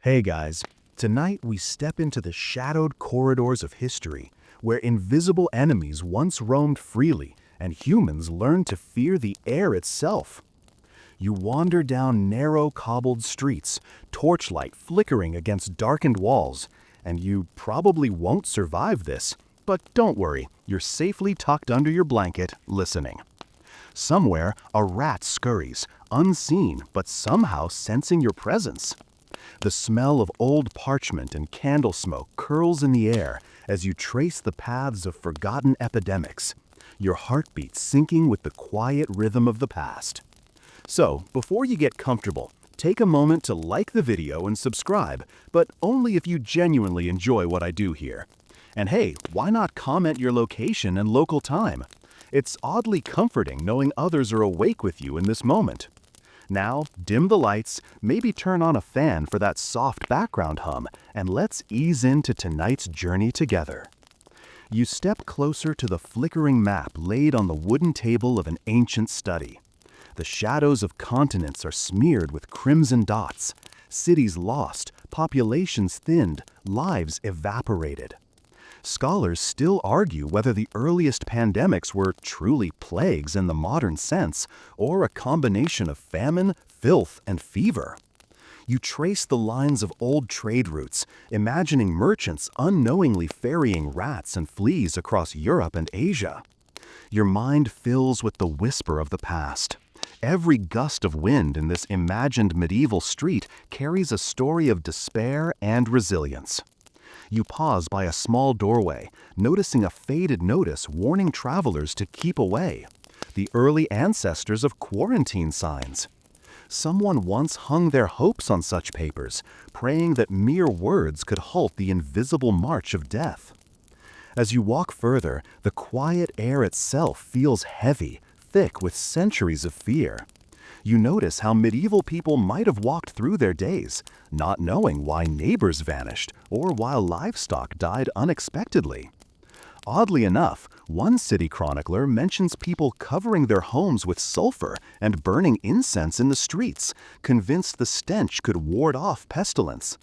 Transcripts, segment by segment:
Hey guys, tonight we step into the shadowed corridors of history, where invisible enemies once roamed freely and humans learned to fear the air itself. You wander down narrow cobbled streets, torchlight flickering against darkened walls, and you probably won't survive this, but don't worry, you're safely tucked under your blanket, listening. Somewhere, a rat scurries, unseen but somehow sensing your presence. The smell of old parchment and candle smoke curls in the air as you trace the paths of forgotten epidemics, your heartbeat syncing with the quiet rhythm of the past. So, before you get comfortable, take a moment to like the video and subscribe, but only if you genuinely enjoy what I do here. And hey, why not comment your location and local time? It's oddly comforting knowing others are awake with you in this moment. Now, dim the lights, maybe turn on a fan for that soft background hum, and let's ease into tonight's journey together. You step closer to the flickering map laid on the wooden table of an ancient study. The shadows of continents are smeared with crimson dots, cities lost, populations thinned, lives evaporated. Scholars still argue whether the earliest pandemics were truly plagues in the modern sense, or a combination of famine, filth, and fever. You trace the lines of old trade routes, imagining merchants unknowingly ferrying rats and fleas across Europe and Asia. Your mind fills with the whisper of the past. Every gust of wind in this imagined medieval street carries a story of despair and resilience. You pause by a small doorway, noticing a faded notice warning travelers to keep away. The early ancestors of quarantine signs. Someone once hung their hopes on such papers, praying that mere words could halt the invisible march of death. As you walk further, the quiet air itself feels heavy, thick with centuries of fear. You notice how medieval people might have walked through their days, not knowing why neighbors vanished or why livestock died unexpectedly. Oddly enough, one city chronicler mentions people covering their homes with sulfur and burning incense in the streets, convinced the stench could ward off pestilence.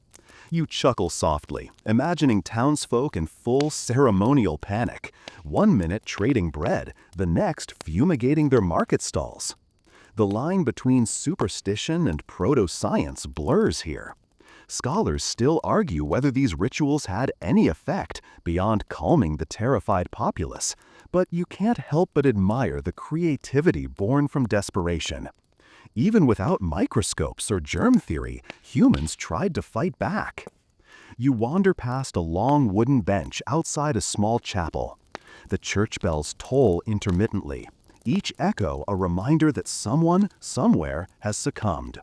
You chuckle softly, imagining townsfolk in full ceremonial panic, one minute trading bread, the next fumigating their market stalls. The line between superstition and proto-science blurs here. Scholars still argue whether these rituals had any effect beyond calming the terrified populace, but you can't help but admire the creativity born from desperation. Even without microscopes or germ theory, humans tried to fight back. You wander past a long wooden bench outside a small chapel. The church bells toll intermittently, each echo a reminder that someone, somewhere, has succumbed.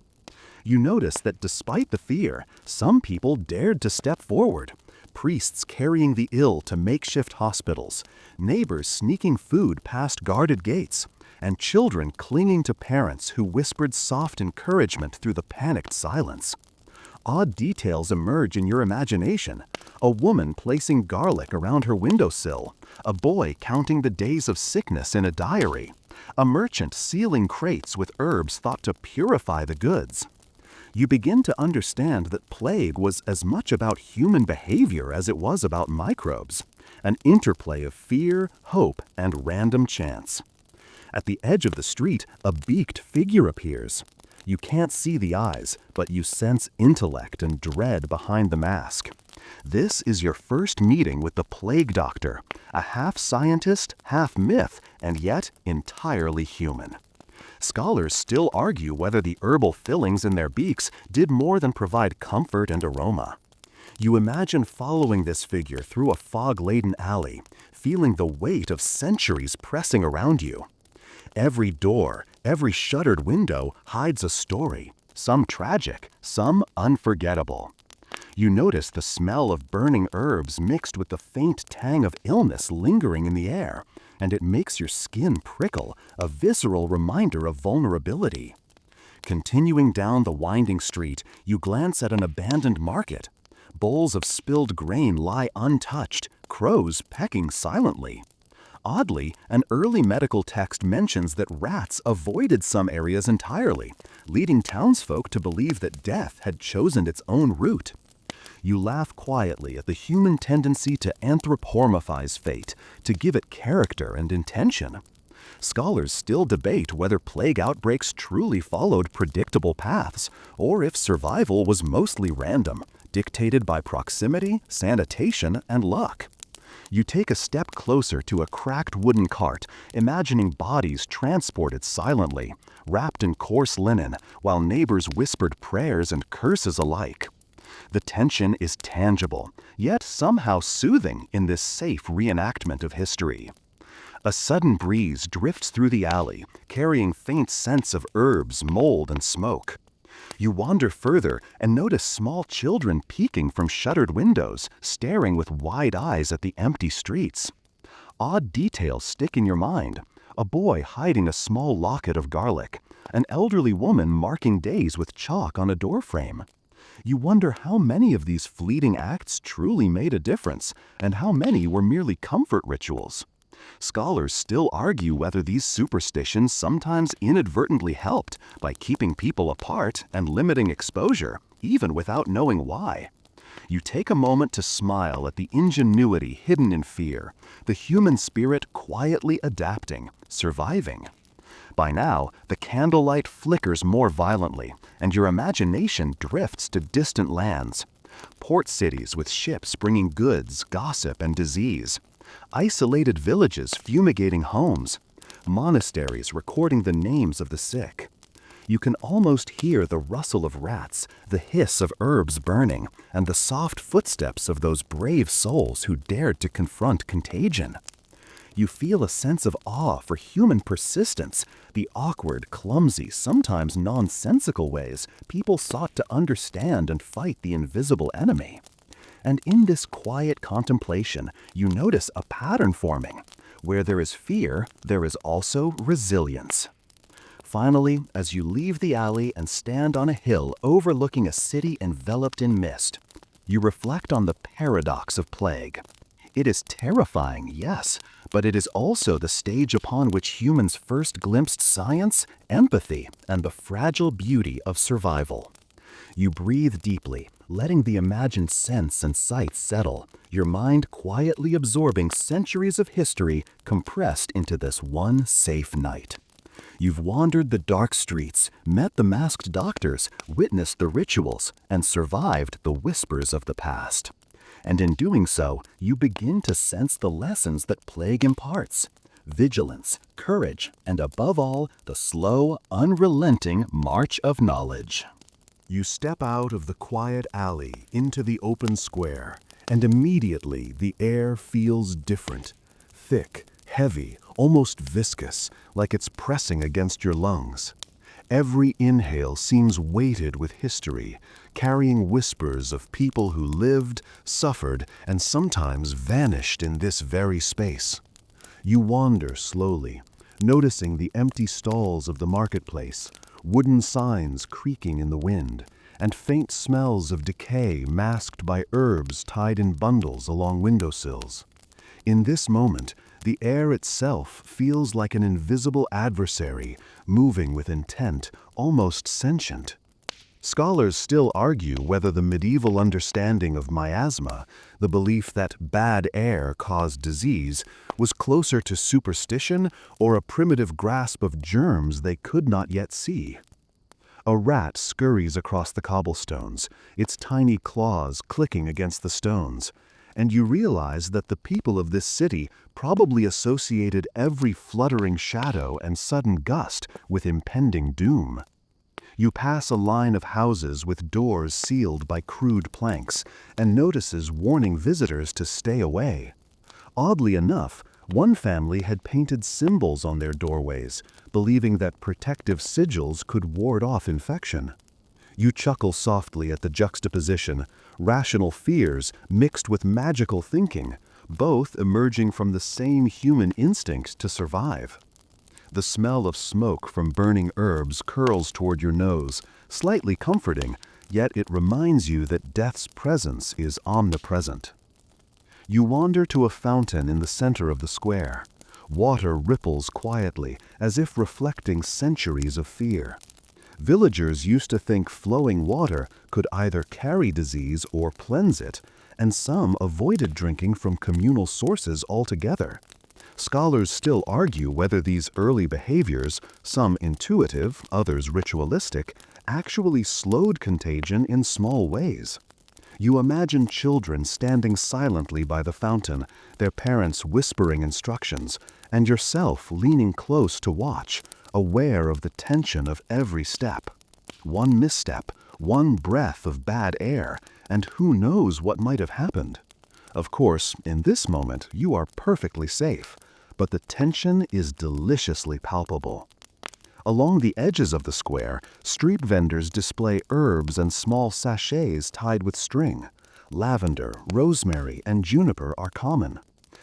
You notice that despite the fear, some people dared to step forward. Priests carrying the ill to makeshift hospitals, neighbors sneaking food past guarded gates, and children clinging to parents who whispered soft encouragement through the panicked silence. Odd details emerge in your imagination. A woman placing garlic around her windowsill, a boy counting the days of sickness in a diary, a merchant sealing crates with herbs thought to purify the goods. You begin to understand that plague was as much about human behavior as it was about microbes, an interplay of fear, hope, and random chance. At the edge of the street, a beaked figure appears. You can't see the eyes, but you sense intellect and dread behind the mask. This is your first meeting with the plague doctor, a half-scientist, half-myth, and yet entirely human. Scholars still argue whether the herbal fillings in their beaks did more than provide comfort and aroma. You imagine following this figure through a fog-laden alley, feeling the weight of centuries pressing around you. Every door, every shuttered window hides a story, some tragic, some unforgettable. You notice the smell of burning herbs mixed with the faint tang of illness lingering in the air, and it makes your skin prickle, a visceral reminder of vulnerability. Continuing down the winding street, you glance at an abandoned market. Bowls of spilled grain lie untouched, crows pecking silently. Oddly, an early medical text mentions that rats avoided some areas entirely, leading townsfolk to believe that death had chosen its own route. You laugh quietly at the human tendency to anthropomorphize fate, to give it character and intention. Scholars still debate whether plague outbreaks truly followed predictable paths, or if survival was mostly random, dictated by proximity, sanitation, and luck. You take a step closer to a cracked wooden cart, imagining bodies transported silently, wrapped in coarse linen, while neighbors whispered prayers and curses alike. The tension is tangible, yet somehow soothing in this safe reenactment of history. A sudden breeze drifts through the alley, carrying faint scents of herbs, mold, and smoke. You wander further and notice small children peeking from shuttered windows, staring with wide eyes at the empty streets. Odd details stick in your mind: a boy hiding a small locket of garlic, an elderly woman marking days with chalk on a doorframe. You wonder how many of these fleeting acts truly made a difference, and how many were merely comfort rituals. Scholars still argue whether these superstitions sometimes inadvertently helped by keeping people apart and limiting exposure, even without knowing why. You take a moment to smile at the ingenuity hidden in fear, the human spirit quietly adapting, surviving. By now, the candlelight flickers more violently, and your imagination drifts to distant lands. Port cities with ships bringing goods, gossip, and disease. Isolated villages fumigating homes. Monasteries recording the names of the sick. You can almost hear the rustle of rats, the hiss of herbs burning, and the soft footsteps of those brave souls who dared to confront contagion. You feel a sense of awe for human persistence, the awkward, clumsy, sometimes nonsensical ways people sought to understand and fight the invisible enemy. And in this quiet contemplation, you notice a pattern forming. Where there is fear, there is also resilience. Finally, as you leave the alley and stand on a hill overlooking a city enveloped in mist, you reflect on the paradox of plague. It is terrifying, yes, but it is also the stage upon which humans first glimpsed science, empathy, and the fragile beauty of survival. You breathe deeply, letting the imagined sense and sights settle, your mind quietly absorbing centuries of history compressed into this one safe night. You've wandered the dark streets, met the masked doctors, witnessed the rituals, and survived the whispers of the past. And in doing so, you begin to sense the lessons that plague imparts: vigilance, courage, and above all, the slow, unrelenting march of knowledge. You step out of the quiet alley into the open square, and immediately the air feels different. Thick, heavy, almost viscous, like it's pressing against your lungs. Every inhale seems weighted with history, carrying whispers of people who lived, suffered, and sometimes vanished in this very space. You wander slowly, noticing the empty stalls of the marketplace, wooden signs creaking in the wind, and faint smells of decay masked by herbs tied in bundles along windowsills. In this moment, the air itself feels like an invisible adversary, moving with intent, almost sentient. Scholars still argue whether the medieval understanding of miasma, the belief that bad air caused disease, was closer to superstition or a primitive grasp of germs they could not yet see. A rat scurries across the cobblestones, its tiny claws clicking against the stones, and you realize that the people of this city probably associated every fluttering shadow and sudden gust with impending doom. You pass a line of houses with doors sealed by crude planks and notices warning visitors to stay away. Oddly enough, one family had painted symbols on their doorways, believing that protective sigils could ward off infection. You chuckle softly at the juxtaposition, rational fears mixed with magical thinking, both emerging from the same human instinct to survive. The smell of smoke from burning herbs curls toward your nose, slightly comforting, yet it reminds you that death's presence is omnipresent. You wander to a fountain in the center of the square. Water ripples quietly, as if reflecting centuries of fear. Villagers used to think flowing water could either carry disease or cleanse it, and some avoided drinking from communal sources altogether. Scholars still argue whether these early behaviors, some intuitive, others ritualistic, actually slowed contagion in small ways. You imagine children standing silently by the fountain, their parents whispering instructions, and yourself leaning close to watch, aware of the tension of every step. One misstep, one breath of bad air, and who knows what might have happened. Of course, in this moment, you are perfectly safe, but the tension is deliciously palpable. Along the edges of the square, street vendors display herbs and small sachets tied with string. Lavender, rosemary, and juniper are common.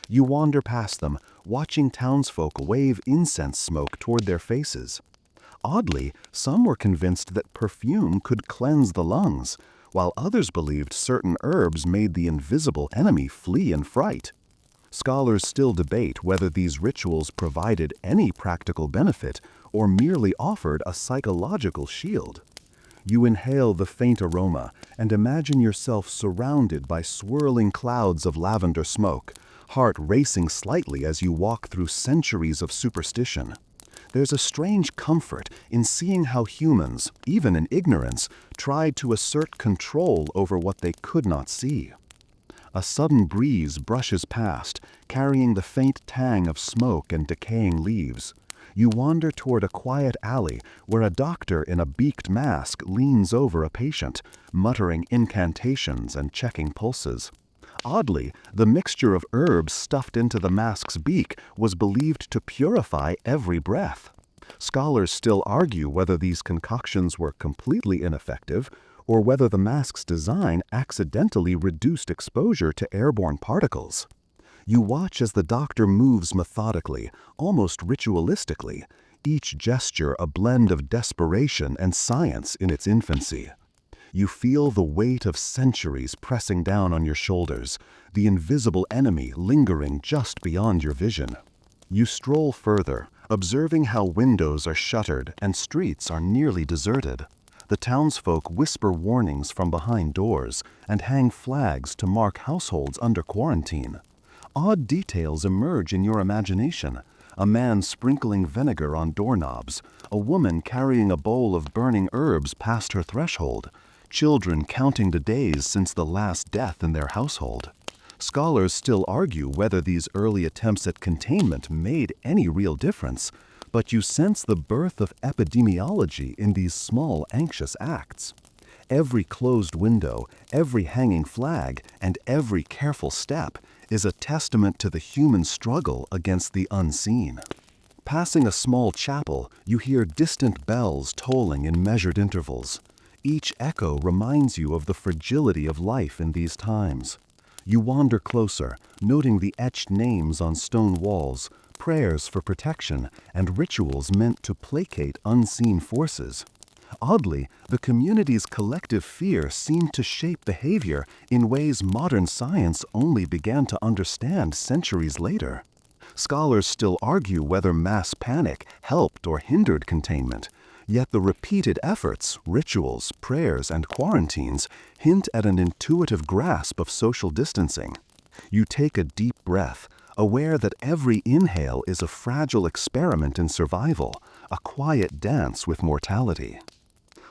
You wander past them, watching townsfolk wave incense smoke toward their faces. Oddly, some were convinced that perfume could cleanse the lungs, while others believed certain herbs made the invisible enemy flee in fright. Scholars still debate whether these rituals provided any practical benefit or merely offered a psychological shield. You inhale the faint aroma and imagine yourself surrounded by swirling clouds of lavender smoke, heart racing slightly as you walk through centuries of superstition. There's a strange comfort in seeing how humans, even in ignorance, tried to assert control over what they could not see. A sudden breeze brushes past, carrying the faint tang of smoke and decaying leaves. You wander toward a quiet alley where a doctor in a beaked mask leans over a patient, muttering incantations and checking pulses. Oddly, the mixture of herbs stuffed into the mask's beak was believed to purify every breath. Scholars still argue whether these concoctions were completely ineffective or whether the mask's design accidentally reduced exposure to airborne particles. You watch as the doctor moves methodically, almost ritualistically, each gesture a blend of desperation and science in its infancy. You feel the weight of centuries pressing down on your shoulders, the invisible enemy lingering just beyond your vision. You stroll further, observing how windows are shuttered and streets are nearly deserted. The townsfolk whisper warnings from behind doors and hang flags to mark households under quarantine. Odd details emerge in your imagination. A man sprinkling vinegar on doorknobs, a woman carrying a bowl of burning herbs past her threshold, children counting the days since the last death in their household. Scholars still argue whether these early attempts at containment made any real difference, but you sense the birth of epidemiology in these small, anxious acts. Every closed window, every hanging flag, and every careful step is a testament to the human struggle against the unseen. Passing a small chapel, you hear distant bells tolling in measured intervals. Each echo reminds you of the fragility of life in these times. You wander closer, noting the etched names on stone walls, prayers for protection, and rituals meant to placate unseen forces. Oddly, the community's collective fear seemed to shape behavior in ways modern science only began to understand centuries later. Scholars still argue whether mass panic helped or hindered containment, yet the repeated efforts, rituals, prayers, and quarantines hint at an intuitive grasp of social distancing. You take a deep breath, aware that every inhale is a fragile experiment in survival, a quiet dance with mortality.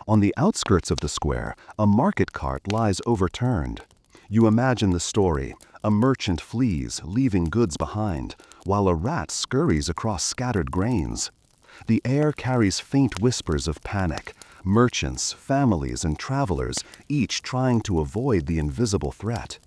On the outskirts of the square, a market cart lies overturned. You imagine the story. A merchant flees, leaving goods behind, while a rat scurries across scattered grains. The air carries faint whispers of panic, merchants, families, and travelers, each trying to avoid the invisible threat.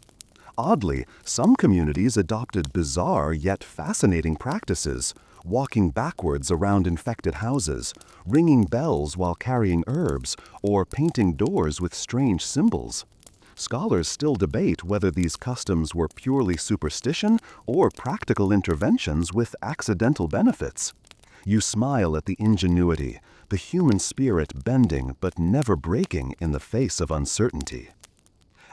Oddly, some communities adopted bizarre yet fascinating practices, walking backwards around infected houses, ringing bells while carrying herbs, or painting doors with strange symbols. Scholars still debate whether these customs were purely superstition or practical interventions with accidental benefits. You smile at the ingenuity, the human spirit bending but never breaking in the face of uncertainty.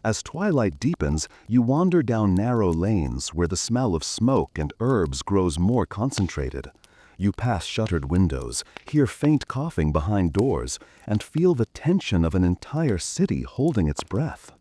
As twilight deepens, you wander down narrow lanes where the smell of smoke and herbs grows more concentrated. You pass shuttered windows, hear faint coughing behind doors, and feel the tension of an entire city holding its breath.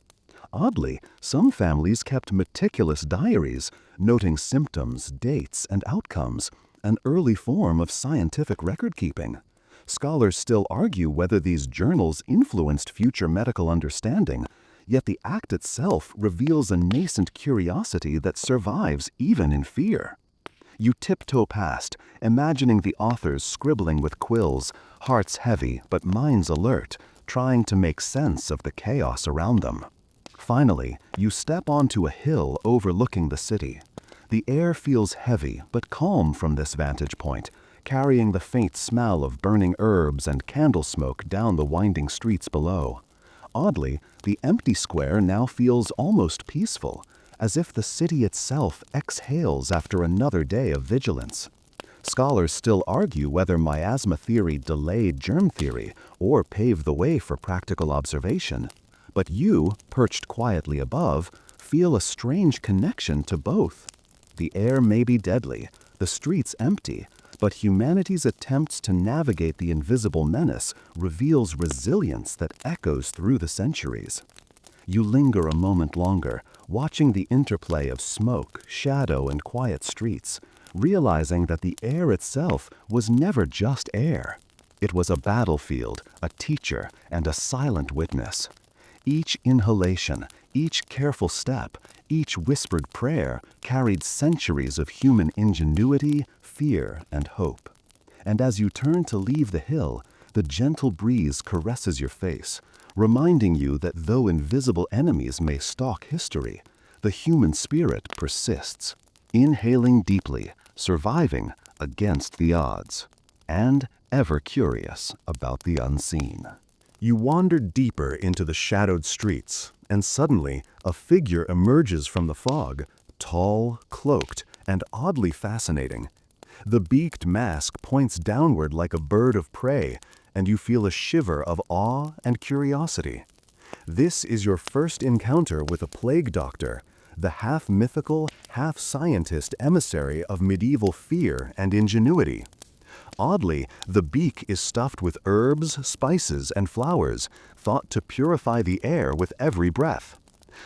Oddly, some families kept meticulous diaries, noting symptoms, dates, and outcomes, an early form of scientific record-keeping. Scholars still argue whether these journals influenced future medical understanding, yet the act itself reveals a nascent curiosity that survives even in fear. You tiptoe past, imagining the authors scribbling with quills, hearts heavy but minds alert, trying to make sense of the chaos around them. Finally, you step onto a hill overlooking the city. The air feels heavy but calm from this vantage point, carrying the faint smell of burning herbs and candle smoke down the winding streets below. Oddly, the empty square now feels almost peaceful, as if the city itself exhales after another day of vigilance. Scholars still argue whether miasma theory delayed germ theory or paved the way for practical observation. But you, perched quietly above, feel a strange connection to both. The air may be deadly, the streets empty, but humanity's attempts to navigate the invisible menace reveals resilience that echoes through the centuries. You linger a moment longer, watching the interplay of smoke, shadow, and quiet streets, realizing that the air itself was never just air. It was a battlefield, a teacher, and a silent witness. Each inhalation, each careful step, each whispered prayer carried centuries of human ingenuity, fear, and hope. And as you turn to leave the hill, the gentle breeze caresses your face, reminding you that though invisible enemies may stalk history, the human spirit persists, inhaling deeply, surviving against the odds, and ever curious about the unseen. You wander deeper into the shadowed streets, and suddenly a figure emerges from the fog, tall, cloaked, and oddly fascinating. The beaked mask points downward like a bird of prey, and you feel a shiver of awe and curiosity. This is your first encounter with a plague doctor, the half-mythical, half-scientist emissary of medieval fear and ingenuity. Oddly, the beak is stuffed with herbs, spices, and flowers, thought to purify the air with every breath.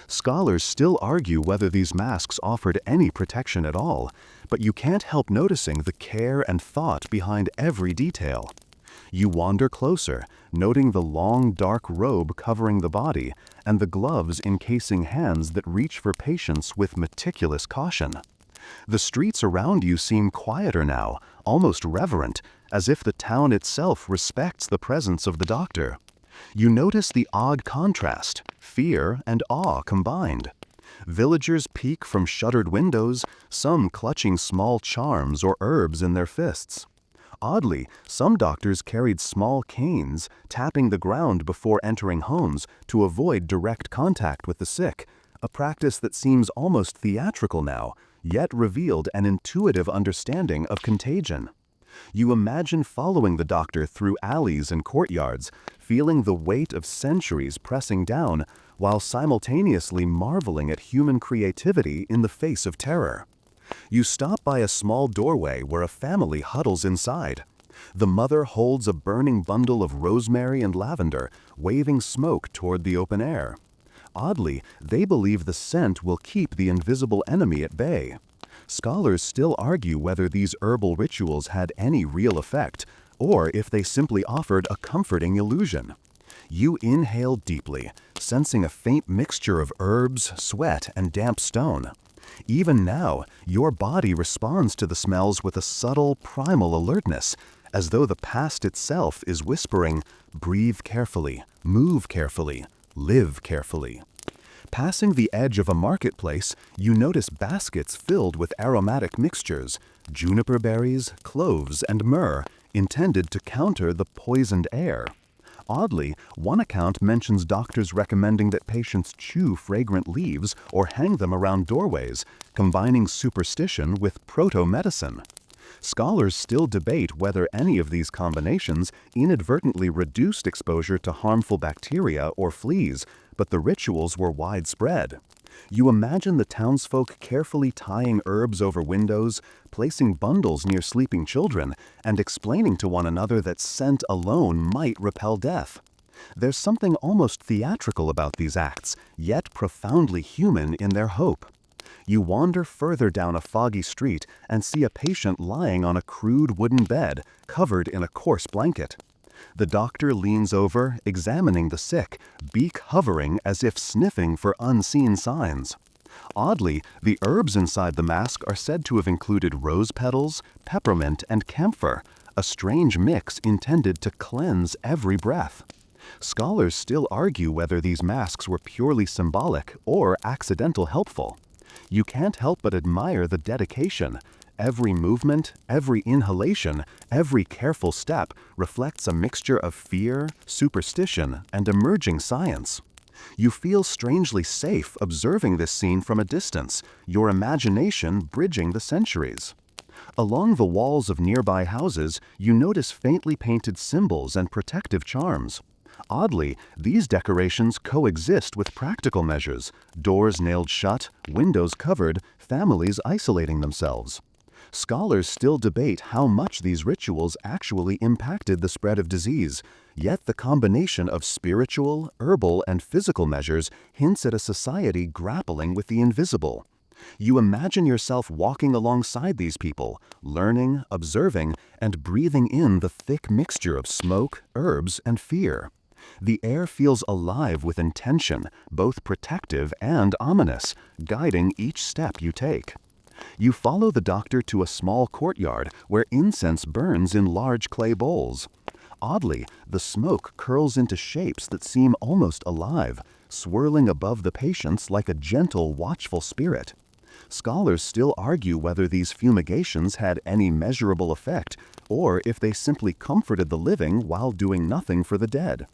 Scholars still argue whether these masks offered any protection at all, but you can't help noticing the care and thought behind every detail. You wander closer, noting the long, dark robe covering the body and the gloves encasing hands that reach for patients with meticulous caution. The streets around you seem quieter now, almost reverent, as if the town itself respects the presence of the doctor. You notice the odd contrast, fear and awe combined. Villagers peek from shuttered windows, some clutching small charms or herbs in their fists. Oddly, some doctors carried small canes, tapping the ground before entering homes to avoid direct contact with the sick, a practice that seems almost theatrical now, yet revealed an intuitive understanding of contagion. You imagine following the doctor through alleys and courtyards, feeling the weight of centuries pressing down, while simultaneously marveling at human creativity in the face of terror. You stop by a small doorway where a family huddles inside. The mother holds a burning bundle of rosemary and lavender, waving smoke toward the open air. Oddly, they believe the scent will keep the invisible enemy at bay. Scholars still argue whether these herbal rituals had any real effect, or if they simply offered a comforting illusion. You inhale deeply, sensing a faint mixture of herbs, sweat, and damp stone. Even now, your body responds to the smells with a subtle, primal alertness, as though the past itself is whispering, "Breathe carefully, move carefully, live carefully." Passing the edge of a marketplace, you notice baskets filled with aromatic mixtures, juniper berries, cloves, and myrrh, intended to counter the poisoned air. Oddly, one account mentions doctors recommending that patients chew fragrant leaves or hang them around doorways, combining superstition with proto-medicine. Scholars still debate whether any of these combinations inadvertently reduced exposure to harmful bacteria or fleas, but the rituals were widespread. You imagine the townsfolk carefully tying herbs over windows, placing bundles near sleeping children, and explaining to one another that scent alone might repel death. There's something almost theatrical about these acts, yet profoundly human in their hope. You wander further down a foggy street and see a patient lying on a crude wooden bed, covered in a coarse blanket. The doctor leans over, examining the sick, beak hovering as if sniffing for unseen signs. Oddly, the herbs inside the mask are said to have included rose petals, peppermint, and camphor, a strange mix intended to cleanse every breath. Scholars still argue whether these masks were purely symbolic or accidental helpful. You can't help but admire the dedication. Every movement, every inhalation, every careful step reflects a mixture of fear, superstition, and emerging science. You feel strangely safe observing this scene from a distance, your imagination bridging the centuries. Along the walls of nearby houses, you notice faintly painted symbols and protective charms. Oddly, these decorations coexist with practical measures: doors nailed shut, windows covered, families isolating themselves. Scholars still debate how much these rituals actually impacted the spread of disease, yet the combination of spiritual, herbal, and physical measures hints at a society grappling with the invisible. You imagine yourself walking alongside these people, learning, observing, and breathing in the thick mixture of smoke, herbs, and fear. The air feels alive with intention, both protective and ominous, guiding each step you take. You follow the doctor to a small courtyard where incense burns in large clay bowls. Oddly, the smoke curls into shapes that seem almost alive, swirling above the patients like a gentle, watchful spirit. Scholars still argue whether these fumigations had any measurable effect, or if they simply comforted the living while doing nothing for the dead.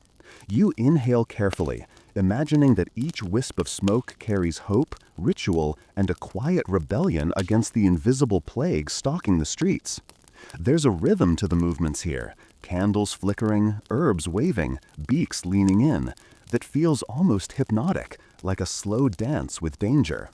You inhale carefully, imagining that each wisp of smoke carries hope, ritual, and a quiet rebellion against the invisible plague stalking the streets. There's a rhythm to the movements here, candles flickering, herbs waving, beaks leaning in, that feels almost hypnotic, like a slow dance with danger.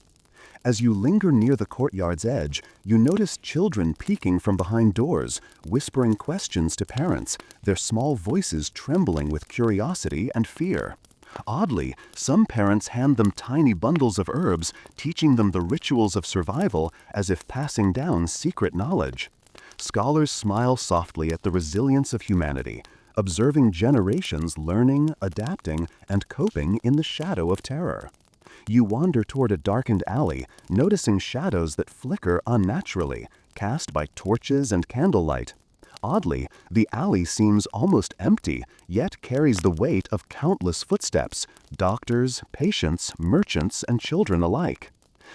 As you linger near the courtyard's edge, you notice children peeking from behind doors, whispering questions to parents, their small voices trembling with curiosity and fear. Oddly, some parents hand them tiny bundles of herbs, teaching them the rituals of survival as if passing down secret knowledge. Scholars smile softly at the resilience of humanity, observing generations learning, adapting, and coping in the shadow of terror. You wander toward a darkened alley, noticing shadows that flicker unnaturally, cast by torches and candlelight. Oddly, the alley seems almost empty, yet carries the weight of countless footsteps, doctors, patients, merchants, and children alike.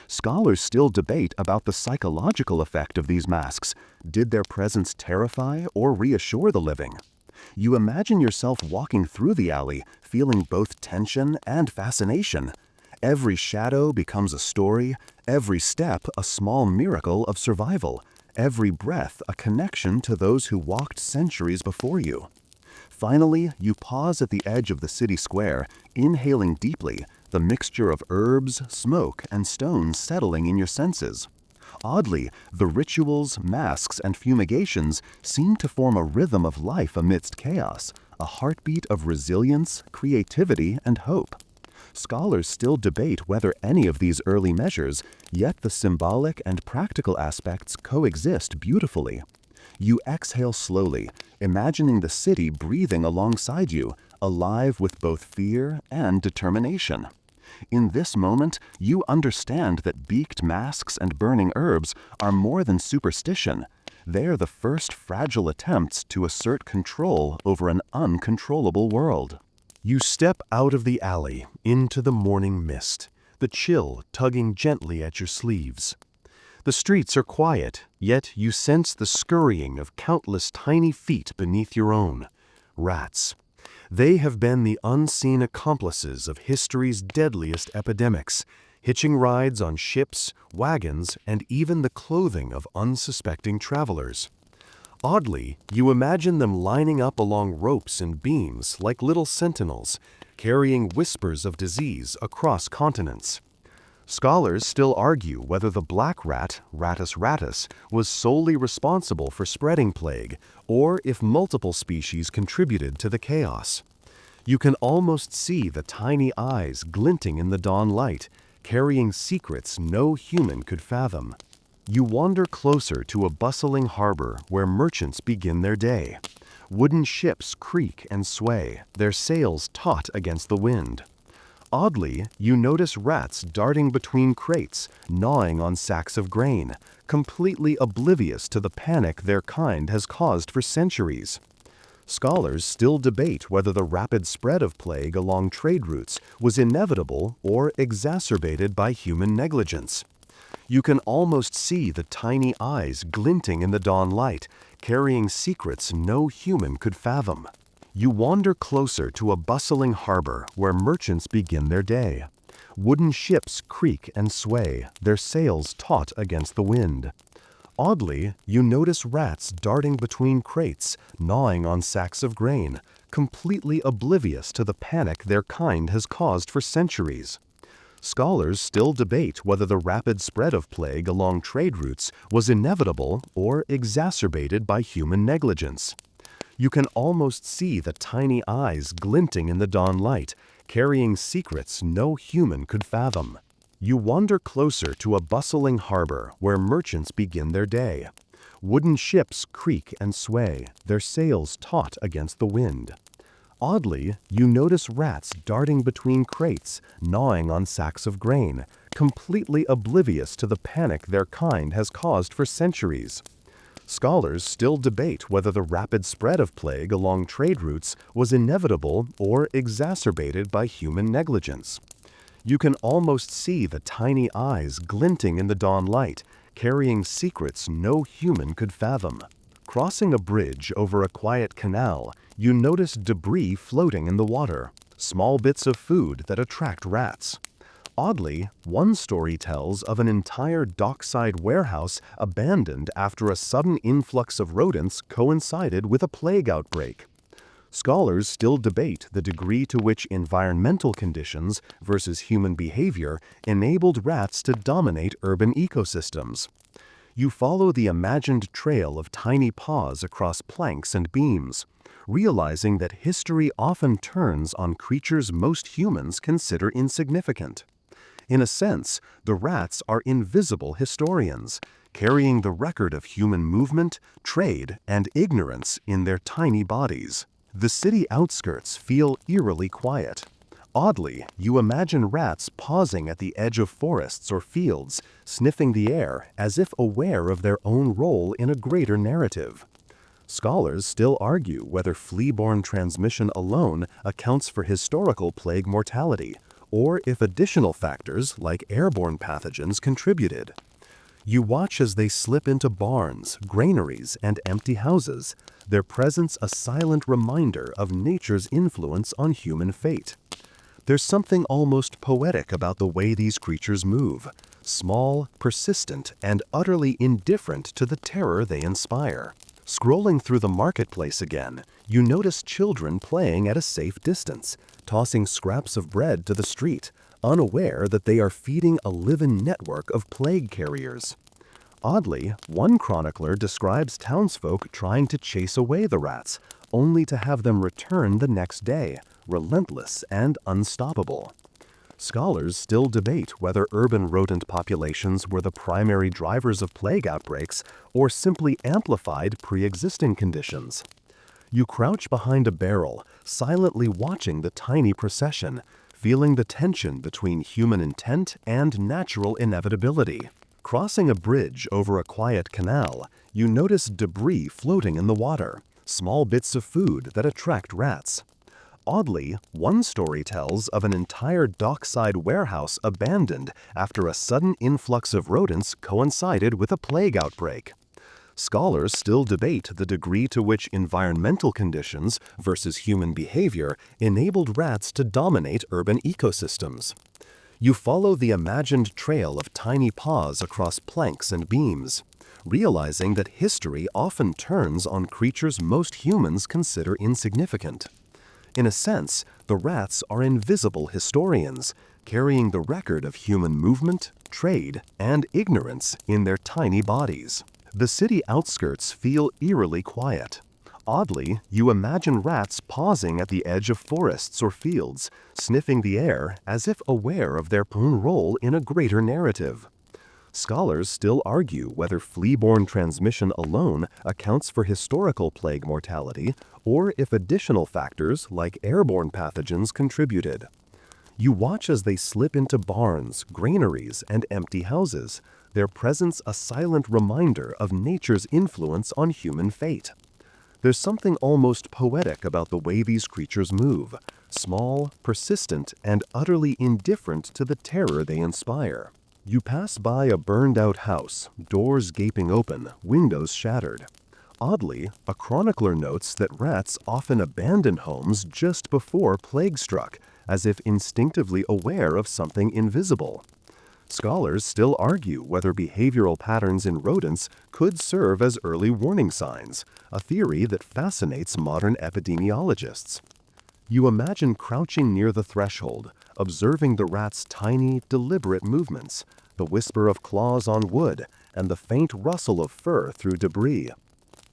Scholars still debate about the psychological effect of these masks. Did their presence terrify or reassure the living? You imagine yourself walking through the alley, feeling both tension and fascination. Every shadow becomes a story, every step a small miracle of survival, every breath a connection to those who walked centuries before you. Finally, you pause at the edge of the city square, inhaling deeply, the mixture of herbs, smoke, and stones settling in your senses. Oddly, the rituals, masks, and fumigations seem to form a rhythm of life amidst chaos, a heartbeat of resilience, creativity, and hope. Scholars still debate whether any of these early measures, yet the symbolic and practical aspects coexist beautifully. You exhale slowly, imagining the city breathing alongside you, alive with both fear and determination. In this moment, you understand that beaked masks and burning herbs are more than superstition. They're the first fragile attempts to assert control over an uncontrollable world. You step out of the alley into the morning mist, the chill tugging gently at your sleeves. The streets are quiet, yet you sense the scurrying of countless tiny feet beneath your own. Rats. They have been the unseen accomplices of history's deadliest epidemics, hitching rides on ships, wagons, and even the clothing of unsuspecting travelers. Oddly, you imagine them lining up along ropes and beams like little sentinels, carrying whispers of disease across continents. Scholars still argue whether the black rat, Rattus rattus, was solely responsible for spreading plague, or if multiple species contributed to the chaos. You can almost see the tiny eyes glinting in the dawn light, carrying secrets no human could fathom. You wander closer to a bustling harbor where merchants begin their day. Wooden ships creak and sway, their sails taut against the wind. Oddly, you notice rats darting between crates, gnawing on sacks of grain, completely oblivious to the panic their kind has caused for centuries. Scholars still debate whether the rapid spread of plague along trade routes was inevitable or exacerbated by human negligence. You can almost see the tiny eyes glinting in the dawn light, carrying secrets no human could fathom. You wander closer to a bustling harbor where merchants begin their day. Wooden ships creak and sway, their sails taut against the wind. Oddly, you notice rats darting between crates, gnawing on sacks of grain, completely oblivious to the panic their kind has caused for centuries. Scholars still debate whether the rapid spread of plague along trade routes was inevitable or exacerbated by human negligence. You can almost see the tiny eyes glinting in the dawn light, carrying secrets no human could fathom. You wander closer to a bustling harbor where merchants begin their day. Wooden ships creak and sway, their sails taut against the wind. Oddly, you notice rats darting between crates, gnawing on sacks of grain, completely oblivious to the panic their kind has caused for centuries. Scholars still debate whether the rapid spread of plague along trade routes was inevitable or exacerbated by human negligence. You can almost see the tiny eyes glinting in the dawn light, carrying secrets no human could fathom. Crossing a bridge over a quiet canal, you notice debris floating in the water, small bits of food that attract rats. Oddly, one story tells of an entire dockside warehouse abandoned after a sudden influx of rodents coincided with a plague outbreak. Scholars still debate the degree to which environmental conditions versus human behavior enabled rats to dominate urban ecosystems. You follow the imagined trail of tiny paws across planks and beams, realizing that history often turns on creatures most humans consider insignificant. In a sense, the rats are invisible historians, carrying the record of human movement, trade, and ignorance in their tiny bodies. The city outskirts feel eerily quiet. Oddly, you imagine rats pausing at the edge of forests or fields, sniffing the air as if aware of their own role in a greater narrative. Scholars still argue whether flea-borne transmission alone accounts for historical plague mortality, or if additional factors like airborne pathogens contributed. You watch as they slip into barns, granaries, and empty houses, their presence a silent reminder of nature's influence on human fate. There's something almost poetic about the way these creatures move, small, persistent, and utterly indifferent to the terror they inspire. Scrolling through the marketplace again, you notice children playing at a safe distance, tossing scraps of bread to the street, unaware that they are feeding a live-in network of plague carriers. Oddly, one chronicler describes townsfolk trying to chase away the rats, only to have them return the next day, relentless and unstoppable. Scholars still debate whether urban rodent populations were the primary drivers of plague outbreaks or simply amplified pre-existing conditions. You crouch behind a barrel, silently watching the tiny procession, feeling the tension between human intent and natural inevitability. Crossing a bridge over a quiet canal, you notice debris floating in the water, small bits of food that attract rats. Oddly, one story tells of an entire dockside warehouse abandoned after a sudden influx of rodents coincided with a plague outbreak. Scholars still debate the degree to which environmental conditions versus human behavior enabled rats to dominate urban ecosystems. You follow the imagined trail of tiny paws across planks and beams, realizing that history often turns on creatures most humans consider insignificant. In a sense, the rats are invisible historians, carrying the record of human movement, trade, and ignorance in their tiny bodies. The city outskirts feel eerily quiet. Oddly, you imagine rats pausing at the edge of forests or fields, sniffing the air as if aware of their own role in a greater narrative. Scholars still argue whether flea-borne transmission alone accounts for historical plague mortality or if additional factors like airborne pathogens contributed. You watch as they slip into barns, granaries, and empty houses, their presence a silent reminder of nature's influence on human fate. There's something almost poetic about the way these creatures move, small, persistent, and utterly indifferent to the terror they inspire. You pass by a burned-out house, doors gaping open, windows shattered. Oddly, a chronicler notes that rats often abandon homes just before plague struck, as if instinctively aware of something invisible. Scholars still argue whether behavioral patterns in rodents could serve as early warning signs, a theory that fascinates modern epidemiologists. You imagine crouching near the threshold, observing the rat's tiny, deliberate movements, the whisper of claws on wood, and the faint rustle of fur through debris.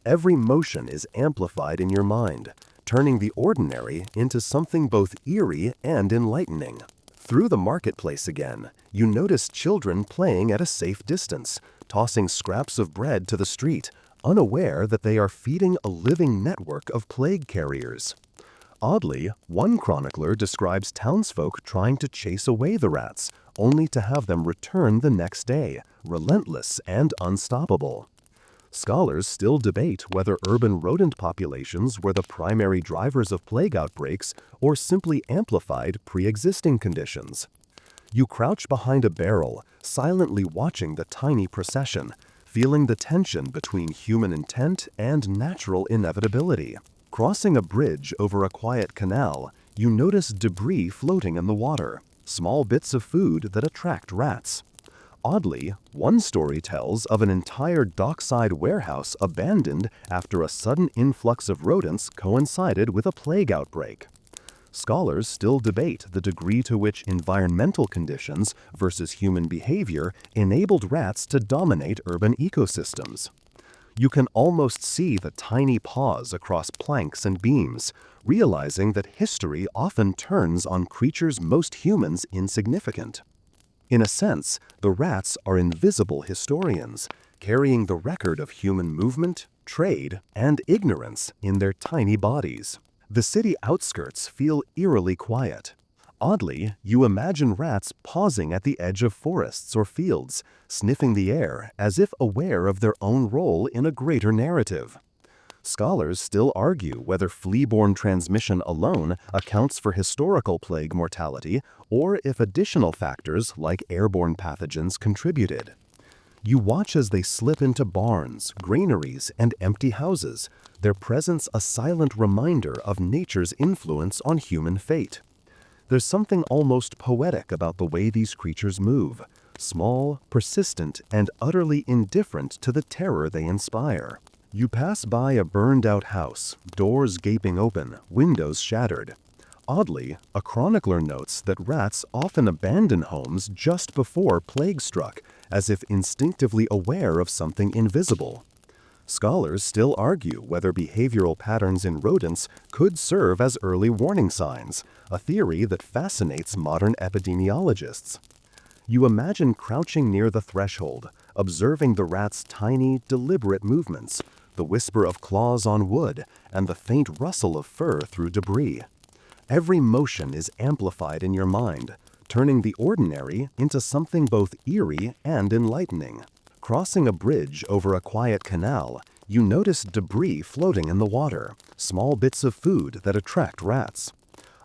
Every motion is amplified in your mind, turning the ordinary into something both eerie and enlightening. Through the marketplace again, you notice children playing at a safe distance, tossing scraps of bread to the street, unaware that they are feeding a living network of plague carriers. Oddly, one chronicler describes townsfolk trying to chase away the rats, only to have them return the next day, relentless and unstoppable. Scholars still debate whether urban rodent populations were the primary drivers of plague outbreaks or simply amplified pre-existing conditions. You crouch behind a barrel, silently watching the tiny procession, feeling the tension between human intent and natural inevitability. Crossing a bridge over a quiet canal, you notice debris floating in the water, small bits of food that attract rats. Oddly, one story tells of an entire dockside warehouse abandoned after a sudden influx of rodents coincided with a plague outbreak. Scholars still debate the degree to which environmental conditions versus human behavior enabled rats to dominate urban ecosystems. You can almost see the tiny paws across planks and beams, realizing that history often turns on creatures most humans insignificant. In a sense, the rats are invisible historians, carrying the record of human movement, trade, and ignorance in their tiny bodies. The city outskirts feel eerily quiet. Oddly, you imagine rats pausing at the edge of forests or fields, sniffing the air as if aware of their own role in a greater narrative. Scholars still argue whether flea-borne transmission alone accounts for historical plague mortality or if additional factors like airborne pathogens contributed. You watch as they slip into barns, granaries, and empty houses, their presence a silent reminder of nature's influence on human fate. There's something almost poetic about the way these creatures move, small, persistent, and utterly indifferent to the terror they inspire. You pass by a burned-out house, doors gaping open, windows shattered. Oddly, a chronicler notes that rats often abandon homes just before plague struck, as if instinctively aware of something invisible. Scholars still argue whether behavioral patterns in rodents could serve as early warning signs, a theory that fascinates modern epidemiologists. You imagine crouching near the threshold, observing the rat's tiny, deliberate movements, the whisper of claws on wood, and the faint rustle of fur through debris. Every motion is amplified in your mind, turning the ordinary into something both eerie and enlightening. Crossing a bridge over a quiet canal, you notice debris floating in the water, small bits of food that attract rats.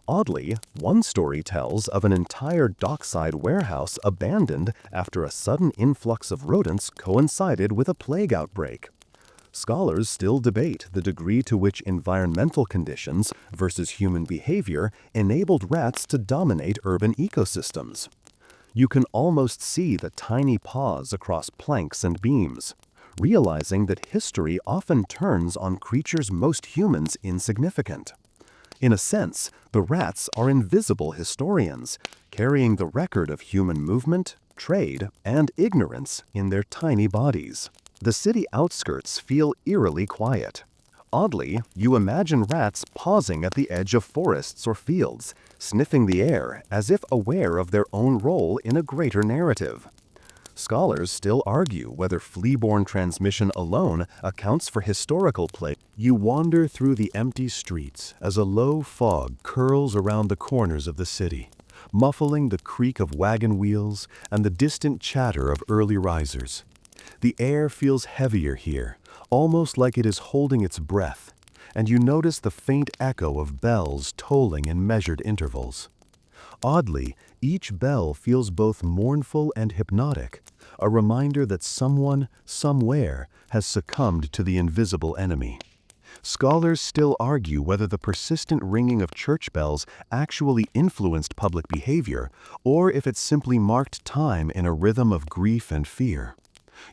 Oddly, one story tells of an entire dockside warehouse abandoned after a sudden influx of rodents coincided with a plague outbreak. Scholars still debate the degree to which environmental conditions versus human behavior enabled rats to dominate urban ecosystems. You can almost see the tiny paws across planks and beams, realizing that history often turns on creatures most humans insignificant. In a sense, the rats are invisible historians, carrying the record of human movement, trade, and ignorance in their tiny bodies. The city outskirts feel eerily quiet. Oddly, you imagine rats pausing at the edge of forests or fields, sniffing the air as if aware of their own role in a greater narrative. Scholars still argue whether flea-borne transmission alone accounts for historical plague. You wander through the empty streets as a low fog curls around the corners of the city, muffling the creak of wagon wheels and the distant chatter of early risers. The air feels heavier here, almost like it is holding its breath, and you notice the faint echo of bells tolling in measured intervals. Oddly, each bell feels both mournful and hypnotic, a reminder that someone, somewhere, has succumbed to the invisible enemy. Scholars still argue whether the persistent ringing of church bells actually influenced public behavior, or if it simply marked time in a rhythm of grief and fear.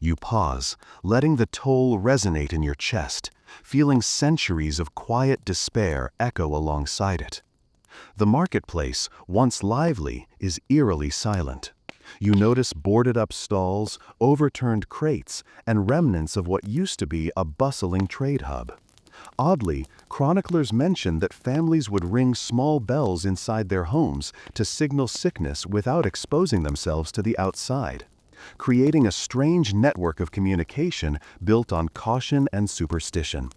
You pause, letting the toll resonate in your chest, feeling centuries of quiet despair echo alongside it. The marketplace, once lively, is eerily silent. You notice boarded-up stalls, overturned crates, and remnants of what used to be a bustling trade hub. Oddly, chroniclers mention that families would ring small bells inside their homes to signal sickness without exposing themselves to the outside, creating a strange network of communication built on caution and superstition.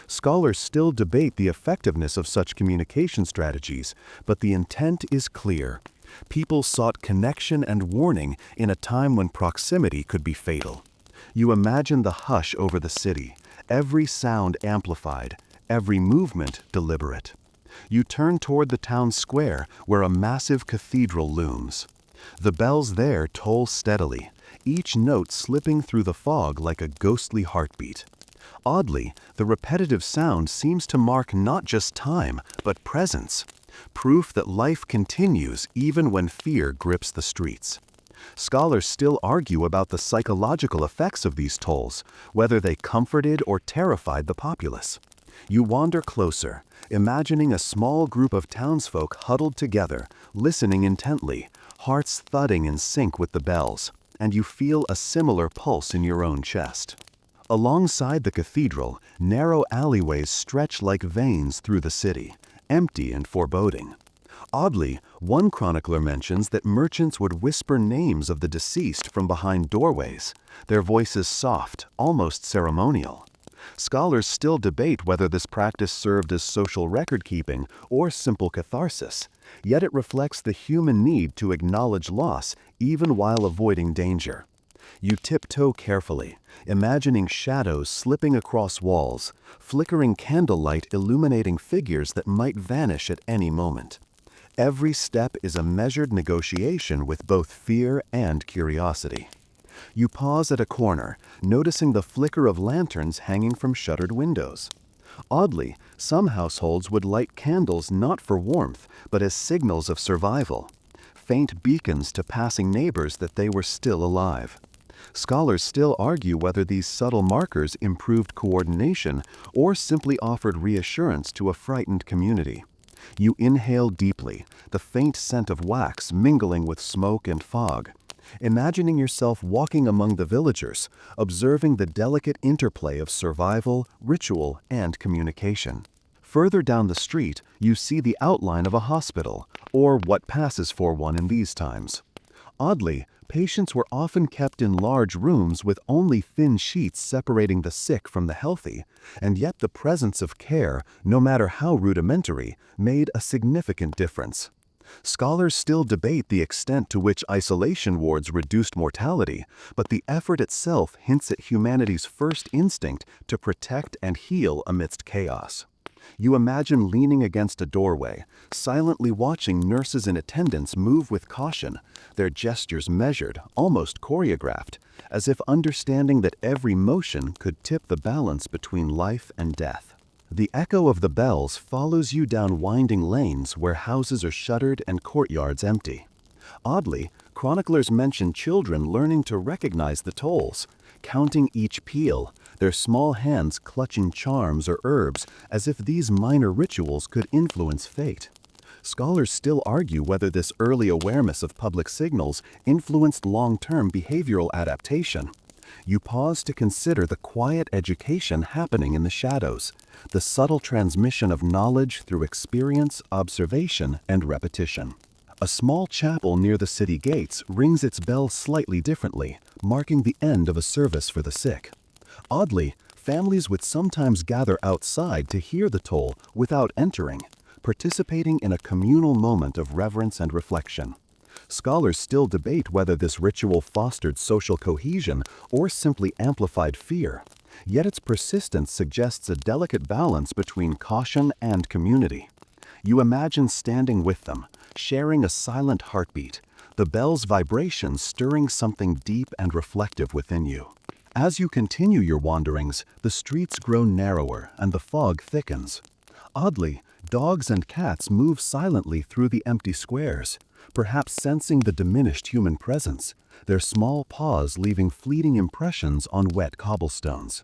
Scholars still debate the effectiveness of such communication strategies, but the intent is clear. People sought connection and warning in a time when proximity could be fatal. You imagine the hush over the city, every sound amplified, every movement deliberate. You turn toward the town square where a massive cathedral looms. The bells there toll steadily, each note slipping through the fog like a ghostly heartbeat. Oddly, the repetitive sound seems to mark not just time, but presence, proof that life continues even when fear grips the streets. Scholars still argue about the psychological effects of these tolls, whether they comforted or terrified the populace. You wander closer, imagining a small group of townsfolk huddled together, listening intently, hearts thudding in sync with the bells, and you feel a similar pulse in your own chest. Alongside the cathedral, narrow alleyways stretch like veins through the city, empty and foreboding. Oddly, one chronicler mentions that merchants would whisper names of the deceased from behind doorways, their voices soft, almost ceremonial. Scholars still debate whether this practice served as social record-keeping or simple catharsis, yet it reflects the human need to acknowledge loss even while avoiding danger. You tiptoe carefully, imagining shadows slipping across walls, flickering candlelight illuminating figures that might vanish at any moment. Every step is a measured negotiation with both fear and curiosity. You pause at a corner, noticing the flicker of lanterns hanging from shuttered windows. Oddly, some households would light candles not for warmth, but as signals of survival, faint beacons to passing neighbors that they were still alive. Scholars still argue whether these subtle markers improved coordination or simply offered reassurance to a frightened community. You inhale deeply, the faint scent of wax mingling with smoke and fog, imagining yourself walking among the villagers, observing the delicate interplay of survival, ritual, and communication. Further down the street, you see the outline of a hospital, or what passes for one in these times. Oddly, patients were often kept in large rooms with only thin sheets separating the sick from the healthy, and yet the presence of care, no matter how rudimentary, made a significant difference. Scholars still debate the extent to which isolation wards reduced mortality, but the effort itself hints at humanity's first instinct to protect and heal amidst chaos. You imagine leaning against a doorway, silently watching nurses and attendants move with caution, their gestures measured, almost choreographed, as if understanding that every motion could tip the balance between life and death. The echo of the bells follows you down winding lanes where houses are shuttered and courtyards empty. Oddly, chroniclers mention children learning to recognize the tolls, counting each peal, their small hands clutching charms or herbs as if these minor rituals could influence fate. Scholars still argue whether this early awareness of public signals influenced long-term behavioral adaptation. You pause to consider the quiet education happening in the shadows, the subtle transmission of knowledge through experience, observation, and repetition. A small chapel near the city gates rings its bell slightly differently, marking the end of a service for the sick. Oddly, families would sometimes gather outside to hear the toll without entering, participating in a communal moment of reverence and reflection. Scholars still debate whether this ritual fostered social cohesion or simply amplified fear, yet its persistence suggests a delicate balance between caution and community. You imagine standing with them, sharing a silent heartbeat, the bell's vibration stirring something deep and reflective within you. As you continue your wanderings, the streets grow narrower and the fog thickens. Oddly, dogs and cats move silently through the empty squares, perhaps sensing the diminished human presence, their small paws leaving fleeting impressions on wet cobblestones.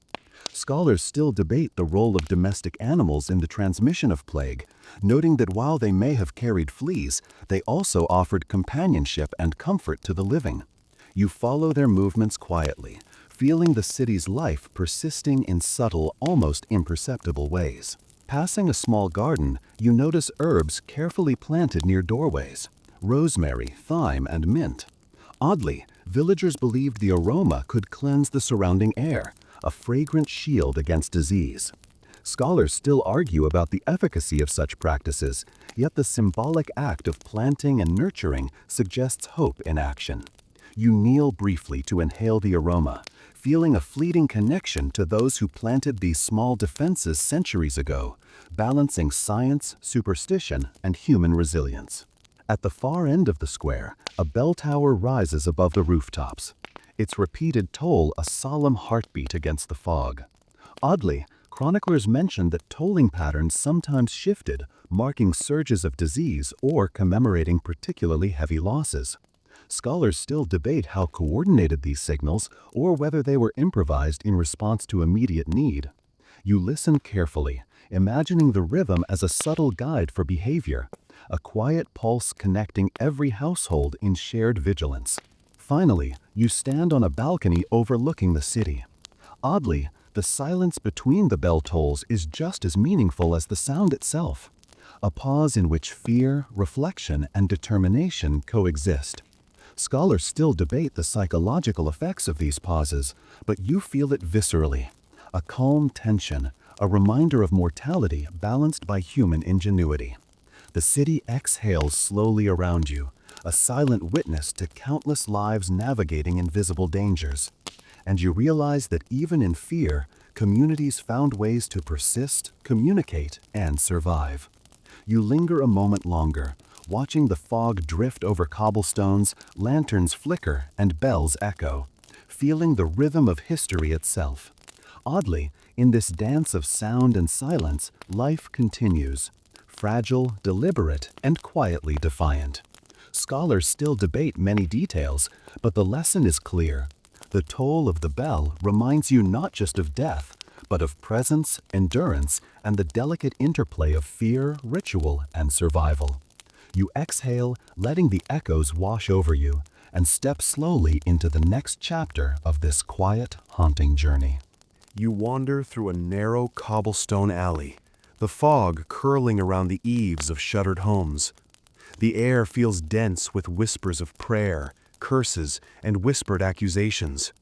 Scholars still debate the role of domestic animals in the transmission of plague, noting that while they may have carried fleas, they also offered companionship and comfort to the living. You follow their movements quietly, feeling the city's life persisting in subtle, almost imperceptible ways. Passing a small garden, you notice herbs carefully planted near doorways: rosemary, thyme, and mint. Oddly, villagers believed the aroma could cleanse the surrounding air, a fragrant shield against disease. Scholars still argue about the efficacy of such practices, yet the symbolic act of planting and nurturing suggests hope in action. You kneel briefly to inhale the aroma, feeling a fleeting connection to those who planted these small defenses centuries ago, balancing science, superstition, and human resilience. At the far end of the square, a bell tower rises above the rooftops, its repeated toll a solemn heartbeat against the fog. Oddly, chroniclers mention that tolling patterns sometimes shifted, marking surges of disease or commemorating particularly heavy losses. Scholars still debate how coordinated these signals or whether they were improvised in response to immediate need. You listen carefully, imagining the rhythm as a subtle guide for behavior, a quiet pulse connecting every household in shared vigilance. Finally, you stand on a balcony overlooking the city. Oddly, the silence between the bell tolls is just as meaningful as the sound itself, a pause in which fear, reflection, and determination coexist. Scholars still debate the psychological effects of these pauses, but you feel it viscerally, a calm tension, a reminder of mortality balanced by human ingenuity. The city exhales slowly around you, a silent witness to countless lives navigating invisible dangers. And you realize that even in fear, communities found ways to persist, communicate, and survive. You linger a moment longer, watching the fog drift over cobblestones, lanterns flicker, and bells echo, feeling the rhythm of history itself. Oddly, in this dance of sound and silence, life continues, fragile, deliberate, and quietly defiant. Scholars still debate many details, but the lesson is clear. The toll of the bell reminds you not just of death, but of presence, endurance, and the delicate interplay of fear, ritual, and survival. You exhale, letting the echoes wash over you, and step slowly into the next chapter of this quiet, haunting journey. You wander through a narrow cobblestone alley, the fog curling around the eaves of shuttered homes. The air feels dense with whispers of prayer, curses, and whispered accusations.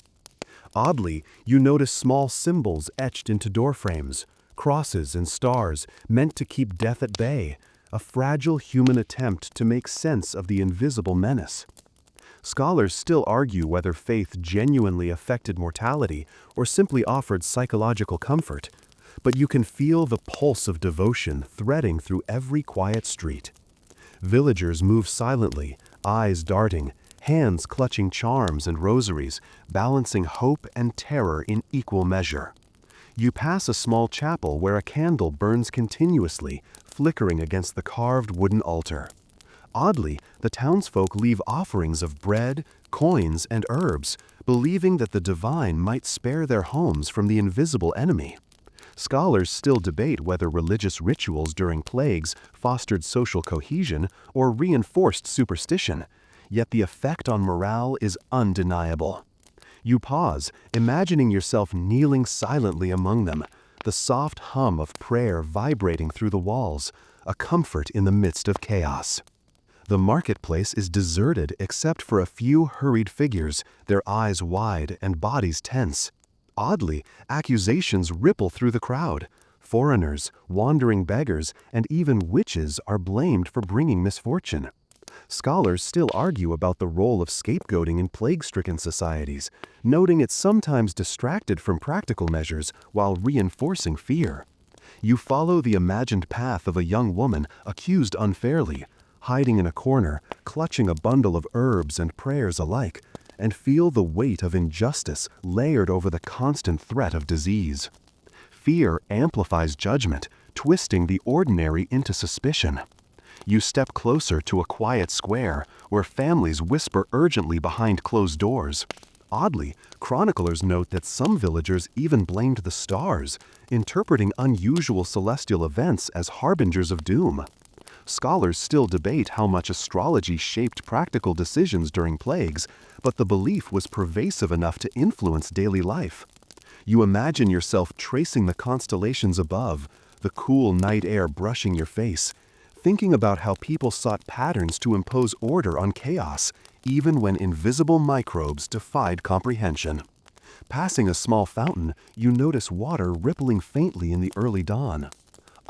Oddly, you notice small symbols etched into doorframes, crosses and stars meant to keep death at bay, a fragile human attempt to make sense of the invisible menace. Scholars still argue whether faith genuinely affected mortality or simply offered psychological comfort, but you can feel the pulse of devotion threading through every quiet street. Villagers move silently, eyes darting, hands clutching charms and rosaries, balancing hope and terror in equal measure. You pass a small chapel where a candle burns continuously, flickering against the carved wooden altar. Oddly, the townsfolk leave offerings of bread, coins, and herbs, believing that the divine might spare their homes from the invisible enemy. Scholars still debate whether religious rituals during plagues fostered social cohesion or reinforced superstition, yet the effect on morale is undeniable. You pause, imagining yourself kneeling silently among them, the soft hum of prayer vibrating through the walls, a comfort in the midst of chaos. The marketplace is deserted except for a few hurried figures, their eyes wide and bodies tense. Oddly, accusations ripple through the crowd. Foreigners, wandering beggars, and even witches are blamed for bringing misfortune. Scholars still argue about the role of scapegoating in plague-stricken societies, noting it sometimes distracted from practical measures while reinforcing fear. You follow the imagined path of a young woman accused unfairly, hiding in a corner, clutching a bundle of herbs and prayers alike, and feel the weight of injustice layered over the constant threat of disease. Fear amplifies judgment, twisting the ordinary into suspicion. You step closer to a quiet square where families whisper urgently behind closed doors. Oddly, chroniclers note that some villagers even blamed the stars, interpreting unusual celestial events as harbingers of doom. Scholars still debate how much astrology shaped practical decisions during plagues, but the belief was pervasive enough to influence daily life. You imagine yourself tracing the constellations above, the cool night air brushing your face, thinking about how people sought patterns to impose order on chaos, even when invisible microbes defied comprehension. Passing a small fountain, you notice water rippling faintly in the early dawn.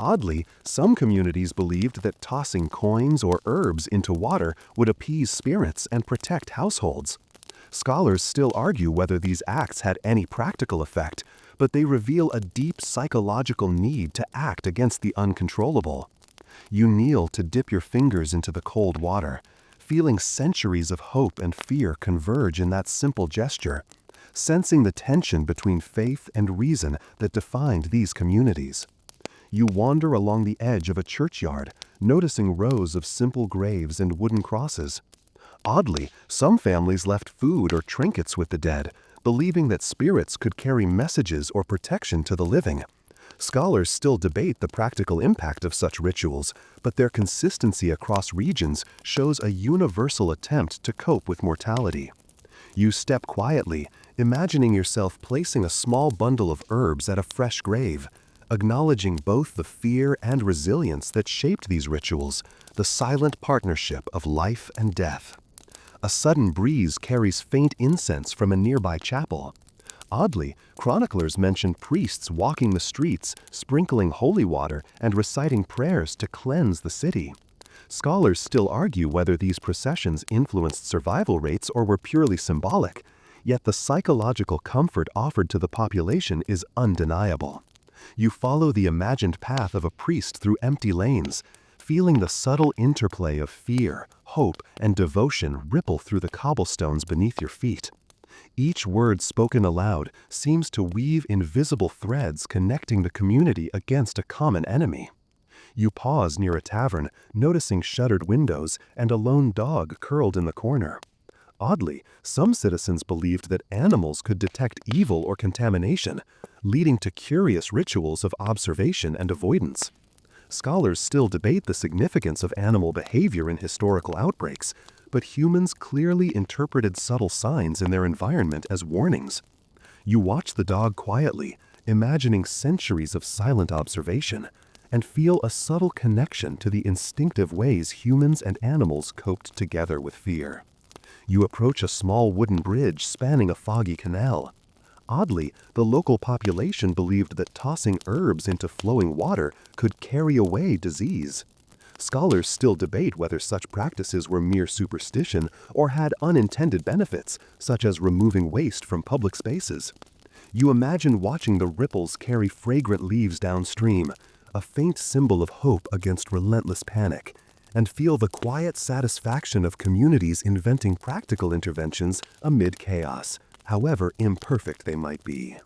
Oddly, some communities believed that tossing coins or herbs into water would appease spirits and protect households. Scholars still argue whether these acts had any practical effect, but they reveal a deep psychological need to act against the uncontrollable. You kneel to dip your fingers into the cold water, feeling centuries of hope and fear converge in that simple gesture, sensing the tension between faith and reason that defined these communities. You wander along the edge of a churchyard, noticing rows of simple graves and wooden crosses. Oddly, some families left food or trinkets with the dead, believing that spirits could carry messages or protection to the living. Scholars still debate the practical impact of such rituals, but their consistency across regions shows a universal attempt to cope with mortality. You step quietly, imagining yourself placing a small bundle of herbs at a fresh grave, acknowledging both the fear and resilience that shaped these rituals, the silent partnership of life and death. A sudden breeze carries faint incense from a nearby chapel. Oddly, chroniclers mention priests walking the streets, sprinkling holy water, and reciting prayers to cleanse the city. Scholars still argue whether these processions influenced survival rates or were purely symbolic, yet the psychological comfort offered to the population is undeniable. You follow the imagined path of a priest through empty lanes, feeling the subtle interplay of fear, hope, and devotion ripple through the cobblestones beneath your feet. Each word spoken aloud seems to weave invisible threads connecting the community against a common enemy. You pause near a tavern, noticing shuttered windows and a lone dog curled in the corner. Oddly, some citizens believed that animals could detect evil or contamination, leading to curious rituals of observation and avoidance. Scholars still debate the significance of animal behavior in historical outbreaks, but humans clearly interpreted subtle signs in their environment as warnings. You watch the dog quietly, imagining centuries of silent observation, and feel a subtle connection to the instinctive ways humans and animals coped together with fear. You approach a small wooden bridge spanning a foggy canal. Oddly, the local population believed that tossing herbs into flowing water could carry away disease. Scholars still debate whether such practices were mere superstition or had unintended benefits, such as removing waste from public spaces. You imagine watching the ripples carry fragrant leaves downstream, a faint symbol of hope against relentless panic, and feel the quiet satisfaction of communities inventing practical interventions amid chaos, however imperfect they might be.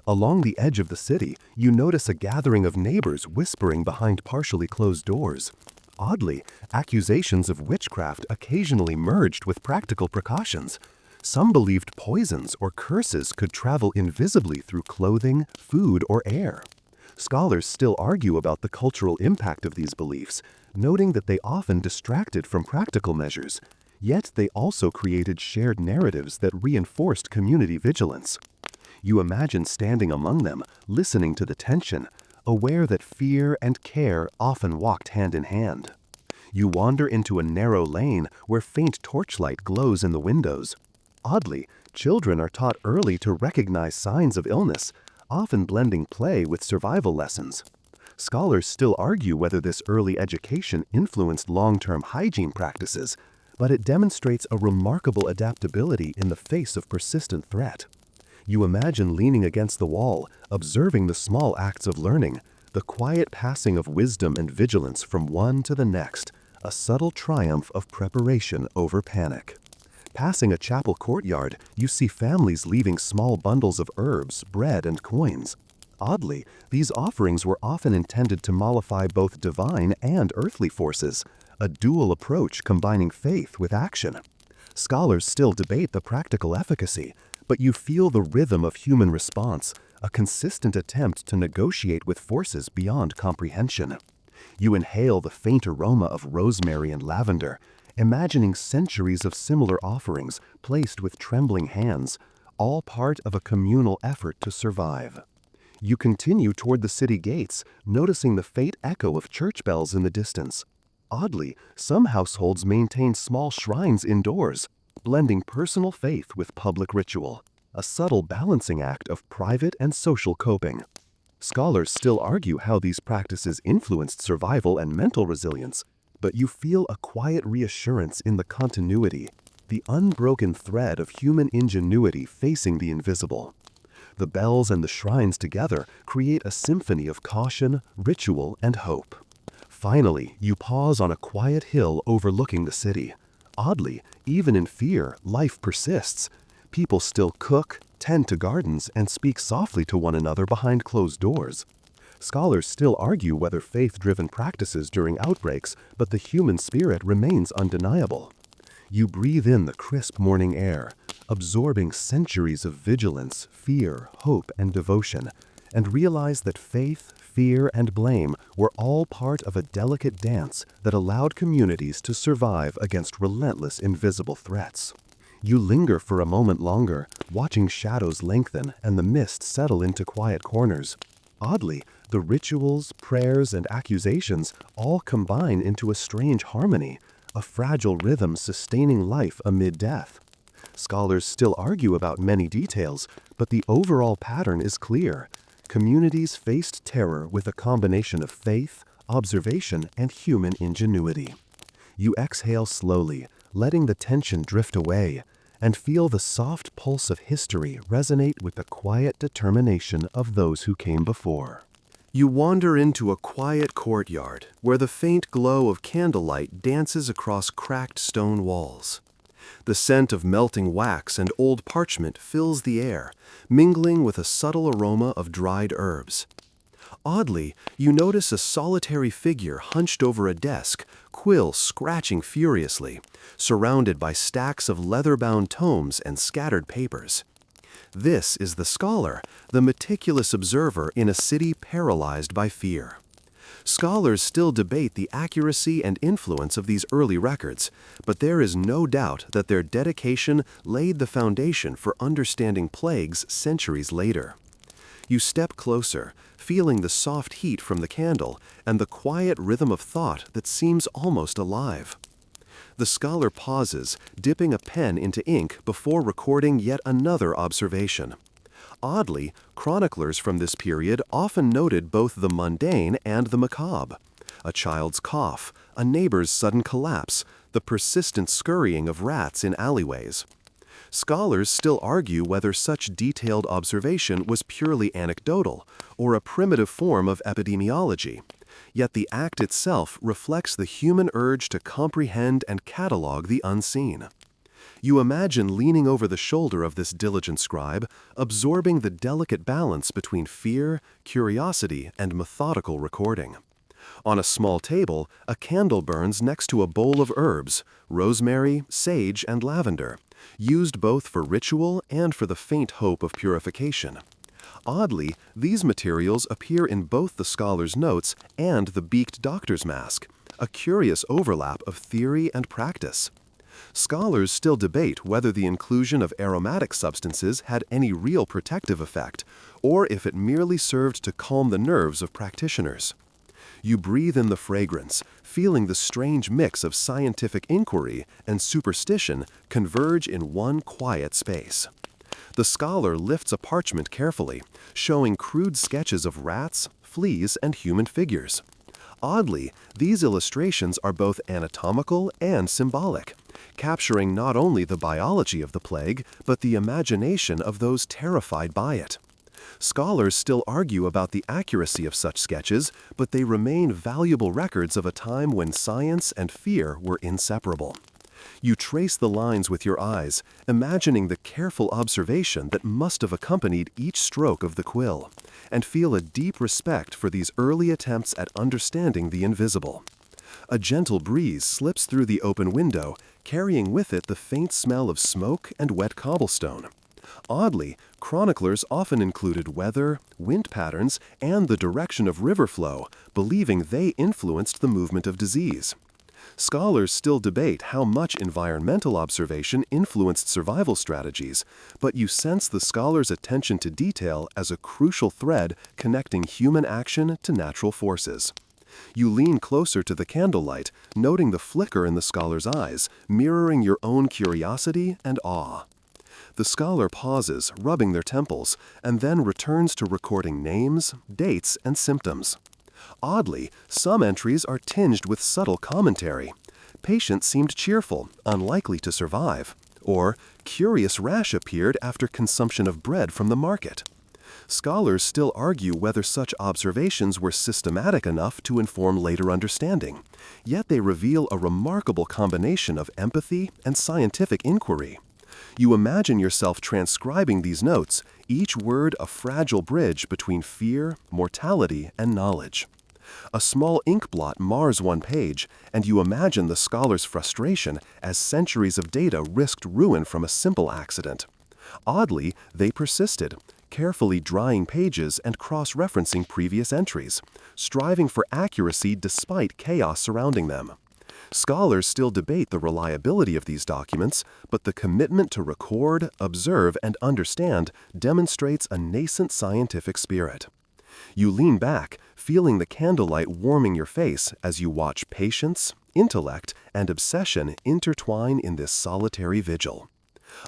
Along the edge of the city, you notice a gathering of neighbors whispering behind partially closed doors. Oddly, accusations of witchcraft occasionally merged with practical precautions. Some believed poisons or curses could travel invisibly through clothing, food, or air. Scholars still argue about the cultural impact of these beliefs, noting that they often distracted from practical measures. Yet they also created shared narratives that reinforced community vigilance. You imagine standing among them, listening to the tension, aware that fear and care often walked hand in hand. You wander into a narrow lane where faint torchlight glows in the windows. Oddly, children are taught early to recognize signs of illness, often blending play with survival lessons. Scholars still argue whether this early education influenced long-term hygiene practices, but it demonstrates a remarkable adaptability in the face of persistent threat. You imagine leaning against the wall, observing the small acts of learning, the quiet passing of wisdom and vigilance from one to the next, a subtle triumph of preparation over panic. Passing a chapel courtyard, you see families leaving small bundles of herbs, bread, and coins. Oddly, these offerings were often intended to mollify both divine and earthly forces, a dual approach combining faith with action. Scholars still debate the practical efficacy, but you feel the rhythm of human response, a consistent attempt to negotiate with forces beyond comprehension. You inhale the faint aroma of rosemary and lavender, imagining centuries of similar offerings placed with trembling hands, all part of a communal effort to survive. You continue toward the city gates, noticing the faint echo of church bells in the distance. Oddly, some households maintain small shrines indoors, blending personal faith with public ritual, a subtle balancing act of private and social coping. Scholars still argue how these practices influenced survival and mental resilience, but you feel a quiet reassurance in the continuity, the unbroken thread of human ingenuity facing the invisible. The bells and the shrines together create a symphony of caution, ritual, and hope. Finally, you pause on a quiet hill overlooking the city. Oddly, even in fear, life persists. People still cook, tend to gardens, and speak softly to one another behind closed doors. Scholars still argue whether faith-driven practices during outbreaks, but the human spirit remains undeniable. You breathe in the crisp morning air, absorbing centuries of vigilance, fear, hope, and devotion, and realize that faith, fear, and blame were all part of a delicate dance that allowed communities to survive against relentless invisible threats. You linger for a moment longer, watching shadows lengthen and the mist settle into quiet corners. Oddly, the rituals, prayers, and accusations all combine into a strange harmony, a fragile rhythm sustaining life amid death. Scholars still argue about many details, but the overall pattern is clear. Communities faced terror with a combination of faith, observation, and human ingenuity. You exhale slowly, letting the tension drift away, and feel the soft pulse of history resonate with the quiet determination of those who came before. You wander into a quiet courtyard where the faint glow of candlelight dances across cracked stone walls. The scent of melting wax and old parchment fills the air, mingling with a subtle aroma of dried herbs. Oddly, you notice a solitary figure hunched over a desk, quill scratching furiously, surrounded by stacks of leather-bound tomes and scattered papers. This is the scholar, the meticulous observer in a city paralyzed by fear. Scholars still debate the accuracy and influence of these early records, but there is no doubt that their dedication laid the foundation for understanding plagues centuries later. You step closer, feeling the soft heat from the candle and the quiet rhythm of thought that seems almost alive. The scholar pauses, dipping a pen into ink before recording yet another observation. Oddly, chroniclers from this period often noted both the mundane and the macabre. A child's cough, a neighbor's sudden collapse, the persistent scurrying of rats in alleyways. Scholars still argue whether such detailed observation was purely anecdotal or a primitive form of epidemiology. Yet the act itself reflects the human urge to comprehend and catalog the unseen. You imagine leaning over the shoulder of this diligent scribe, absorbing the delicate balance between fear, curiosity, and methodical recording. On a small table, a candle burns next to a bowl of herbs, rosemary, sage, and lavender, used both for ritual and for the faint hope of purification. Oddly, these materials appear in both the scholar's notes and the beaked doctor's mask, a curious overlap of theory and practice. Scholars still debate whether the inclusion of aromatic substances had any real protective effect, or if it merely served to calm the nerves of practitioners. You breathe in the fragrance, feeling the strange mix of scientific inquiry and superstition converge in one quiet space. The scholar lifts a parchment carefully, showing crude sketches of rats, fleas, and human figures. Oddly, these illustrations are both anatomical and symbolic, capturing not only the biology of the plague, but the imagination of those terrified by it. Scholars still argue about the accuracy of such sketches, but they remain valuable records of a time when science and fear were inseparable. You trace the lines with your eyes, imagining the careful observation that must have accompanied each stroke of the quill, and feel a deep respect for these early attempts at understanding the invisible. A gentle breeze slips through the open window, carrying with it the faint smell of smoke and wet cobblestone. Oddly, chroniclers often included weather, wind patterns, and the direction of river flow, believing they influenced the movement of disease. Scholars still debate how much environmental observation influenced survival strategies, but you sense the scholar's attention to detail as a crucial thread connecting human action to natural forces. You lean closer to the candlelight, noting the flicker in the scholar's eyes, mirroring your own curiosity and awe. The scholar pauses, rubbing their temples, and then returns to recording names, dates, and symptoms. Oddly, some entries are tinged with subtle commentary. Patient seemed cheerful, unlikely to survive. Or, curious rash appeared after consumption of bread from the market. Scholars still argue whether such observations were systematic enough to inform later understanding, yet they reveal a remarkable combination of empathy and scientific inquiry. You imagine yourself transcribing these notes, each word a fragile bridge between fear, mortality, and knowledge. A small ink blot mars one page, and you imagine the scholar's frustration as centuries of data risked ruin from a simple accident. Oddly, they persisted, carefully drying pages and cross-referencing previous entries, striving for accuracy despite chaos surrounding them. Scholars still debate the reliability of these documents, but the commitment to record, observe, and understand demonstrates a nascent scientific spirit. You lean back, feeling the candlelight warming your face as you watch patience, intellect, and obsession intertwine in this solitary vigil.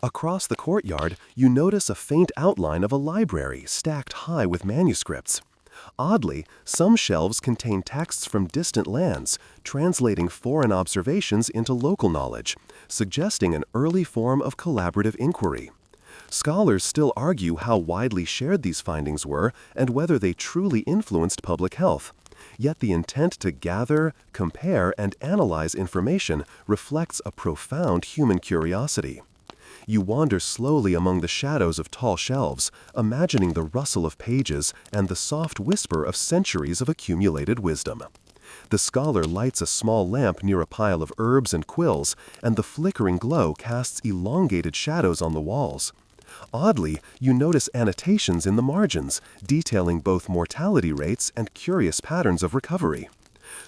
Across the courtyard, you notice a faint outline of a library stacked high with manuscripts. Oddly, some shelves contain texts from distant lands, translating foreign observations into local knowledge, suggesting an early form of collaborative inquiry. Scholars still argue how widely shared these findings were and whether they truly influenced public health. Yet the intent to gather, compare, and analyze information reflects a profound human curiosity. You wander slowly among the shadows of tall shelves, imagining the rustle of pages and the soft whisper of centuries of accumulated wisdom. The scholar lights a small lamp near a pile of herbs and quills, and the flickering glow casts elongated shadows on the walls. Oddly, you notice annotations in the margins, detailing both mortality rates and curious patterns of recovery.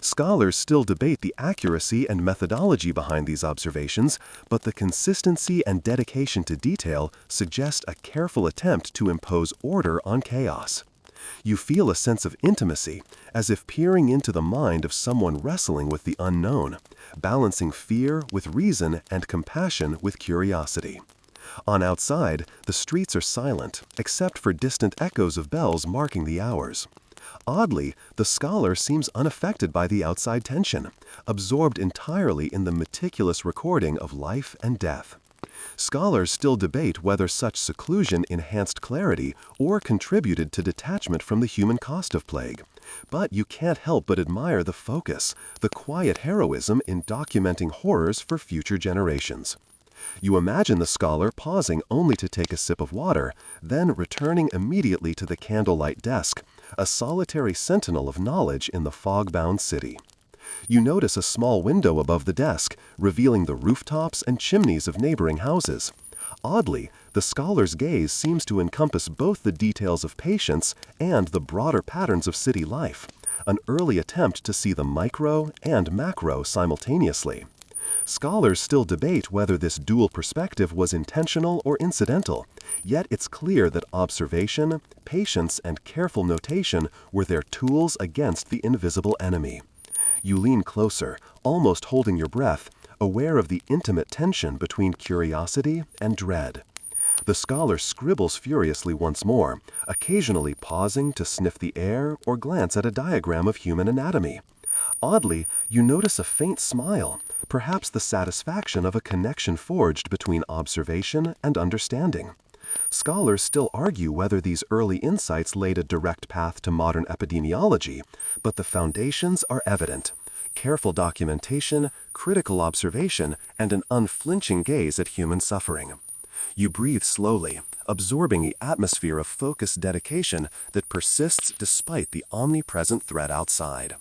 Scholars still debate the accuracy and methodology behind these observations, but the consistency and dedication to detail suggest a careful attempt to impose order on chaos. You feel a sense of intimacy, as if peering into the mind of someone wrestling with the unknown, balancing fear with reason and compassion with curiosity. On outside, the streets are silent, except for distant echoes of bells marking the hours. Oddly, the scholar seems unaffected by the outside tension, absorbed entirely in the meticulous recording of life and death. Scholars still debate whether such seclusion enhanced clarity or contributed to detachment from the human cost of plague. But you can't help but admire the focus, the quiet heroism in documenting horrors for future generations. You imagine the scholar pausing only to take a sip of water, then returning immediately to the candlelight desk, a solitary sentinel of knowledge in the fog-bound city. You notice a small window above the desk, revealing the rooftops and chimneys of neighboring houses. Oddly, the scholar's gaze seems to encompass both the details of patience and the broader patterns of city life, an early attempt to see the micro and macro simultaneously. Scholars still debate whether this dual perspective was intentional or incidental, yet it's clear that observation, patience, and careful notation were their tools against the invisible enemy. You lean closer, almost holding your breath, aware of the intimate tension between curiosity and dread. The scholar scribbles furiously once more, occasionally pausing to sniff the air or glance at a diagram of human anatomy. Oddly, you notice a faint smile, perhaps the satisfaction of a connection forged between observation and understanding. Scholars still argue whether these early insights laid a direct path to modern epidemiology, but the foundations are evident. Careful documentation, critical observation, and an unflinching gaze at human suffering. You breathe slowly, absorbing the atmosphere of focused dedication that persists despite the omnipresent threat outside.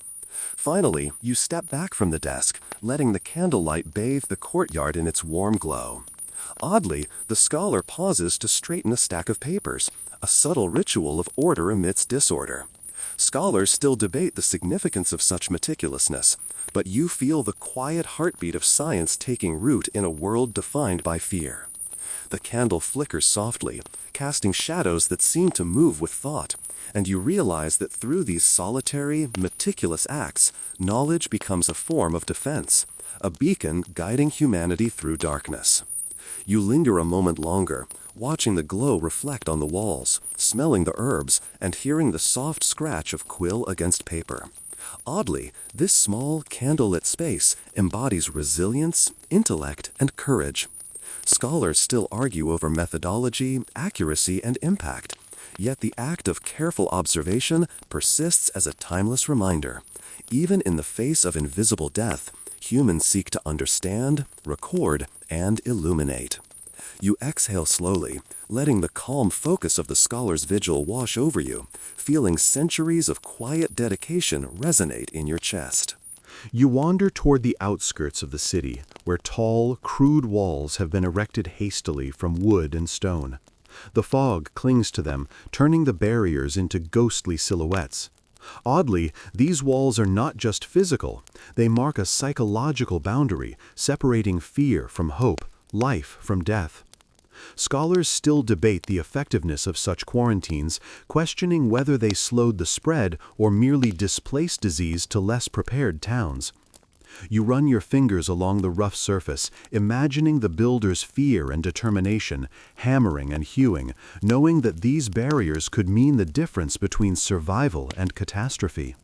Finally, you step back from the desk, letting the candlelight bathe the courtyard in its warm glow. Oddly, the scholar pauses to straighten a stack of papers, a subtle ritual of order amidst disorder. Scholars still debate the significance of such meticulousness, but you feel the quiet heartbeat of science taking root in a world defined by fear. The candle flickers softly, casting shadows that seem to move with thought, and you realize that through these solitary, meticulous acts, knowledge becomes a form of defense, a beacon guiding humanity through darkness. You linger a moment longer, watching the glow reflect on the walls, smelling the herbs, and hearing the soft scratch of quill against paper. Oddly, this small, candlelit space embodies resilience, intellect, and courage. Scholars still argue over methodology, accuracy, and impact, yet the act of careful observation persists as a timeless reminder. Even in the face of invisible death, humans seek to understand, record, and illuminate. You exhale slowly, letting the calm focus of the scholar's vigil wash over you, feeling centuries of quiet dedication resonate in your chest. You wander toward the outskirts of the city, where tall, crude walls have been erected hastily from wood and stone. The fog clings to them, turning the barriers into ghostly silhouettes. Oddly, these walls are not just physical. They mark a psychological boundary, separating fear from hope, life from death. Scholars still debate the effectiveness of such quarantines, questioning whether they slowed the spread or merely displaced disease to less prepared towns. You run your fingers along the rough surface, imagining the builder's fear and determination, hammering and hewing, knowing that these barriers could mean the difference between survival and catastrophe.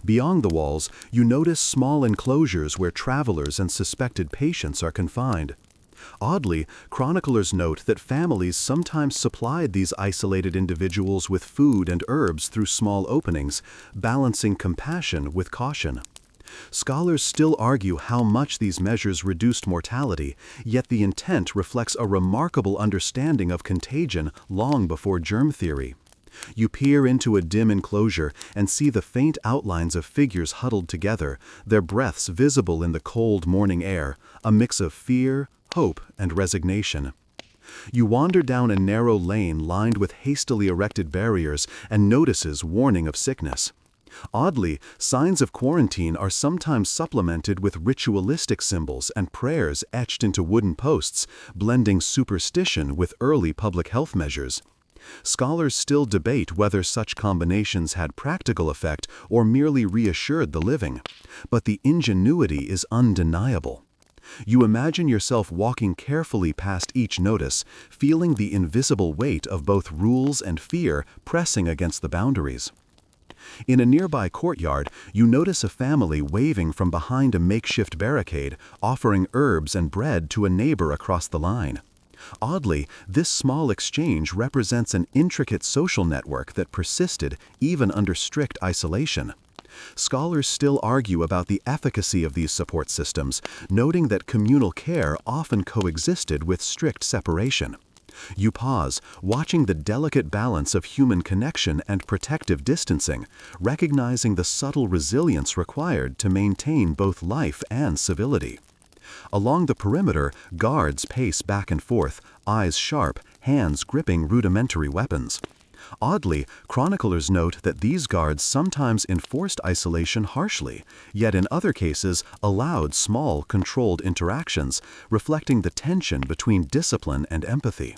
Beyond the walls, you notice small enclosures where travelers and suspected patients are confined. Oddly, chroniclers note that families sometimes supplied these isolated individuals with food and herbs through small openings, balancing compassion with caution. Scholars still argue how much these measures reduced mortality, yet the intent reflects a remarkable understanding of contagion long before germ theory. You peer into a dim enclosure and see the faint outlines of figures huddled together, their breaths visible in the cold morning air, a mix of fear, hope, and resignation. You wander down a narrow lane lined with hastily erected barriers and notices warning of sickness. Oddly, signs of quarantine are sometimes supplemented with ritualistic symbols and prayers etched into wooden posts, blending superstition with early public health measures. Scholars still debate whether such combinations had practical effect or merely reassured the living, but the ingenuity is undeniable. You imagine yourself walking carefully past each notice, feeling the invisible weight of both rules and fear pressing against the boundaries. In a nearby courtyard, you notice a family waving from behind a makeshift barricade, offering herbs and bread to a neighbor across the line. Oddly, this small exchange represents an intricate social network that persisted even under strict isolation. Scholars still argue about the efficacy of these support systems, noting that communal care often coexisted with strict separation. You pause, watching the delicate balance of human connection and protective distancing, recognizing the subtle resilience required to maintain both life and civility. Along the perimeter, guards pace back and forth, eyes sharp, hands gripping rudimentary weapons. Oddly, chroniclers note that these guards sometimes enforced isolation harshly, yet in other cases allowed small, controlled interactions, reflecting the tension between discipline and empathy.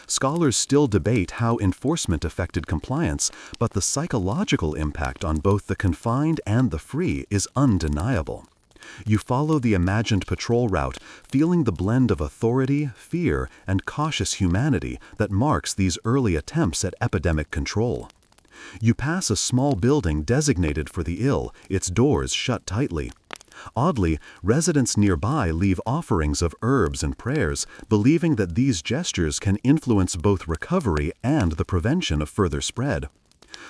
Scholars still debate how enforcement affected compliance, but the psychological impact on both the confined and the free is undeniable. You follow the imagined patrol route, feeling the blend of authority, fear, and cautious humanity that marks these early attempts at epidemic control. You pass a small building designated for the ill, its doors shut tightly. Oddly, residents nearby leave offerings of herbs and prayers, believing that these gestures can influence both recovery and the prevention of further spread.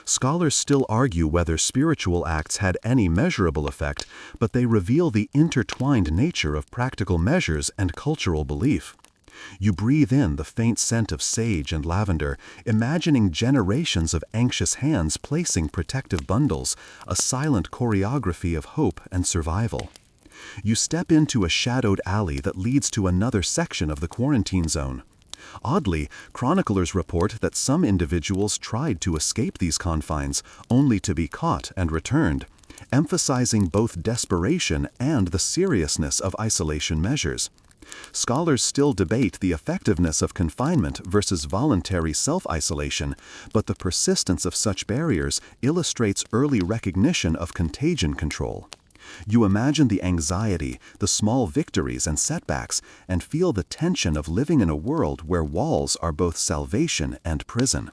Scholars still argue whether spiritual acts had any measurable effect, but they reveal the intertwined nature of practical measures and cultural belief. You breathe in the faint scent of sage and lavender, imagining generations of anxious hands placing protective bundles, a silent choreography of hope and survival. You step into a shadowed alley that leads to another section of the quarantine zone. Oddly, chroniclers report that some individuals tried to escape these confines, only to be caught and returned, emphasizing both desperation and the seriousness of isolation measures. Scholars still debate the effectiveness of confinement versus voluntary self-isolation, but the persistence of such barriers illustrates early recognition of contagion control. You imagine the anxiety, the small victories and setbacks, and feel the tension of living in a world where walls are both salvation and prison.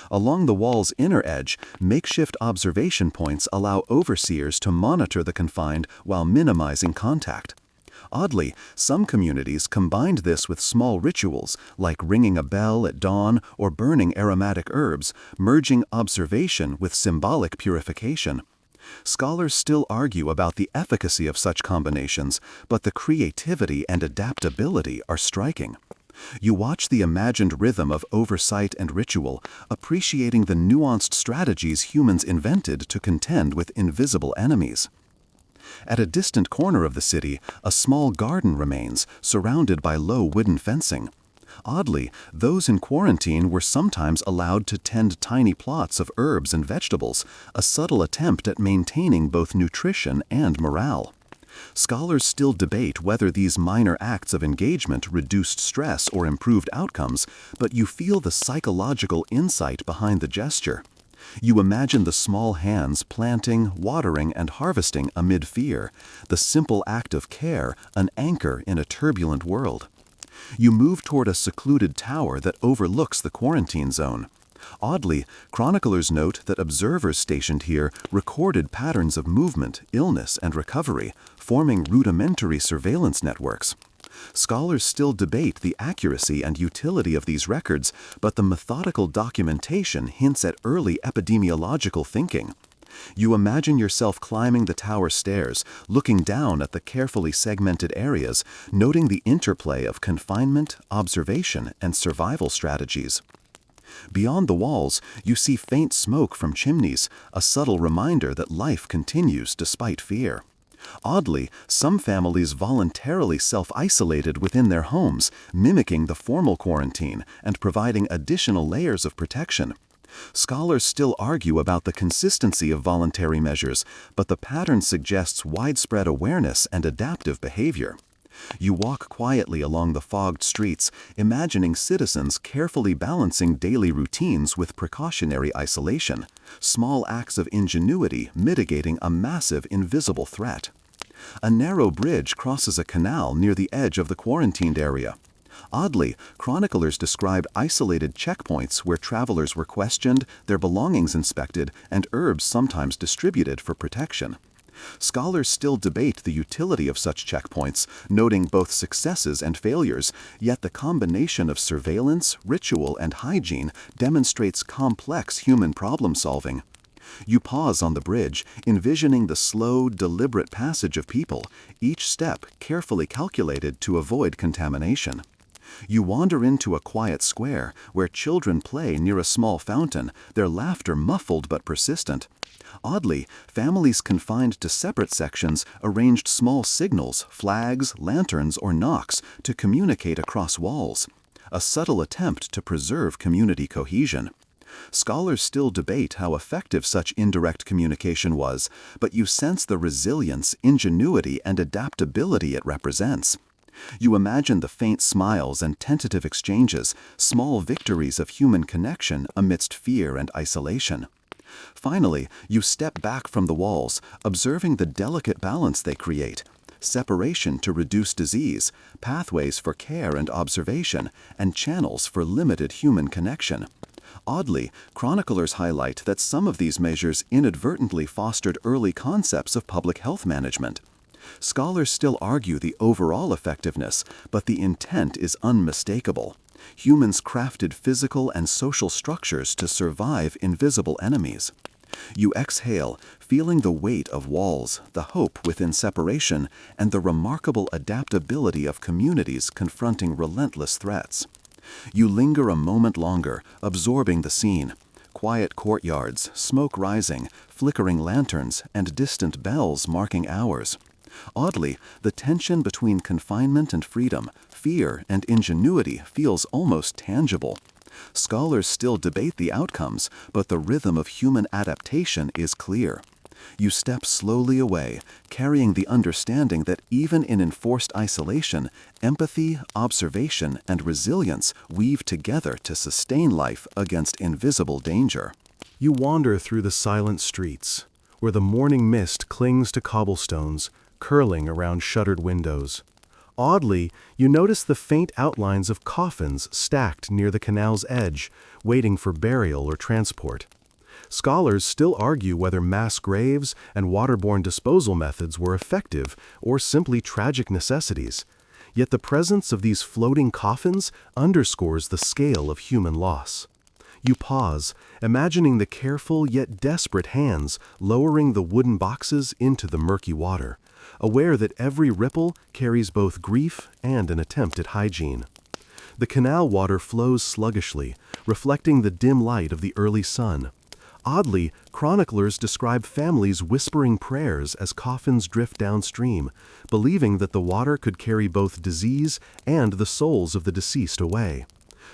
Along the wall's inner edge, makeshift observation points allow overseers to monitor the confined while minimizing contact. Oddly, some communities combined this with small rituals, like ringing a bell at dawn or burning aromatic herbs, merging observation with symbolic purification. Scholars still argue about the efficacy of such combinations, but the creativity and adaptability are striking. You watch the imagined rhythm of oversight and ritual, appreciating the nuanced strategies humans invented to contend with invisible enemies. At a distant corner of the city, a small garden remains, surrounded by low wooden fencing. Oddly, those in quarantine were sometimes allowed to tend tiny plots of herbs and vegetables, a subtle attempt at maintaining both nutrition and morale. Scholars still debate whether these minor acts of engagement reduced stress or improved outcomes, but you feel the psychological insight behind the gesture. You imagine the small hands planting, watering, and harvesting amid fear, the simple act of care, an anchor in a turbulent world. You move toward a secluded tower that overlooks the quarantine zone. Oddly, chroniclers note that observers stationed here recorded patterns of movement, illness, and recovery, forming rudimentary surveillance networks. Scholars still debate the accuracy and utility of these records, but the methodical documentation hints at early epidemiological thinking. You imagine yourself climbing the tower stairs, looking down at the carefully segmented areas, noting the interplay of confinement, observation, and survival strategies. Beyond the walls, you see faint smoke from chimneys, a subtle reminder that life continues despite fear. Oddly, some families voluntarily self-isolated within their homes, mimicking the formal quarantine and providing additional layers of protection. Scholars still argue about the consistency of voluntary measures, but the pattern suggests widespread awareness and adaptive behavior. You walk quietly along the fogged streets, imagining citizens carefully balancing daily routines with precautionary isolation, small acts of ingenuity mitigating a massive invisible threat. A narrow bridge crosses a canal near the edge of the quarantined area. Oddly, chroniclers describe isolated checkpoints where travelers were questioned, their belongings inspected, and herbs sometimes distributed for protection. Scholars still debate the utility of such checkpoints, noting both successes and failures, yet the combination of surveillance, ritual, and hygiene demonstrates complex human problem-solving. You pause on the bridge, envisioning the slow, deliberate passage of people, each step carefully calculated to avoid contamination. You wander into a quiet square where children play near a small fountain, their laughter muffled but persistent. Oddly, families confined to separate sections arranged small signals, flags, lanterns, or knocks to communicate across walls, a subtle attempt to preserve community cohesion. Scholars still debate how effective such indirect communication was, but you sense the resilience, ingenuity, and adaptability it represents. You imagine the faint smiles and tentative exchanges, small victories of human connection amidst fear and isolation. Finally, you step back from the walls, observing the delicate balance they create: separation to reduce disease, pathways for care and observation, and channels for limited human connection. Oddly, chroniclers highlight that some of these measures inadvertently fostered early concepts of public health management. Scholars still argue the overall effectiveness, but the intent is unmistakable. Humans crafted physical and social structures to survive invisible enemies. You exhale, feeling the weight of walls, the hope within separation, and the remarkable adaptability of communities confronting relentless threats. You linger a moment longer, absorbing the scene. Quiet courtyards, smoke rising, flickering lanterns, and distant bells marking hours. Oddly, the tension between confinement and freedom, fear and ingenuity feels almost tangible. Scholars still debate the outcomes, but the rhythm of human adaptation is clear. You step slowly away, carrying the understanding that even in enforced isolation, empathy, observation, and resilience weave together to sustain life against invisible danger. You wander through the silent streets, where the morning mist clings to cobblestones, curling around shuttered windows. Oddly, you notice the faint outlines of coffins stacked near the canal's edge, waiting for burial or transport. Scholars still argue whether mass graves and waterborne disposal methods were effective or simply tragic necessities. Yet the presence of these floating coffins underscores the scale of human loss. You pause, imagining the careful yet desperate hands lowering the wooden boxes into the murky water, aware that every ripple carries both grief and an attempt at hygiene. The canal water flows sluggishly, reflecting the dim light of the early sun. Oddly, chroniclers describe families whispering prayers as coffins drift downstream, believing that the water could carry both disease and the souls of the deceased away.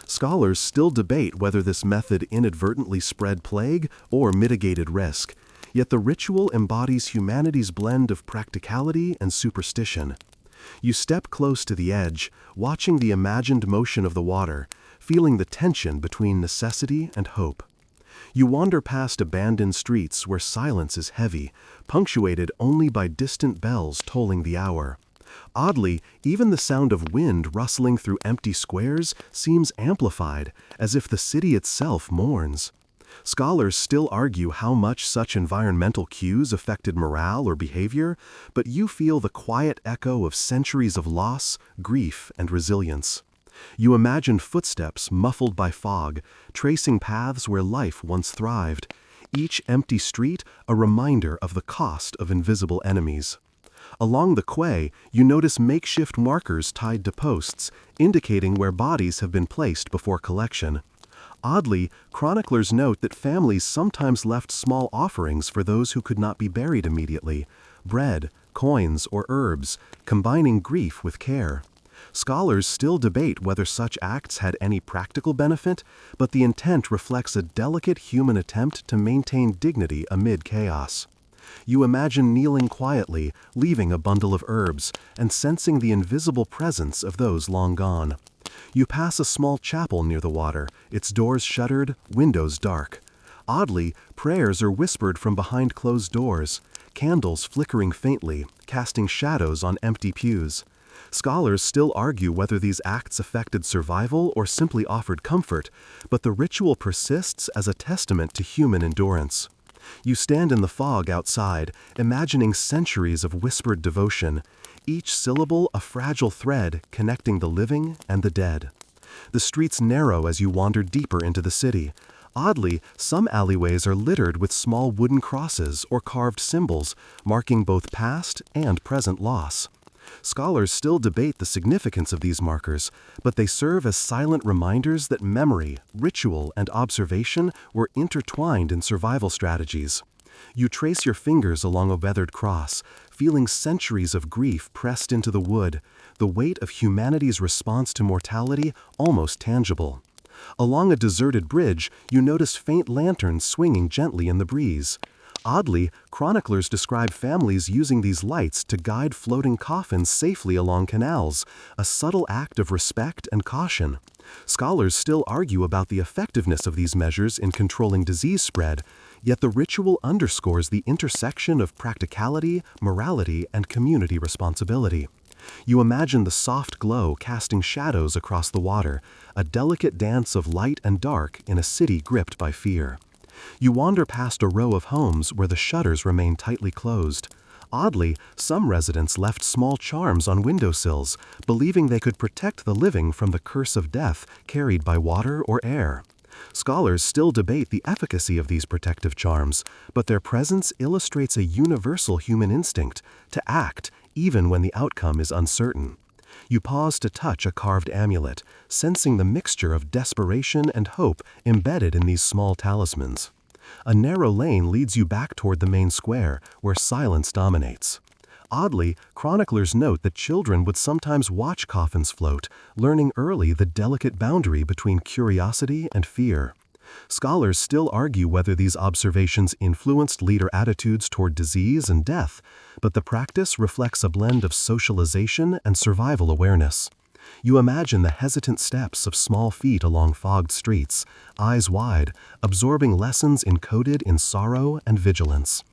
Scholars still debate whether this method inadvertently spread plague or mitigated risk, yet the ritual embodies humanity's blend of practicality and superstition. You step close to the edge, watching the imagined motion of the water, feeling the tension between necessity and hope. You wander past abandoned streets where silence is heavy, punctuated only by distant bells tolling the hour. Oddly, even the sound of wind rustling through empty squares seems amplified, as if the city itself mourns. Scholars still argue how much such environmental cues affected morale or behavior, but you feel the quiet echo of centuries of loss, grief, and resilience. You imagine footsteps muffled by fog, tracing paths where life once thrived, each empty street a reminder of the cost of invisible enemies. Along the quay, you notice makeshift markers tied to posts, indicating where bodies have been placed before collection. Oddly, chroniclers note that families sometimes left small offerings for those who could not be buried immediately: bread, coins, or herbs, combining grief with care. Scholars still debate whether such acts had any practical benefit, but the intent reflects a delicate human attempt to maintain dignity amid chaos. You imagine kneeling quietly, leaving a bundle of herbs, and sensing the invisible presence of those long gone. You pass a small chapel near the water, its doors shuttered, windows dark. Oddly, prayers are whispered from behind closed doors, candles flickering faintly, casting shadows on empty pews. Scholars still argue whether these acts affected survival or simply offered comfort, but the ritual persists as a testament to human endurance. You stand in the fog outside, imagining centuries of whispered devotion, each syllable a fragile thread connecting the living and the dead. The streets narrow as you wander deeper into the city. Oddly, some alleyways are littered with small wooden crosses or carved symbols, marking both past and present loss. Scholars still debate the significance of these markers, but they serve as silent reminders that memory, ritual, and observation were intertwined in survival strategies. You trace your fingers along a weathered cross, feeling centuries of grief pressed into the wood, the weight of humanity's response to mortality almost tangible. Along a deserted bridge, you notice faint lanterns swinging gently in the breeze. Oddly, chroniclers describe families using these lights to guide floating coffins safely along canals, a subtle act of respect and caution. Scholars still argue about the effectiveness of these measures in controlling disease spread, yet the ritual underscores the intersection of practicality, morality, and community responsibility. You imagine the soft glow casting shadows across the water, a delicate dance of light and dark in a city gripped by fear. You wander past a row of homes where the shutters remain tightly closed. Oddly, some residents left small charms on windowsills, believing they could protect the living from the curse of death carried by water or air. Scholars still debate the efficacy of these protective charms, but their presence illustrates a universal human instinct to act even when the outcome is uncertain. You pause to touch a carved amulet, sensing the mixture of desperation and hope embedded in these small talismans. A narrow lane leads you back toward the main square, where silence dominates. Oddly, chroniclers note that children would sometimes watch coffins float, learning early the delicate boundary between curiosity and fear. Scholars still argue whether these observations influenced leader attitudes toward disease and death, but the practice reflects a blend of socialization and survival awareness. You imagine the hesitant steps of small feet along fogged streets, eyes wide, absorbing lessons encoded in sorrow and vigilance.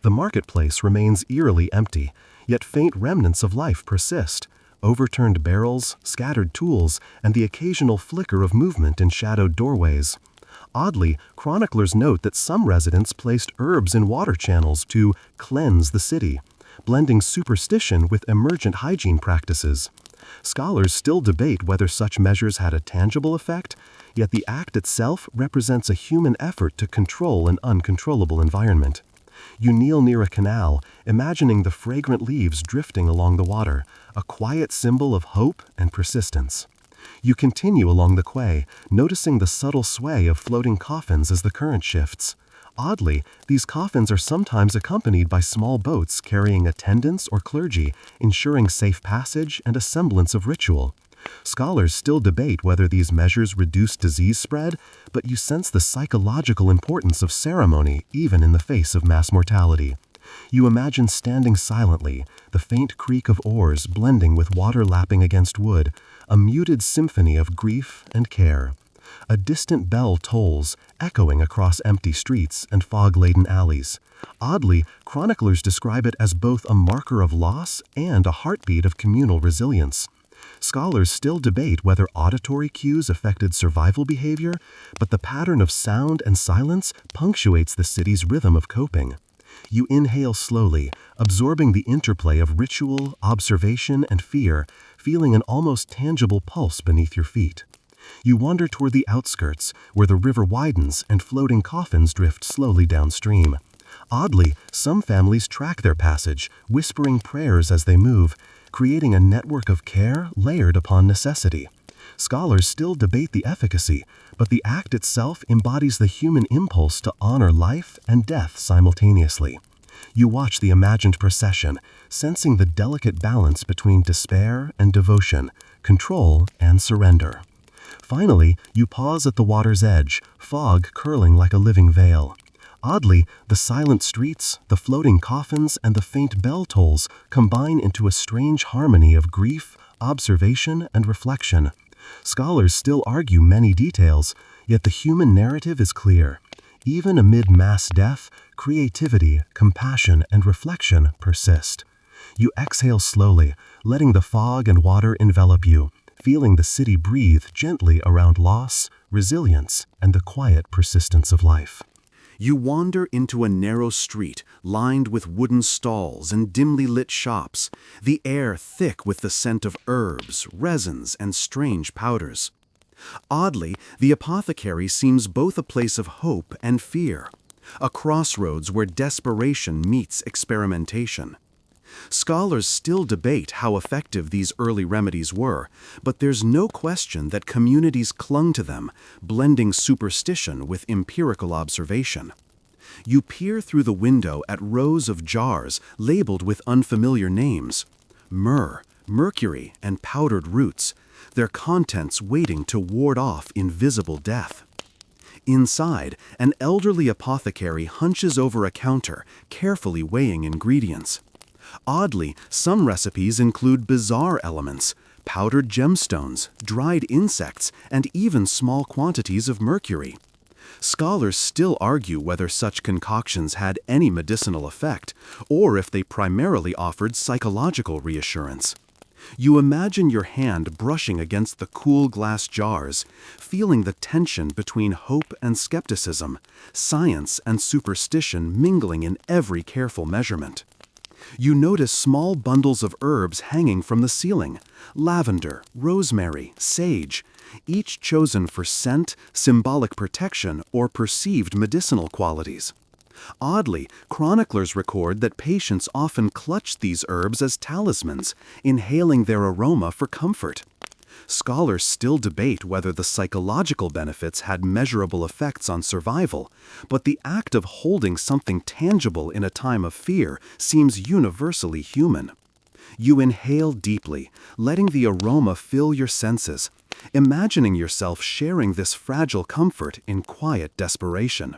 The marketplace remains eerily empty, yet faint remnants of life persist. Overturned barrels, scattered tools, and the occasional flicker of movement in shadowed doorways. Oddly, chroniclers note that some residents placed herbs in water channels to cleanse the city, blending superstition with emergent hygiene practices. Scholars still debate whether such measures had a tangible effect, yet the act itself represents a human effort to control an uncontrollable environment. You kneel near a canal, imagining the fragrant leaves drifting along the water, a quiet symbol of hope and persistence. You continue along the quay, noticing the subtle sway of floating coffins as the current shifts. Oddly, these coffins are sometimes accompanied by small boats carrying attendants or clergy, ensuring safe passage and a semblance of ritual. Scholars still debate whether these measures reduce disease spread, but you sense the psychological importance of ceremony even in the face of mass mortality. You imagine standing silently, the faint creak of oars blending with water lapping against wood, a muted symphony of grief and care. A distant bell tolls, echoing across empty streets and fog-laden alleys. Oddly, chroniclers describe it as both a marker of loss and a heartbeat of communal resilience. Scholars still debate whether auditory cues affected survival behavior, but the pattern of sound and silence punctuates the city's rhythm of coping. You inhale slowly, absorbing the interplay of ritual, observation, and fear, feeling an almost tangible pulse beneath your feet. You wander toward the outskirts, where the river widens and floating coffins drift slowly downstream. Oddly, some families track their passage, whispering prayers as they move, creating a network of care layered upon necessity. Scholars still debate the efficacy, but the act itself embodies the human impulse to honor life and death simultaneously. You watch the imagined procession, sensing the delicate balance between despair and devotion, control and surrender. Finally, you pause at the water's edge, fog curling like a living veil. Oddly, the silent streets, the floating coffins, and the faint bell tolls combine into a strange harmony of grief, observation, and reflection. Scholars still argue many details, yet the human narrative is clear. Even amid mass death, creativity, compassion, and reflection persist. You exhale slowly, letting the fog and water envelop you, feeling the city breathe gently around loss, resilience, and the quiet persistence of life. You wander into a narrow street lined with wooden stalls and dimly lit shops, the air thick with the scent of herbs, resins, and strange powders. Oddly, the apothecary seems both a place of hope and fear, a crossroads where desperation meets experimentation. Scholars still debate how effective these early remedies were, but there's no question that communities clung to them, blending superstition with empirical observation. You peer through the window at rows of jars labeled with unfamiliar names: myrrh, mercury, and powdered roots, their contents waiting to ward off invisible death. Inside, an elderly apothecary hunches over a counter, carefully weighing ingredients. Oddly, some recipes include bizarre elements: powdered gemstones, dried insects, and even small quantities of mercury. Scholars still argue whether such concoctions had any medicinal effect, or if they primarily offered psychological reassurance. You imagine your hand brushing against the cool glass jars, feeling the tension between hope and skepticism, science and superstition mingling in every careful measurement. You notice small bundles of herbs hanging from the ceiling: lavender, rosemary, sage, each chosen for scent, symbolic protection, or perceived medicinal qualities. Oddly, chroniclers record that patients often clutched these herbs as talismans, inhaling their aroma for comfort. Scholars still debate whether the psychological benefits had measurable effects on survival, but the act of holding something tangible in a time of fear seems universally human. You inhale deeply, letting the aroma fill your senses, imagining yourself sharing this fragile comfort in quiet desperation.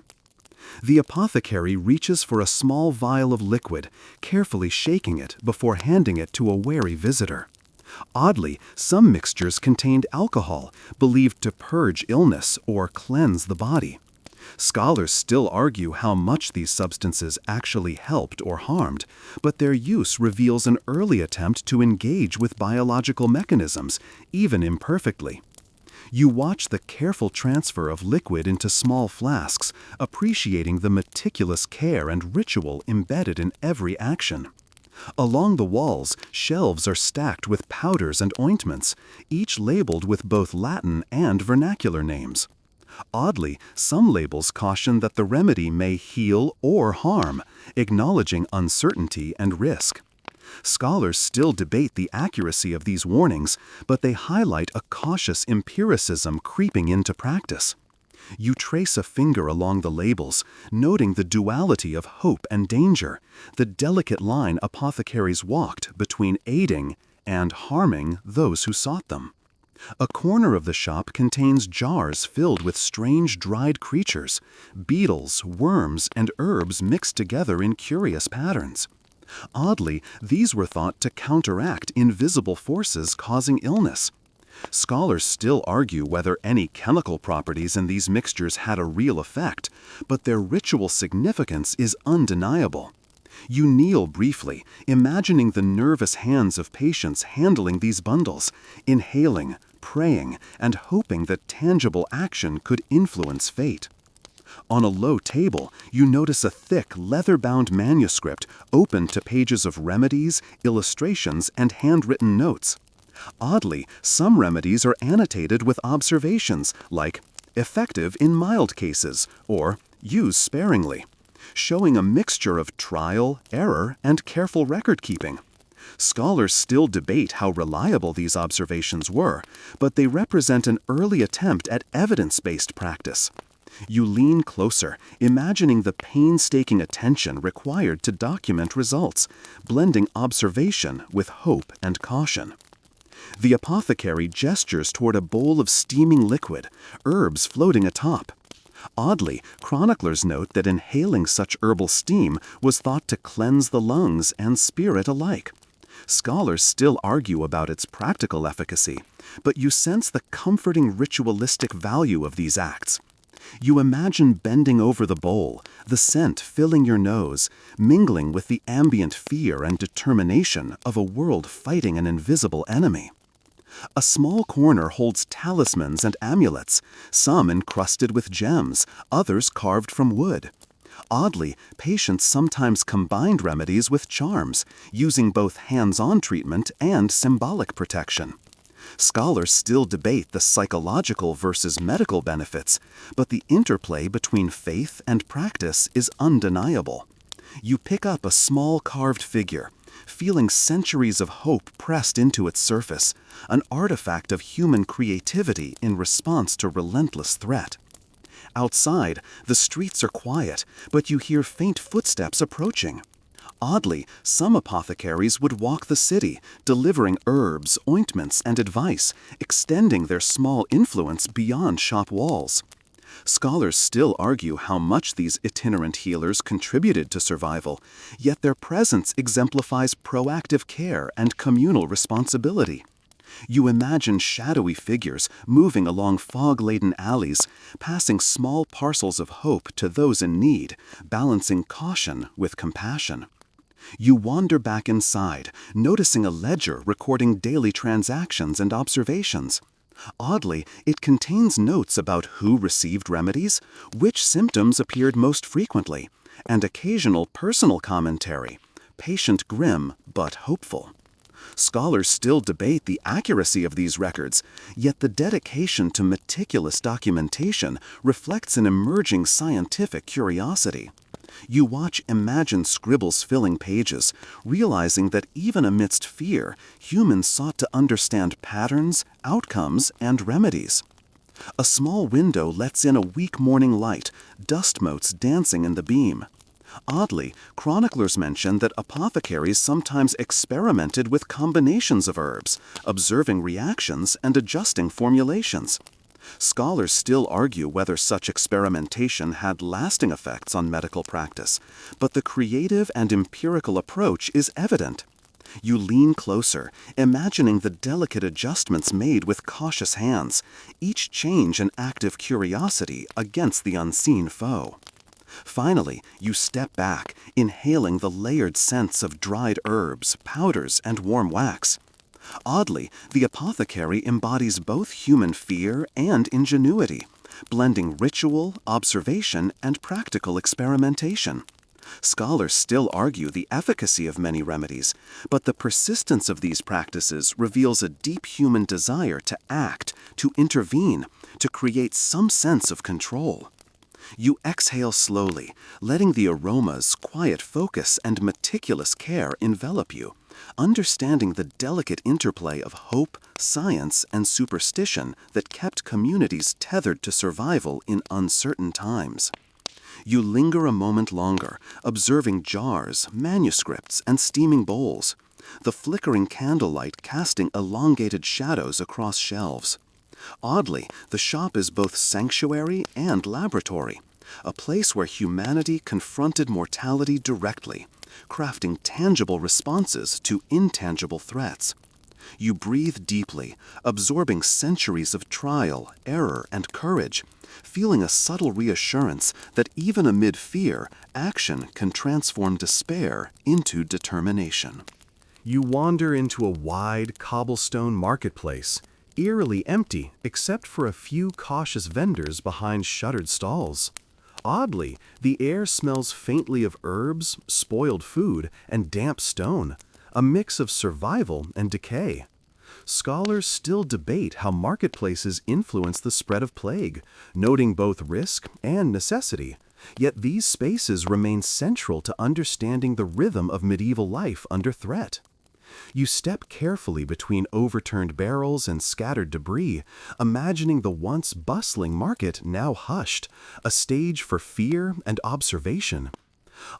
The apothecary reaches for a small vial of liquid, carefully shaking it before handing it to a wary visitor. Oddly, some mixtures contained alcohol, believed to purge illness or cleanse the body. Scholars still argue how much these substances actually helped or harmed, but their use reveals an early attempt to engage with biological mechanisms, even imperfectly. You watch the careful transfer of liquid into small flasks, appreciating the meticulous care and ritual embedded in every action. Along the walls, shelves are stacked with powders and ointments, each labeled with both Latin and vernacular names. Oddly, some labels caution that the remedy may heal or harm, acknowledging uncertainty and risk. Scholars still debate the accuracy of these warnings, but they highlight a cautious empiricism creeping into practice. You trace a finger along the labels, noting the duality of hope and danger, the delicate line apothecaries walked between aiding and harming those who sought them. A corner of the shop contains jars filled with strange dried creatures: beetles, worms, and herbs mixed together in curious patterns. Oddly, these were thought to counteract invisible forces causing illness. Scholars still argue whether any chemical properties in these mixtures had a real effect, but their ritual significance is undeniable. You kneel briefly, imagining the nervous hands of patients handling these bundles, inhaling, praying, and hoping that tangible action could influence fate. On a low table, you notice a thick, leather-bound manuscript open to pages of remedies, illustrations, and handwritten notes. Oddly, some remedies are annotated with observations like "effective in mild cases" or "use sparingly," showing a mixture of trial, error, and careful record-keeping. Scholars still debate how reliable these observations were, but they represent an early attempt at evidence-based practice. You lean closer, imagining the painstaking attention required to document results, blending observation with hope and caution. The apothecary gestures toward a bowl of steaming liquid, herbs floating atop. Oddly, chroniclers note that inhaling such herbal steam was thought to cleanse the lungs and spirit alike. Scholars still argue about its practical efficacy, but you sense the comforting ritualistic value of these acts. You imagine bending over the bowl, the scent filling your nose, mingling with the ambient fear and determination of a world fighting an invisible enemy. A small corner holds talismans and amulets, some encrusted with gems, others carved from wood. Oddly, patients sometimes combined remedies with charms, using both hands-on treatment and symbolic protection. Scholars still debate the psychological versus medical benefits, but the interplay between faith and practice is undeniable. You pick up a small carved figure, feeling centuries of hope pressed into its surface, an artifact of human creativity in response to relentless threat. Outside, the streets are quiet, but you hear faint footsteps approaching. Oddly, some apothecaries would walk the city, delivering herbs, ointments, and advice, extending their small influence beyond shop walls. Scholars still argue how much these itinerant healers contributed to survival, yet their presence exemplifies proactive care and communal responsibility. You imagine shadowy figures moving along fog-laden alleys, passing small parcels of hope to those in need, balancing caution with compassion. You wander back inside, noticing a ledger recording daily transactions and observations. Oddly, it contains notes about who received remedies, which symptoms appeared most frequently, and occasional personal commentary, patient grim but hopeful. Scholars still debate the accuracy of these records, yet the dedication to meticulous documentation reflects an emerging scientific curiosity. You watch imagined scribbles filling pages, realizing that even amidst fear, humans sought to understand patterns, outcomes, and remedies. A small window lets in a weak morning light, dust motes dancing in the beam. Oddly, chroniclers mention that apothecaries sometimes experimented with combinations of herbs, observing reactions and adjusting formulations. Scholars still argue whether such experimentation had lasting effects on medical practice, but the creative and empirical approach is evident. You lean closer, imagining the delicate adjustments made with cautious hands, each change an act of curiosity against the unseen foe. Finally, you step back, inhaling the layered scents of dried herbs, powders, and warm wax. Oddly, the apothecary embodies both human fear and ingenuity, blending ritual, observation, and practical experimentation. Scholars still argue the efficacy of many remedies, but the persistence of these practices reveals a deep human desire to act, to intervene, to create some sense of control. You exhale slowly, letting the aromas, quiet focus, and meticulous care envelop you, understanding the delicate interplay of hope, science, and superstition that kept communities tethered to survival in uncertain times. You linger a moment longer, observing jars, manuscripts, and steaming bowls, the flickering candlelight casting elongated shadows across shelves. Oddly, the shop is both sanctuary and laboratory, a place where humanity confronted mortality directly, crafting tangible responses to intangible threats. You breathe deeply, absorbing centuries of trial, error, and courage, feeling a subtle reassurance that even amid fear, action can transform despair into determination. You wander into a wide, cobblestone marketplace, eerily empty except for a few cautious vendors behind shuttered stalls. Oddly, the air smells faintly of herbs, spoiled food, and damp stone, a mix of survival and decay. Scholars still debate how marketplaces influence the spread of plague, noting both risk and necessity. Yet these spaces remain central to understanding the rhythm of medieval life under threat. You step carefully between overturned barrels and scattered debris, imagining the once bustling market now hushed, a stage for fear and observation.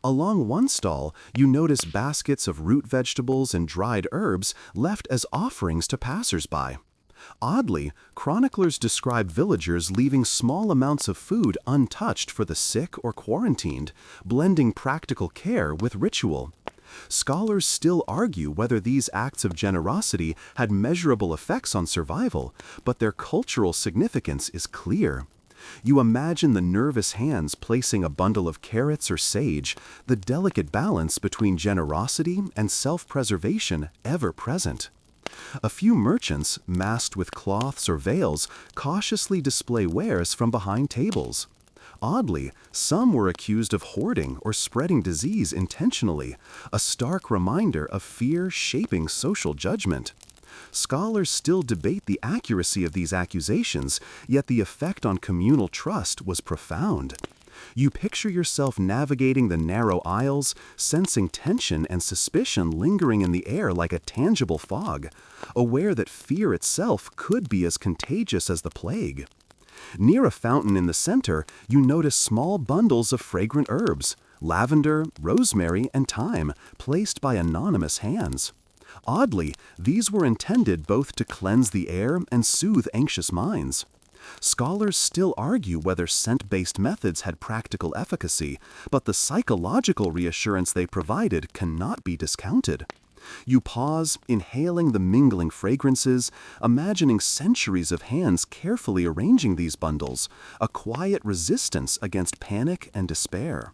Along one stall, you notice baskets of root vegetables and dried herbs left as offerings to passers-by. Oddly, chroniclers describe villagers leaving small amounts of food untouched for the sick or quarantined, blending practical care with ritual. Scholars still argue whether these acts of generosity had measurable effects on survival, but their cultural significance is clear. You imagine the nervous hands placing a bundle of carrots or sage, the delicate balance between generosity and self-preservation ever present. A few merchants, masked with cloths or veils, cautiously display wares from behind tables. Oddly, some were accused of hoarding or spreading disease intentionally, a stark reminder of fear shaping social judgment. Scholars still debate the accuracy of these accusations, yet the effect on communal trust was profound. You picture yourself navigating the narrow aisles, sensing tension and suspicion lingering in the air like a tangible fog, aware that fear itself could be as contagious as the plague. Near a fountain in the center, you notice small bundles of fragrant herbs, lavender, rosemary, and thyme, placed by anonymous hands. Oddly, these were intended both to cleanse the air and soothe anxious minds. Scholars still argue whether scent-based methods had practical efficacy, but the psychological reassurance they provided cannot be discounted. You pause, inhaling the mingling fragrances, imagining centuries of hands carefully arranging these bundles, a quiet resistance against panic and despair.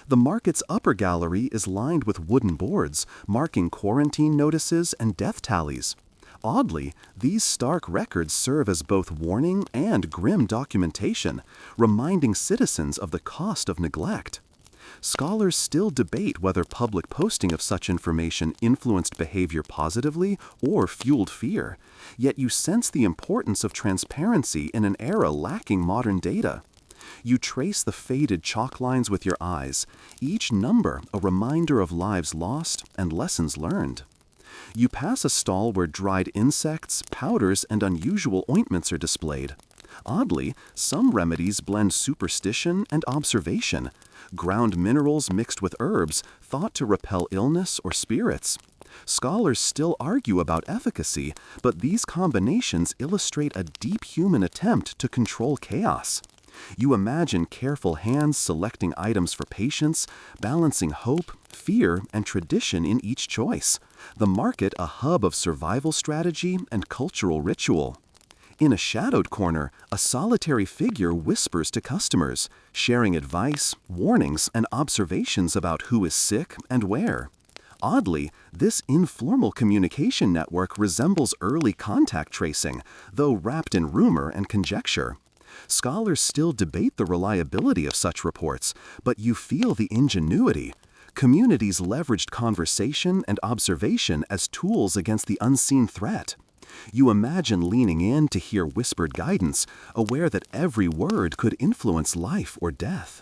The market's upper gallery is lined with wooden boards, marking quarantine notices and death tallies. Oddly, these stark records serve as both warning and grim documentation, reminding citizens of the cost of neglect. Scholars still debate whether public posting of such information influenced behavior positively or fueled fear, yet you sense the importance of transparency in an era lacking modern data. You trace the faded chalk lines with your eyes, each number a reminder of lives lost and lessons learned. You pass a stall where dried insects, powders, and unusual ointments are displayed. Oddly, some remedies blend superstition and observation, ground minerals mixed with herbs thought to repel illness or spirits. Scholars still argue about efficacy, but these combinations illustrate a deep human attempt to control chaos. You imagine careful hands selecting items for patients, balancing hope, fear, and tradition in each choice. The market a hub of survival strategy and cultural ritual. In a shadowed corner, a solitary figure whispers to customers, sharing advice, warnings, and observations about who is sick and where. Oddly, this informal communication network resembles early contact tracing, though wrapped in rumor and conjecture. Scholars still debate the reliability of such reports, but you feel the ingenuity. Communities leveraged conversation and observation as tools against the unseen threat. You imagine leaning in to hear whispered guidance, aware that every word could influence life or death.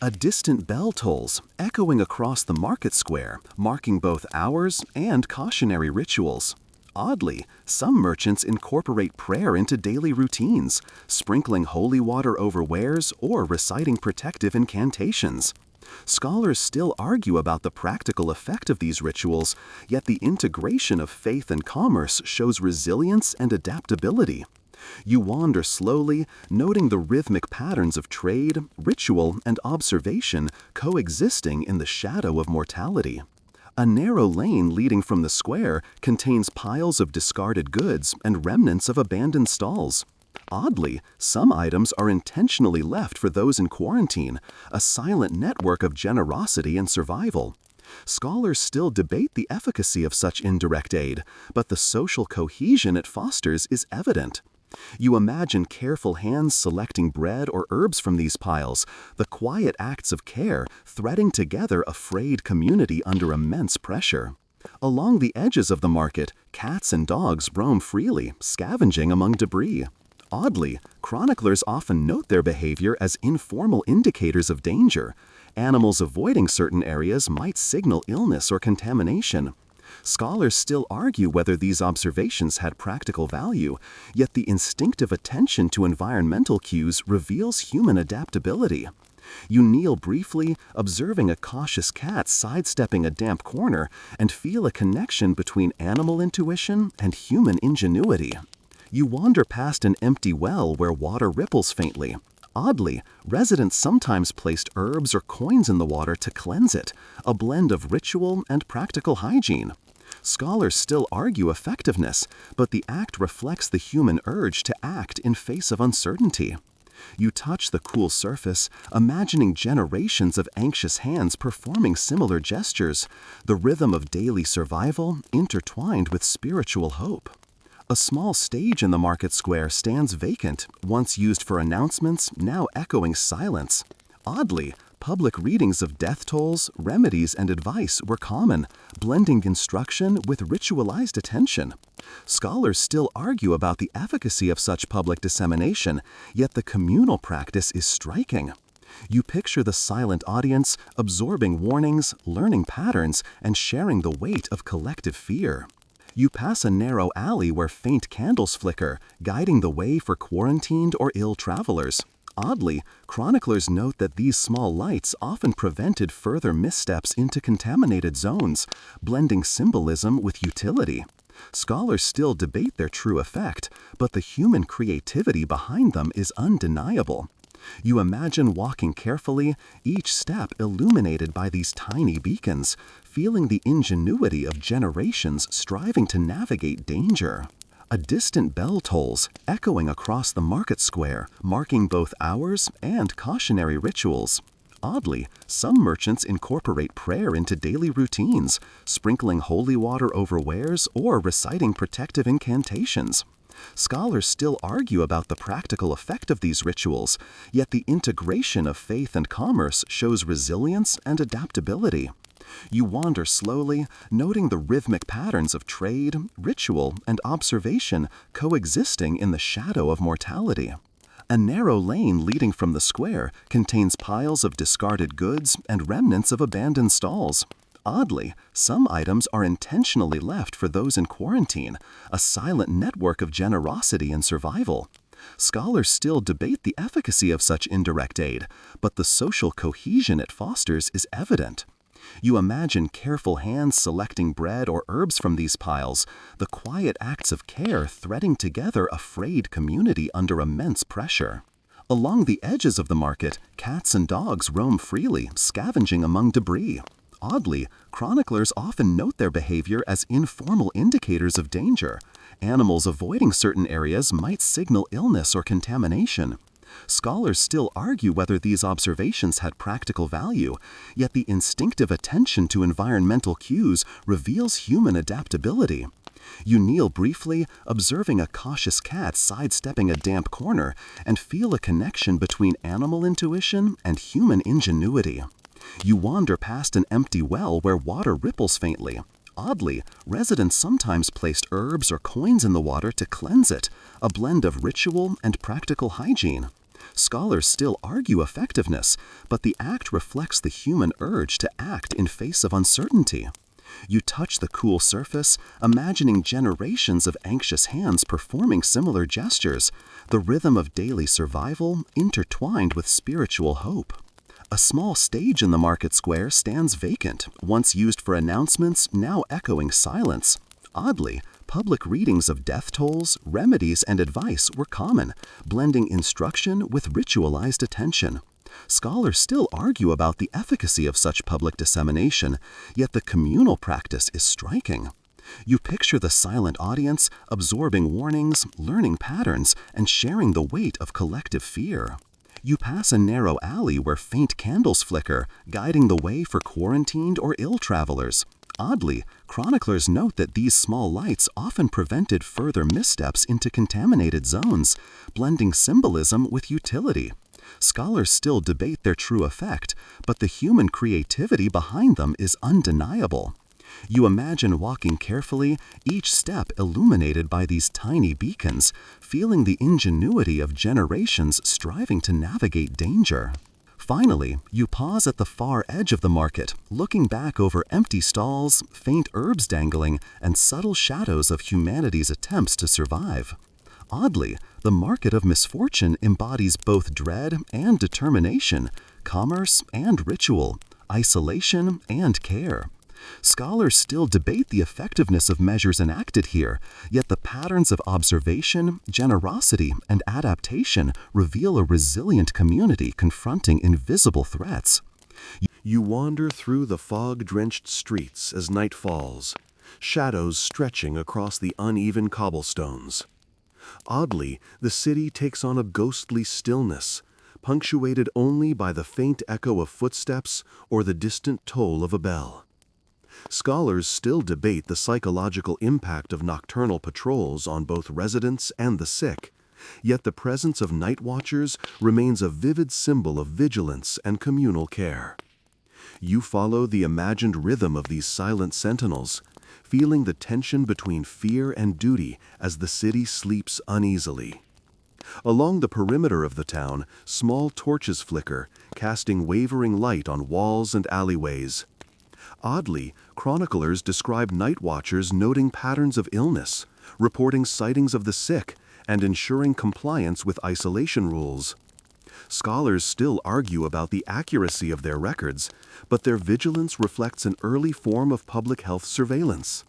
A distant bell tolls, echoing across the market square, marking both hours and cautionary rituals. Oddly, some merchants incorporate prayer into daily routines, sprinkling holy water over wares or reciting protective incantations. Scholars still argue about the practical effect of these rituals, yet the integration of faith and commerce shows resilience and adaptability. You wander slowly, noting the rhythmic patterns of trade, ritual, and observation coexisting in the shadow of mortality. A narrow lane leading from the square contains piles of discarded goods and remnants of abandoned stalls. Oddly, some items are intentionally left for those in quarantine, a silent network of generosity and survival. Scholars still debate the efficacy of such indirect aid, but the social cohesion it fosters is evident. You imagine careful hands selecting bread or herbs from these piles, the quiet acts of care threading together a frayed community under immense pressure. Along the edges of the market, cats and dogs roam freely, scavenging among debris. Oddly, chroniclers often note their behavior as informal indicators of danger. Animals avoiding certain areas might signal illness or contamination. Scholars still argue whether these observations had practical value, yet the instinctive attention to environmental cues reveals human adaptability. You kneel briefly, observing a cautious cat sidestepping a damp corner, and feel a connection between animal intuition and human ingenuity. You wander past an empty well where water ripples faintly. Oddly, residents sometimes placed herbs or coins in the water to cleanse it, a blend of ritual and practical hygiene. Scholars still argue effectiveness, but the act reflects the human urge to act in face of uncertainty. You touch the cool surface, imagining generations of anxious hands performing similar gestures, the rhythm of daily survival intertwined with spiritual hope. A small stage in the market square stands vacant, once used for announcements, now echoing silence. Oddly, public readings of death tolls, remedies, and advice were common, blending instruction with ritualized attention. Scholars still argue about the efficacy of such public dissemination, yet the communal practice is striking. You picture the silent audience, absorbing warnings, learning patterns, and sharing the weight of collective fear. You pass a narrow alley where faint candles flicker, guiding the way for quarantined or ill travelers. Oddly, chroniclers note that these small lights often prevented further missteps into contaminated zones, blending symbolism with utility. Scholars still debate their true effect, but the human creativity behind them is undeniable. You imagine walking carefully, each step illuminated by these tiny beacons, feeling the ingenuity of generations striving to navigate danger. A distant bell tolls, echoing across the market square, marking both hours and cautionary rituals. Oddly, some merchants incorporate prayer into daily routines, sprinkling holy water over wares or reciting protective incantations. Scholars still argue about the practical effect of these rituals, yet the integration of faith and commerce shows resilience and adaptability. You wander slowly, noting the rhythmic patterns of trade, ritual, and observation coexisting in the shadow of mortality. A narrow lane leading from the square contains piles of discarded goods and remnants of abandoned stalls. Oddly, some items are intentionally left for those in quarantine, a silent network of generosity and survival. Scholars still debate the efficacy of such indirect aid, but the social cohesion it fosters is evident. You imagine careful hands selecting bread or herbs from these piles, the quiet acts of care threading together a frayed community under immense pressure. Along the edges of the market, cats and dogs roam freely, scavenging among debris. Oddly, chroniclers often note their behavior as informal indicators of danger. Animals avoiding certain areas might signal illness or contamination. Scholars still argue whether these observations had practical value, yet the instinctive attention to environmental cues reveals human adaptability. You kneel briefly, observing a cautious cat sidestepping a damp corner, and feel a connection between animal intuition and human ingenuity. You wander past an empty well where water ripples faintly. Oddly, residents sometimes placed herbs or coins in the water to cleanse it, a blend of ritual and practical hygiene. Scholars still argue effectiveness, but the act reflects the human urge to act in face of uncertainty. You touch the cool surface, imagining generations of anxious hands performing similar gestures, the rhythm of daily survival intertwined with spiritual hope. A small stage in the market square stands vacant, once used for announcements, now echoing silence. Oddly, public readings of death tolls, remedies, and advice were common, blending instruction with ritualized attention. Scholars still argue about the efficacy of such public dissemination, yet the communal practice is striking. You picture the silent audience, absorbing warnings, learning patterns, and sharing the weight of collective fear. You pass a narrow alley where faint candles flicker, guiding the way for quarantined or ill travelers. Oddly, chroniclers note that these small lights often prevented further missteps into contaminated zones, blending symbolism with utility. Scholars still debate their true effect, but the human creativity behind them is undeniable. You imagine walking carefully, each step illuminated by these tiny beacons, feeling the ingenuity of generations striving to navigate danger. Finally, you pause at the far edge of the market, looking back over empty stalls, faint herbs dangling, and subtle shadows of humanity's attempts to survive. Oddly, the market of misfortune embodies both dread and determination, commerce and ritual, isolation and care. Scholars still debate the effectiveness of measures enacted here, yet the patterns of observation, generosity, and adaptation reveal a resilient community confronting invisible threats. You wander through the fog-drenched streets as night falls, shadows stretching across the uneven cobblestones. Oddly, the city takes on a ghostly stillness, punctuated only by the faint echo of footsteps or the distant toll of a bell. Scholars still debate the psychological impact of nocturnal patrols on both residents and the sick, yet the presence of night watchers remains a vivid symbol of vigilance and communal care. You follow the imagined rhythm of these silent sentinels, feeling the tension between fear and duty as the city sleeps uneasily. Along the perimeter of the town, small torches flicker, casting wavering light on walls and alleyways. Oddly, chroniclers describe night watchers noting patterns of illness, reporting sightings of the sick, and ensuring compliance with isolation rules. Scholars still argue about the accuracy of their records, but their vigilance reflects an early form of public health surveillance.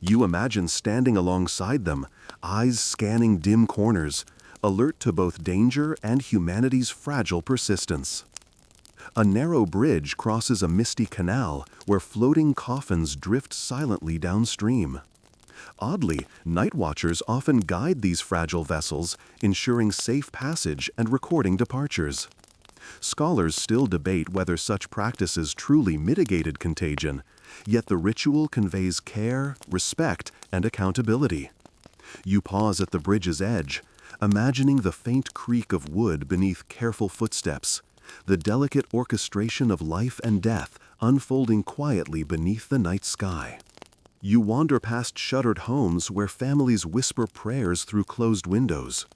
You imagine standing alongside them, eyes scanning dim corners, alert to both danger and humanity's fragile persistence. A narrow bridge crosses a misty canal where floating coffins drift silently downstream. Oddly, night watchers often guide these fragile vessels, ensuring safe passage and recording departures. Scholars still debate whether such practices truly mitigated contagion, yet the ritual conveys care, respect, and accountability. You pause at the bridge's edge, imagining the faint creak of wood beneath careful footsteps, the delicate orchestration of life and death unfolding quietly beneath the night sky. You wander past shuttered homes where families whisper prayers through closed windows.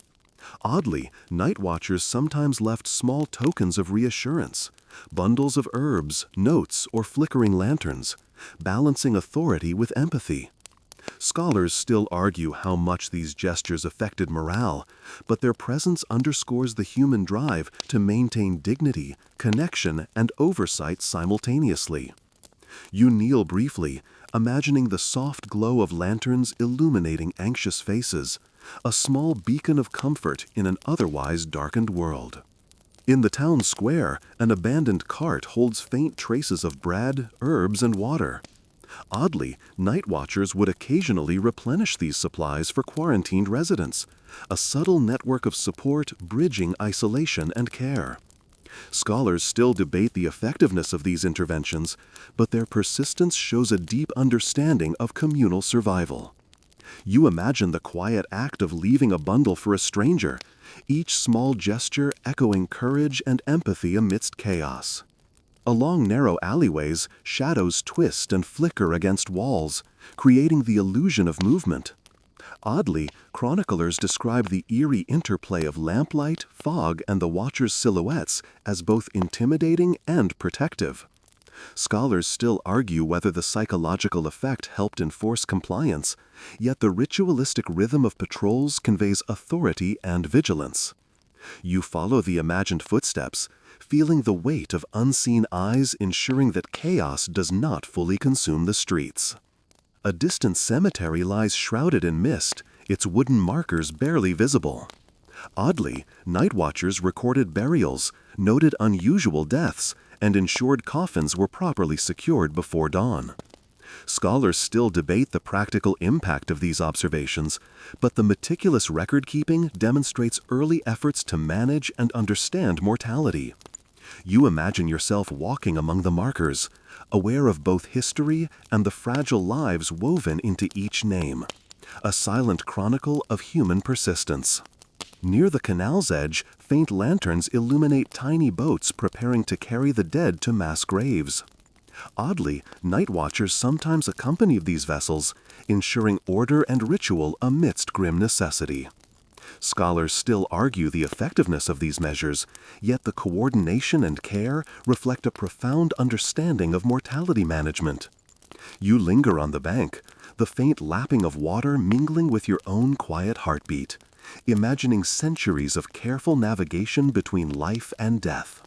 Oddly, night watchers sometimes left small tokens of reassurance, bundles of herbs, notes, or flickering lanterns, balancing authority with empathy. Scholars still argue how much these gestures affected morale, but their presence underscores the human drive to maintain dignity, connection, and oversight simultaneously. You kneel briefly, imagining the soft glow of lanterns illuminating anxious faces, a small beacon of comfort in an otherwise darkened world. In the town square, an abandoned cart holds faint traces of bread, herbs, and water. Oddly, night watchers would occasionally replenish these supplies for quarantined residents, a subtle network of support bridging isolation and care. Scholars still debate the effectiveness of these interventions, but their persistence shows a deep understanding of communal survival. You imagine the quiet act of leaving a bundle for a stranger, each small gesture echoing courage and empathy amidst chaos. Along narrow alleyways, shadows twist and flicker against walls, creating the illusion of movement. Oddly, chroniclers describe the eerie interplay of lamplight, fog, and the watchers' silhouettes as both intimidating and protective. Scholars still argue whether the psychological effect helped enforce compliance, yet the ritualistic rhythm of patrols conveys authority and vigilance. You follow the imagined footsteps, feeling the weight of unseen eyes ensuring that chaos does not fully consume the streets. A distant cemetery lies shrouded in mist, its wooden markers barely visible. Oddly, night watchers recorded burials, noted unusual deaths, and ensured coffins were properly secured before dawn. Scholars still debate the practical impact of these observations, but the meticulous record-keeping demonstrates early efforts to manage and understand mortality. You imagine yourself walking among the markers, aware of both history and the fragile lives woven into each name, a silent chronicle of human persistence. Near the canal's edge, faint lanterns illuminate tiny boats preparing to carry the dead to mass graves. Oddly, night watchers sometimes accompany these vessels, ensuring order and ritual amidst grim necessity. Scholars still argue the effectiveness of these measures, yet the coordination and care reflect a profound understanding of mortality management. You linger on the bank, the faint lapping of water mingling with your own quiet heartbeat, imagining centuries of careful navigation between life and death.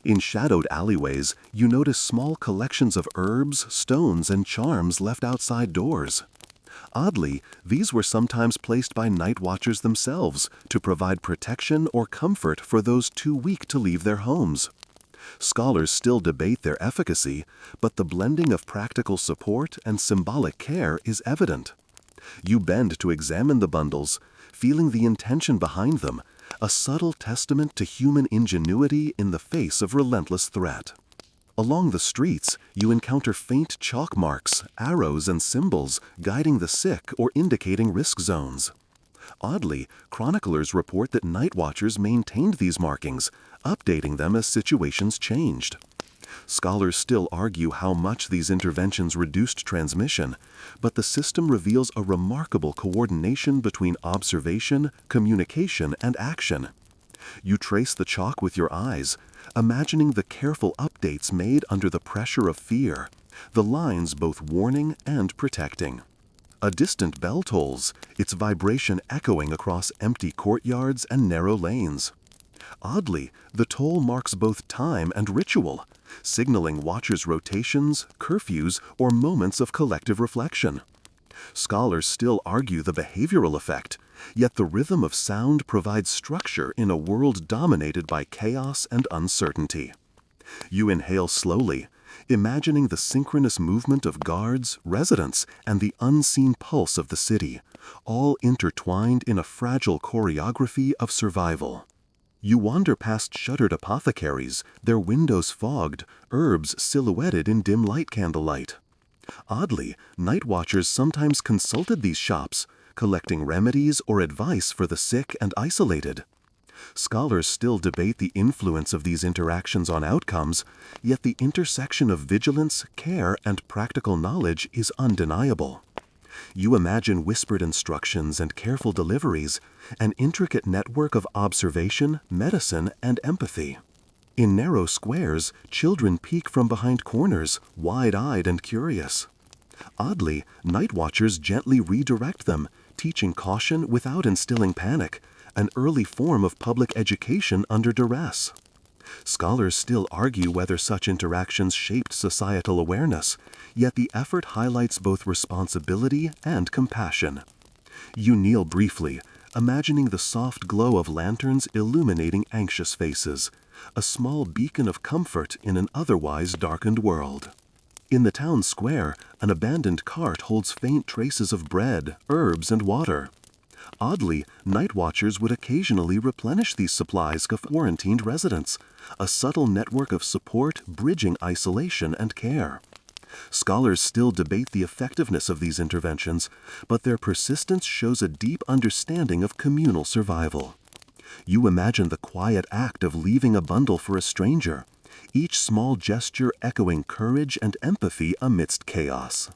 In shadowed alleyways, you notice small collections of herbs, stones, and charms left outside doors. Oddly, these were sometimes placed by night watchers themselves to provide protection or comfort for those too weak to leave their homes. Scholars still debate their efficacy, but the blending of practical support and symbolic care is evident. You bend to examine the bundles, feeling the intention behind them, a subtle testament to human ingenuity in the face of relentless threat. Along the streets, you encounter faint chalk marks, arrows, and symbols guiding the sick or indicating risk zones. Oddly, chroniclers report that night watchers maintained these markings, updating them as situations changed. Scholars still argue how much these interventions reduced transmission, but the system reveals a remarkable coordination between observation, communication, and action. You trace the chalk with your eyes, imagining the careful updates made under the pressure of fear, the lines both warning and protecting. A distant bell tolls, its vibration echoing across empty courtyards and narrow lanes. Oddly, the toll marks both time and ritual, signaling watchers' rotations, curfews, or moments of collective reflection. Scholars still argue the behavioral effect, yet the rhythm of sound provides structure in a world dominated by chaos and uncertainty. You inhale slowly, imagining the synchronous movement of guards, residents, and the unseen pulse of the city, all intertwined in a fragile choreography of survival. You wander past shuttered apothecaries, their windows fogged, herbs silhouetted in dim light candlelight. Oddly, night watchers sometimes consulted these shops, collecting remedies or advice for the sick and isolated. Scholars still debate the influence of these interactions on outcomes, yet the intersection of vigilance, care, and practical knowledge is undeniable. You imagine whispered instructions and careful deliveries, an intricate network of observation, medicine, and empathy. In narrow squares, children peek from behind corners, wide-eyed and curious. Oddly, night watchers gently redirect them, teaching caution without instilling panic, an early form of public education under duress. Scholars still argue whether such interactions shaped societal awareness, yet the effort highlights both responsibility and compassion. You kneel briefly, imagining the soft glow of lanterns illuminating anxious faces, a small beacon of comfort in an otherwise darkened world. In the town square, an abandoned cart holds faint traces of bread, herbs, and water. Oddly, night watchers would occasionally replenish these supplies of quarantined residents, a subtle network of support bridging isolation and care. Scholars still debate the effectiveness of these interventions, but their persistence shows a deep understanding of communal survival. You imagine the quiet act of leaving a bundle for a stranger, each small gesture echoing courage and empathy amidst chaos.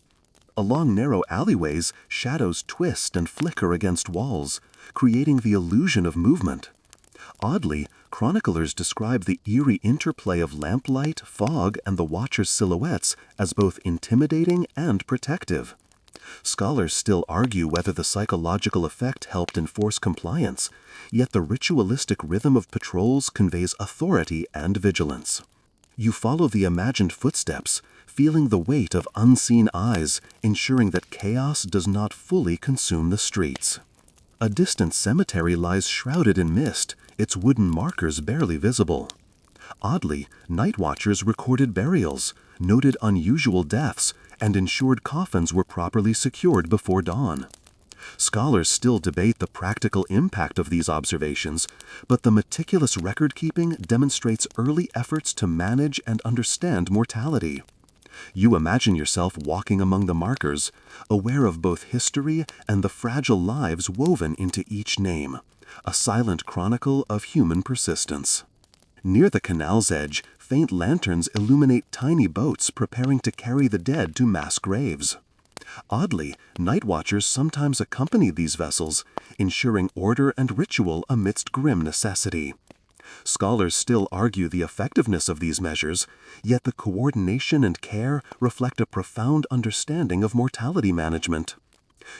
Along narrow alleyways, shadows twist and flicker against walls, creating the illusion of movement. Oddly, chroniclers describe the eerie interplay of lamplight, fog, and the watchers' silhouettes as both intimidating and protective. Scholars still argue whether the psychological effect helped enforce compliance, yet the ritualistic rhythm of patrols conveys authority and vigilance. You follow the imagined footsteps, feeling the weight of unseen eyes, ensuring that chaos does not fully consume the streets. A distant cemetery lies shrouded in mist, its wooden markers barely visible. Oddly, night watchers recorded burials, noted unusual deaths, and ensured coffins were properly secured before dawn. Scholars still debate the practical impact of these observations, but the meticulous record-keeping demonstrates early efforts to manage and understand mortality. You imagine yourself walking among the markers, aware of both history and the fragile lives woven into each name, a silent chronicle of human persistence. Near the canal's edge, faint lanterns illuminate tiny boats preparing to carry the dead to mass graves. Oddly, night watchers sometimes accompany these vessels, ensuring order and ritual amidst grim necessity. Scholars still argue the effectiveness of these measures, yet the coordination and care reflect a profound understanding of mortality management.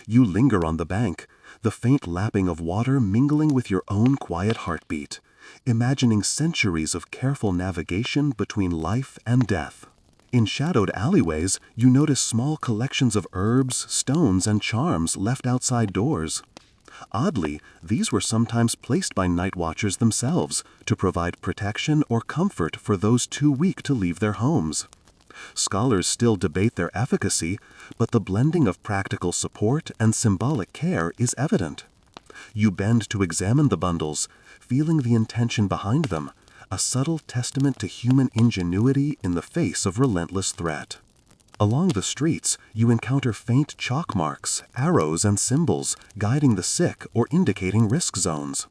You linger on the bank, the faint lapping of water mingling with your own quiet heartbeat, imagining centuries of careful navigation between life and death. In shadowed alleyways, you notice small collections of herbs, stones, and charms left outside doors. Oddly, these were sometimes placed by night watchers themselves to provide protection or comfort for those too weak to leave their homes. Scholars still debate their efficacy, but the blending of practical support and symbolic care is evident. You bend to examine the bundles, feeling the intention behind them, a subtle testament to human ingenuity in the face of relentless threat. Along the streets, you encounter faint chalk marks, arrows, and symbols guiding the sick or indicating risk zones.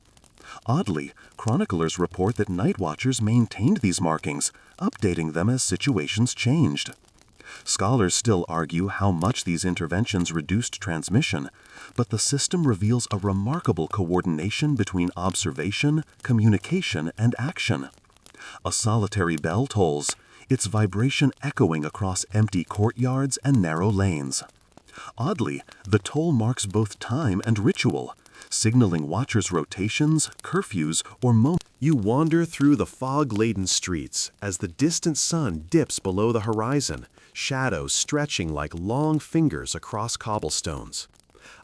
Oddly, chroniclers report that night watchers maintained these markings, updating them as situations changed. Scholars still argue how much these interventions reduced transmission, but the system reveals a remarkable coordination between observation, communication, and action. A solitary bell tolls, its vibration echoing across empty courtyards and narrow lanes. Oddly, the toll marks both time and ritual, signaling watchers' rotations, curfews, or moments. You wander through the fog-laden streets as the distant sun dips below the horizon, shadows stretching like long fingers across cobblestones.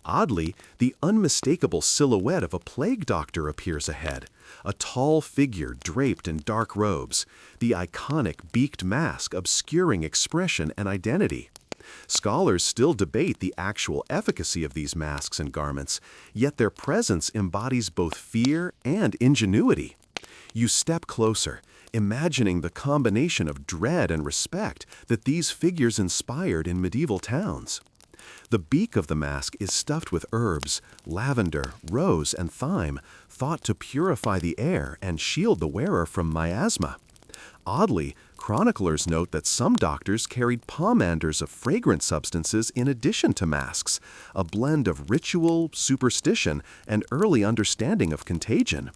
Oddly, the unmistakable silhouette of a plague doctor appears ahead, a tall figure draped in dark robes, the iconic beaked mask obscuring expression and identity. Scholars still debate the actual efficacy of these masks and garments, yet their presence embodies both fear and ingenuity. You step closer, imagining the combination of dread and respect that these figures inspired in medieval towns. The beak of the mask is stuffed with herbs, lavender, rose, and thyme, thought to purify the air and shield the wearer from miasma. Oddly, chroniclers note that some doctors carried pomanders of fragrant substances in addition to masks, a blend of ritual, superstition, and early understanding of contagion.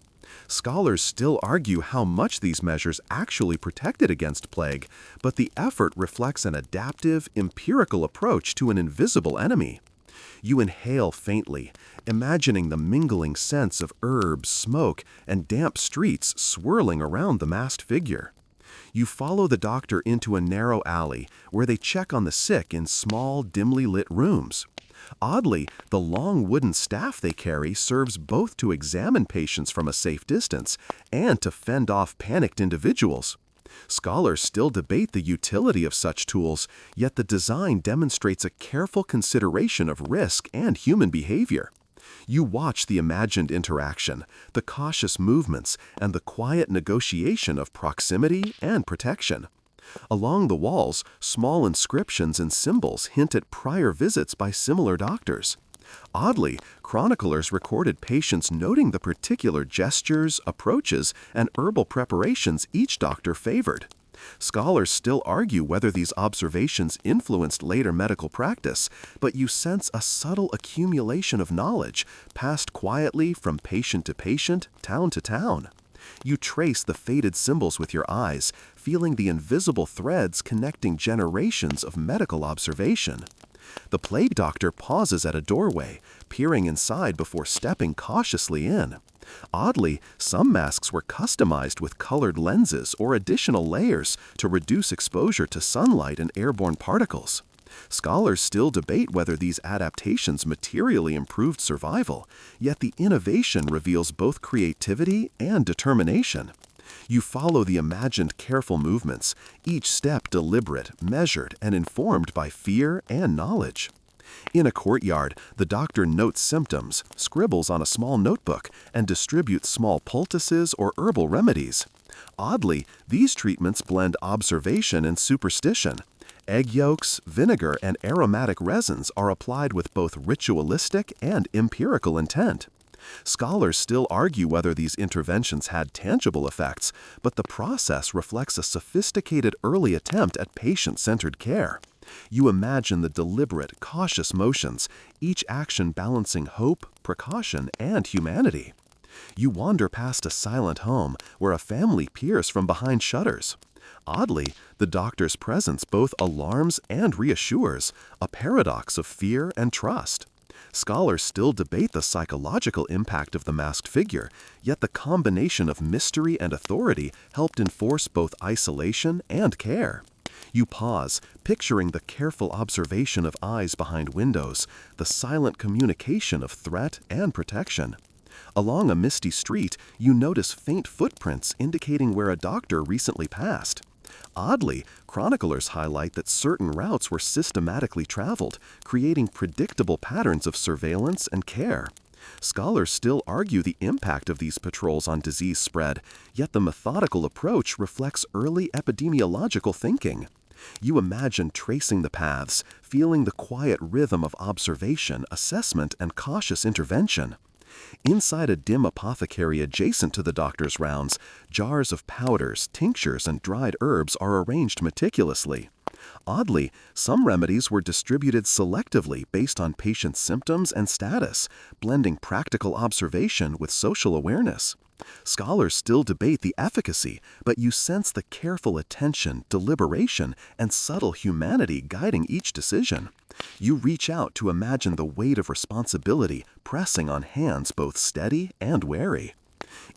Scholars still argue how much these measures actually protected against plague, but the effort reflects an adaptive, empirical approach to an invisible enemy. You inhale faintly, imagining the mingling scents of herbs, smoke, and damp streets swirling around the masked figure. You follow the doctor into a narrow alley where they check on the sick in small, dimly lit rooms. Oddly, the long wooden staff they carry serves both to examine patients from a safe distance and to fend off panicked individuals. Scholars still debate the utility of such tools, yet the design demonstrates a careful consideration of risk and human behavior. You watch the imagined interaction, the cautious movements, and the quiet negotiation of proximity and protection. Along the walls, small inscriptions and symbols hint at prior visits by similar doctors. Oddly, chroniclers recorded patients noting the particular gestures, approaches, and herbal preparations each doctor favored. Scholars still argue whether these observations influenced later medical practice, but you sense a subtle accumulation of knowledge passed quietly from patient to patient, town to town. You trace the faded symbols with your eyes, feeling the invisible threads connecting generations of medical observation. The plague doctor pauses at a doorway, peering inside before stepping cautiously in. Oddly, some masks were customized with colored lenses or additional layers to reduce exposure to sunlight and airborne particles. Scholars still debate whether these adaptations materially improved survival, yet the innovation reveals both creativity and determination. You follow the imagined careful movements, each step deliberate, measured, and informed by fear and knowledge. In a courtyard, the doctor notes symptoms, scribbles on a small notebook, and distributes small poultices or herbal remedies. Oddly, these treatments blend observation and superstition. Egg yolks, vinegar, and aromatic resins are applied with both ritualistic and empirical intent. Scholars still argue whether these interventions had tangible effects, but the process reflects a sophisticated early attempt at patient-centered care. You imagine the deliberate, cautious motions, each action balancing hope, precaution, and humanity. You wander past a silent home where a family peers from behind shutters. Oddly, the doctor's presence both alarms and reassures, a paradox of fear and trust. Scholars still debate the psychological impact of the masked figure, yet the combination of mystery and authority helped enforce both isolation and care. You pause, picturing the careful observation of eyes behind windows, the silent communication of threat and protection. Along a misty street, you notice faint footprints indicating where a doctor recently passed. Oddly, chroniclers highlight that certain routes were systematically traveled, creating predictable patterns of surveillance and care. Scholars still argue the impact of these patrols on disease spread, yet the methodical approach reflects early epidemiological thinking. You imagine tracing the paths, feeling the quiet rhythm of observation, assessment, and cautious intervention. Inside a dim apothecary adjacent to the doctor's rounds, jars of powders, tinctures, and dried herbs are arranged meticulously. Oddly, some remedies were distributed selectively based on patients' symptoms and status, blending practical observation with social awareness. Scholars still debate the efficacy, but you sense the careful attention, deliberation, and subtle humanity guiding each decision. You reach out to imagine the weight of responsibility pressing on hands both steady and wary.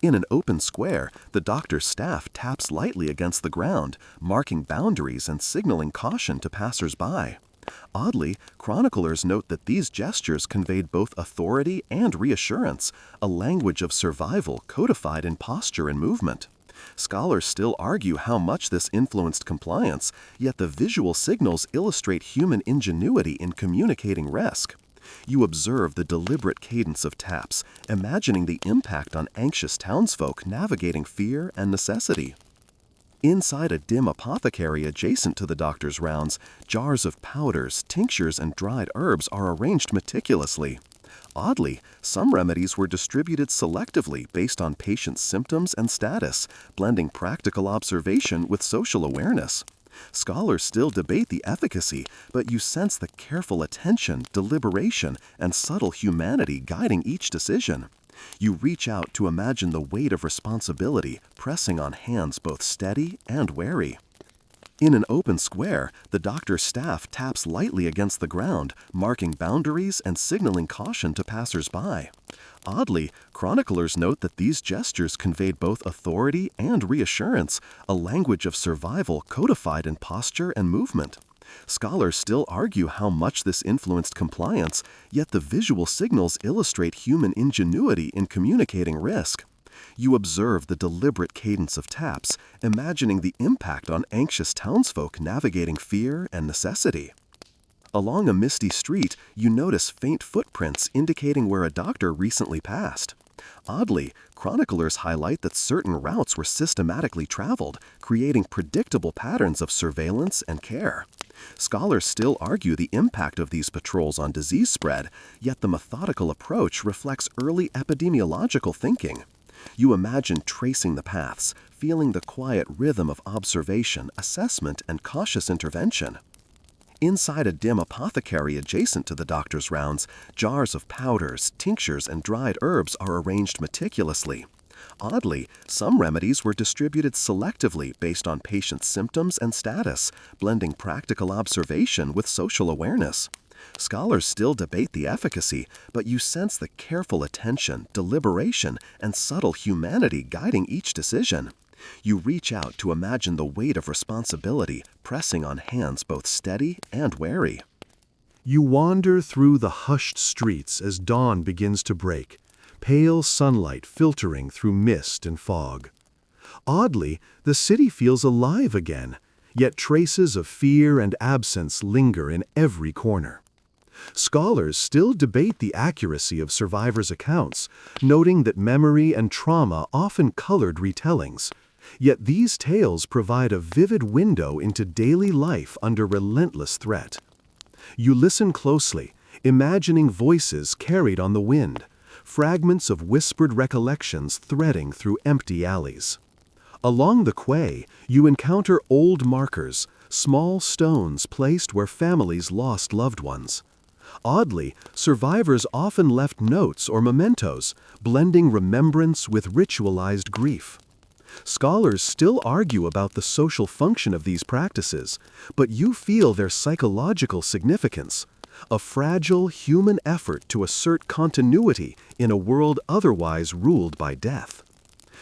In an open square, the doctor's staff taps lightly against the ground, marking boundaries and signaling caution to passers-by. Oddly, chroniclers note that these gestures conveyed both authority and reassurance, a language of survival codified in posture and movement. Scholars still argue how much this influenced compliance, yet the visual signals illustrate human ingenuity in communicating risk. You observe the deliberate cadence of taps, imagining the impact on anxious townsfolk navigating fear and necessity. Inside a dim apothecary adjacent to the doctor's rounds, jars of powders, tinctures, and dried herbs are arranged meticulously. Oddly, some remedies were distributed selectively based on patients' symptoms and status, blending practical observation with social awareness. Scholars still debate the efficacy, but you sense the careful attention, deliberation, and subtle humanity guiding each decision. You reach out to imagine the weight of responsibility pressing on hands both steady and wary. In an open square, the doctor's staff taps lightly against the ground, marking boundaries and signaling caution to passers-by. Oddly, chroniclers note that these gestures conveyed both authority and reassurance, a language of survival codified in posture and movement. Scholars still argue how much this influenced compliance, yet the visual signals illustrate human ingenuity in communicating risk. You observe the deliberate cadence of taps, imagining the impact on anxious townsfolk navigating fear and necessity. Along a misty street, you notice faint footprints indicating where a doctor recently passed. Oddly, chroniclers highlight that certain routes were systematically traveled, creating predictable patterns of surveillance and care. Scholars still argue the impact of these patrols on disease spread, yet the methodical approach reflects early epidemiological thinking. You imagine tracing the paths, feeling the quiet rhythm of observation, assessment, and cautious intervention. Inside a dim apothecary adjacent to the doctor's rounds, jars of powders, tinctures, and dried herbs are arranged meticulously. Oddly, some remedies were distributed selectively based on patients' symptoms and status, blending practical observation with social awareness. Scholars still debate the efficacy, but you sense the careful attention, deliberation, and subtle humanity guiding each decision. You reach out to imagine the weight of responsibility pressing on hands both steady and wary. You wander through the hushed streets as dawn begins to break, pale sunlight filtering through mist and fog. Oddly, the city feels alive again, yet traces of fear and absence linger in every corner. Scholars still debate the accuracy of survivors' accounts, noting that memory and trauma often colored retellings. Yet these tales provide a vivid window into daily life under relentless threat. You listen closely, imagining voices carried on the wind, fragments of whispered recollections threading through empty alleys. Along the quay, you encounter old markers, small stones placed where families lost loved ones. Oddly, survivors often left notes or mementos, blending remembrance with ritualized grief. Scholars still argue about the social function of these practices, but you feel their psychological significance, a fragile human effort to assert continuity in a world otherwise ruled by death.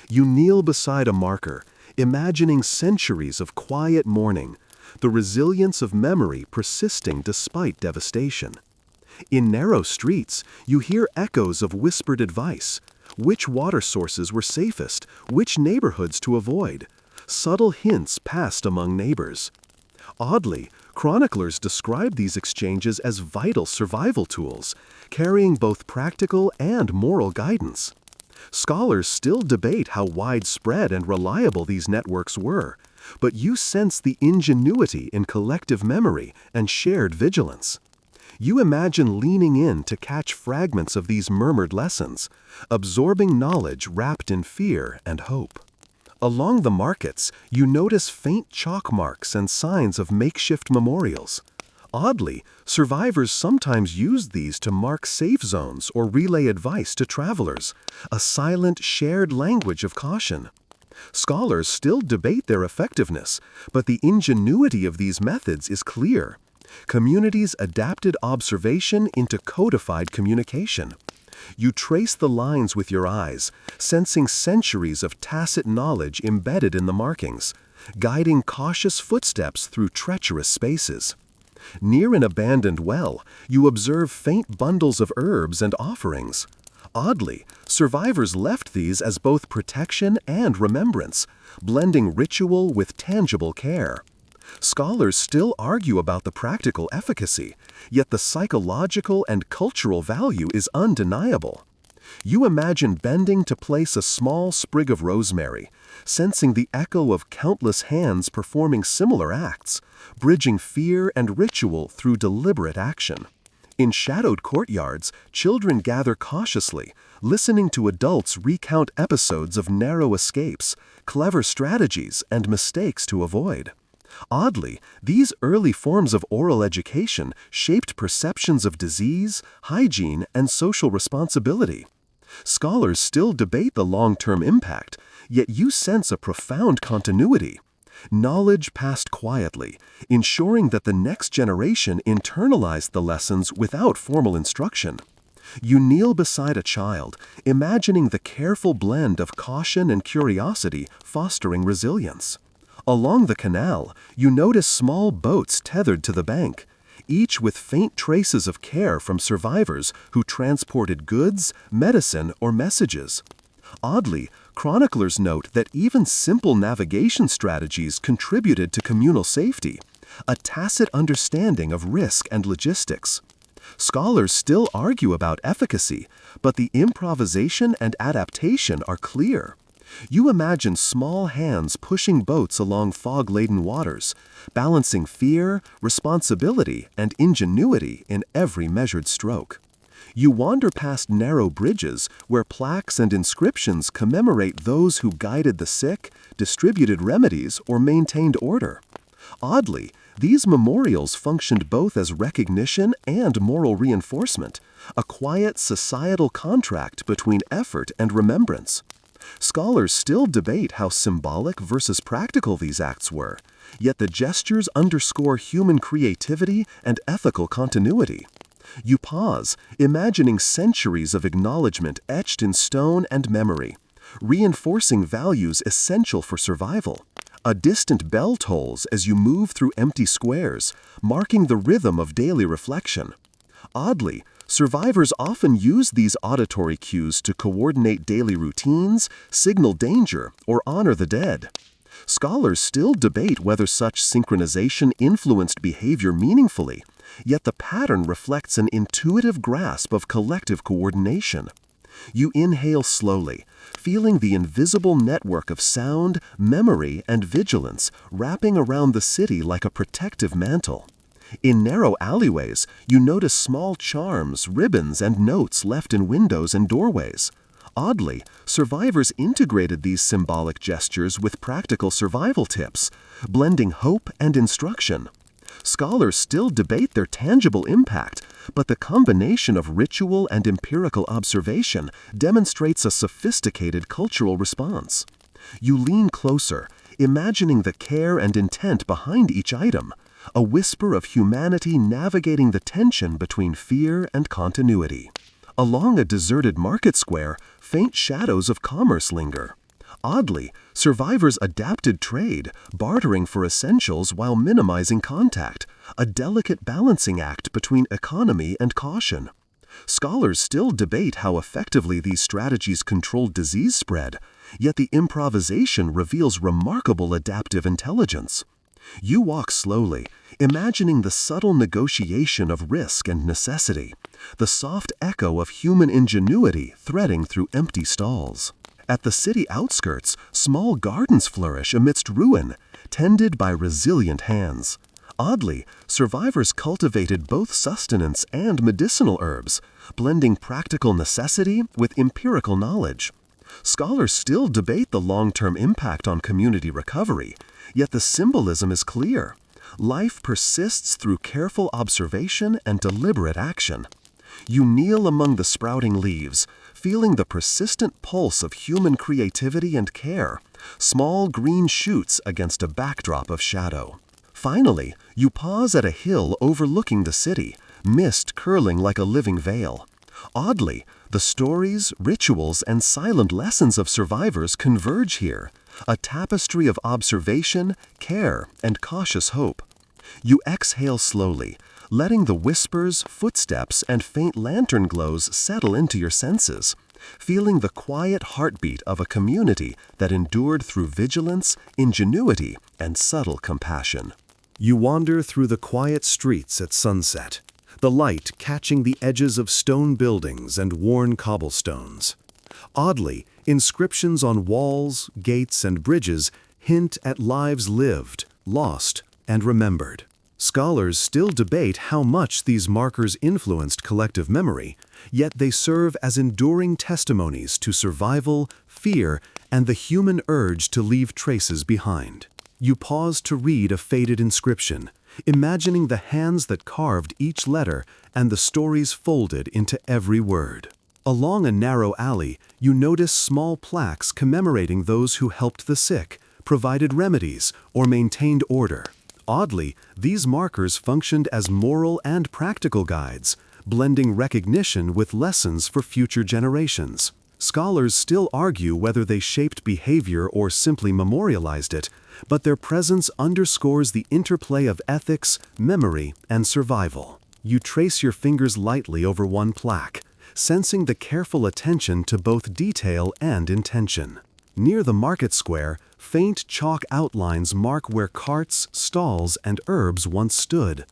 You kneel beside a marker, imagining centuries of quiet mourning, the resilience of memory persisting despite devastation. In narrow streets, you hear echoes of whispered advice, which water sources were safest, which neighborhoods to avoid, subtle hints passed among neighbors. Oddly, chroniclers describe these exchanges as vital survival tools, carrying both practical and moral guidance. Scholars still debate how widespread and reliable these networks were, but you sense the ingenuity in collective memory and shared vigilance. You imagine leaning in to catch fragments of these murmured lessons, absorbing knowledge wrapped in fear and hope. Along the markets, you notice faint chalk marks and signs of makeshift memorials. Oddly, survivors sometimes use these to mark safe zones or relay advice to travelers, a silent, shared language of caution. Scholars still debate their effectiveness, but the ingenuity of these methods is clear. Communities adapted observation into codified communication. You trace the lines with your eyes, sensing centuries of tacit knowledge embedded in the markings, guiding cautious footsteps through treacherous spaces. Near an abandoned well, you observe faint bundles of herbs and offerings. Oddly, survivors left these as both protection and remembrance, blending ritual with tangible care. Scholars still argue about the practical efficacy, yet the psychological and cultural value is undeniable. You imagine bending to place a small sprig of rosemary, sensing the echo of countless hands performing similar acts, bridging fear and ritual through deliberate action. In shadowed courtyards, children gather cautiously, listening to adults recount episodes of narrow escapes, clever strategies, and mistakes to avoid. Oddly, these early forms of oral education shaped perceptions of disease, hygiene, and social responsibility. Scholars still debate the long-term impact, yet you sense a profound continuity. Knowledge passed quietly, ensuring that the next generation internalized the lessons without formal instruction. You kneel beside a child, imagining the careful blend of caution and curiosity fostering resilience. Along the canal, you notice small boats tethered to the bank, each with faint traces of care from survivors who transported goods, medicine, or messages. Oddly, chroniclers note that even simple navigation strategies contributed to communal safety, a tacit understanding of risk and logistics. Scholars still argue about efficacy, but the improvisation and adaptation are clear. You imagine small hands pushing boats along fog-laden waters, balancing fear, responsibility, and ingenuity in every measured stroke. You wander past narrow bridges where plaques and inscriptions commemorate those who guided the sick, distributed remedies, or maintained order. Oddly, these memorials functioned both as recognition and moral reinforcement, a quiet societal contract between effort and remembrance. Scholars still debate how symbolic versus practical these acts were, yet the gestures underscore human creativity and ethical continuity. You pause, imagining centuries of acknowledgement etched in stone and memory, reinforcing values essential for survival. A distant bell tolls as you move through empty squares, marking the rhythm of daily reflection. Oddly, survivors often use these auditory cues to coordinate daily routines, signal danger, or honor the dead. Scholars still debate whether such synchronization influenced behavior meaningfully, yet the pattern reflects an intuitive grasp of collective coordination. You inhale slowly, feeling the invisible network of sound, memory, and vigilance wrapping around the city like a protective mantle. In narrow alleyways, you notice small charms, ribbons, and notes left in windows and doorways. Oddly, survivors integrated these symbolic gestures with practical survival tips, blending hope and instruction. Scholars still debate their tangible impact, but the combination of ritual and empirical observation demonstrates a sophisticated cultural response. You lean closer, imagining the care and intent behind each item, a whisper of humanity navigating the tension between fear and continuity. Along a deserted market square, faint shadows of commerce linger. Oddly, survivors adapted trade, bartering for essentials while minimizing contact, a delicate balancing act between economy and caution. Scholars still debate how effectively these strategies controlled disease spread, yet the improvisation reveals remarkable adaptive intelligence. You walk slowly, imagining the subtle negotiation of risk and necessity, the soft echo of human ingenuity threading through empty stalls. At the city outskirts, small gardens flourish amidst ruin, tended by resilient hands. Oddly, survivors cultivated both sustenance and medicinal herbs, blending practical necessity with empirical knowledge. Scholars still debate the long-term impact on community recovery, yet the symbolism is clear. Life persists through careful observation and deliberate action. You kneel among the sprouting leaves, feeling the persistent pulse of human creativity and care, small green shoots against a backdrop of shadow. Finally, you pause at a hill overlooking the city, mist curling like a living veil. Oddly, the stories, rituals, and silent lessons of survivors converge here, a tapestry of observation, care, and cautious hope. You exhale slowly, letting the whispers, footsteps, and faint lantern glows settle into your senses, feeling the quiet heartbeat of a community that endured through vigilance, ingenuity, and subtle compassion. You wander through the quiet streets at sunset, the light catching the edges of stone buildings and worn cobblestones. Oddly, inscriptions on walls, gates, and bridges hint at lives lived, lost, and remembered. Scholars still debate how much these markers influenced collective memory, yet they serve as enduring testimonies to survival, fear, and the human urge to leave traces behind. You pause to read a faded inscription, imagining the hands that carved each letter and the stories folded into every word. Along a narrow alley, you notice small plaques commemorating those who helped the sick, provided remedies, or maintained order. Oddly, these markers functioned as moral and practical guides, blending recognition with lessons for future generations. Scholars still argue whether they shaped behavior or simply memorialized it, but their presence underscores the interplay of ethics, memory, and survival. You trace your fingers lightly over one plaque, sensing the careful attention to both detail and intention. Near the market square, faint chalk outlines mark where carts, stalls, and herbs once stood.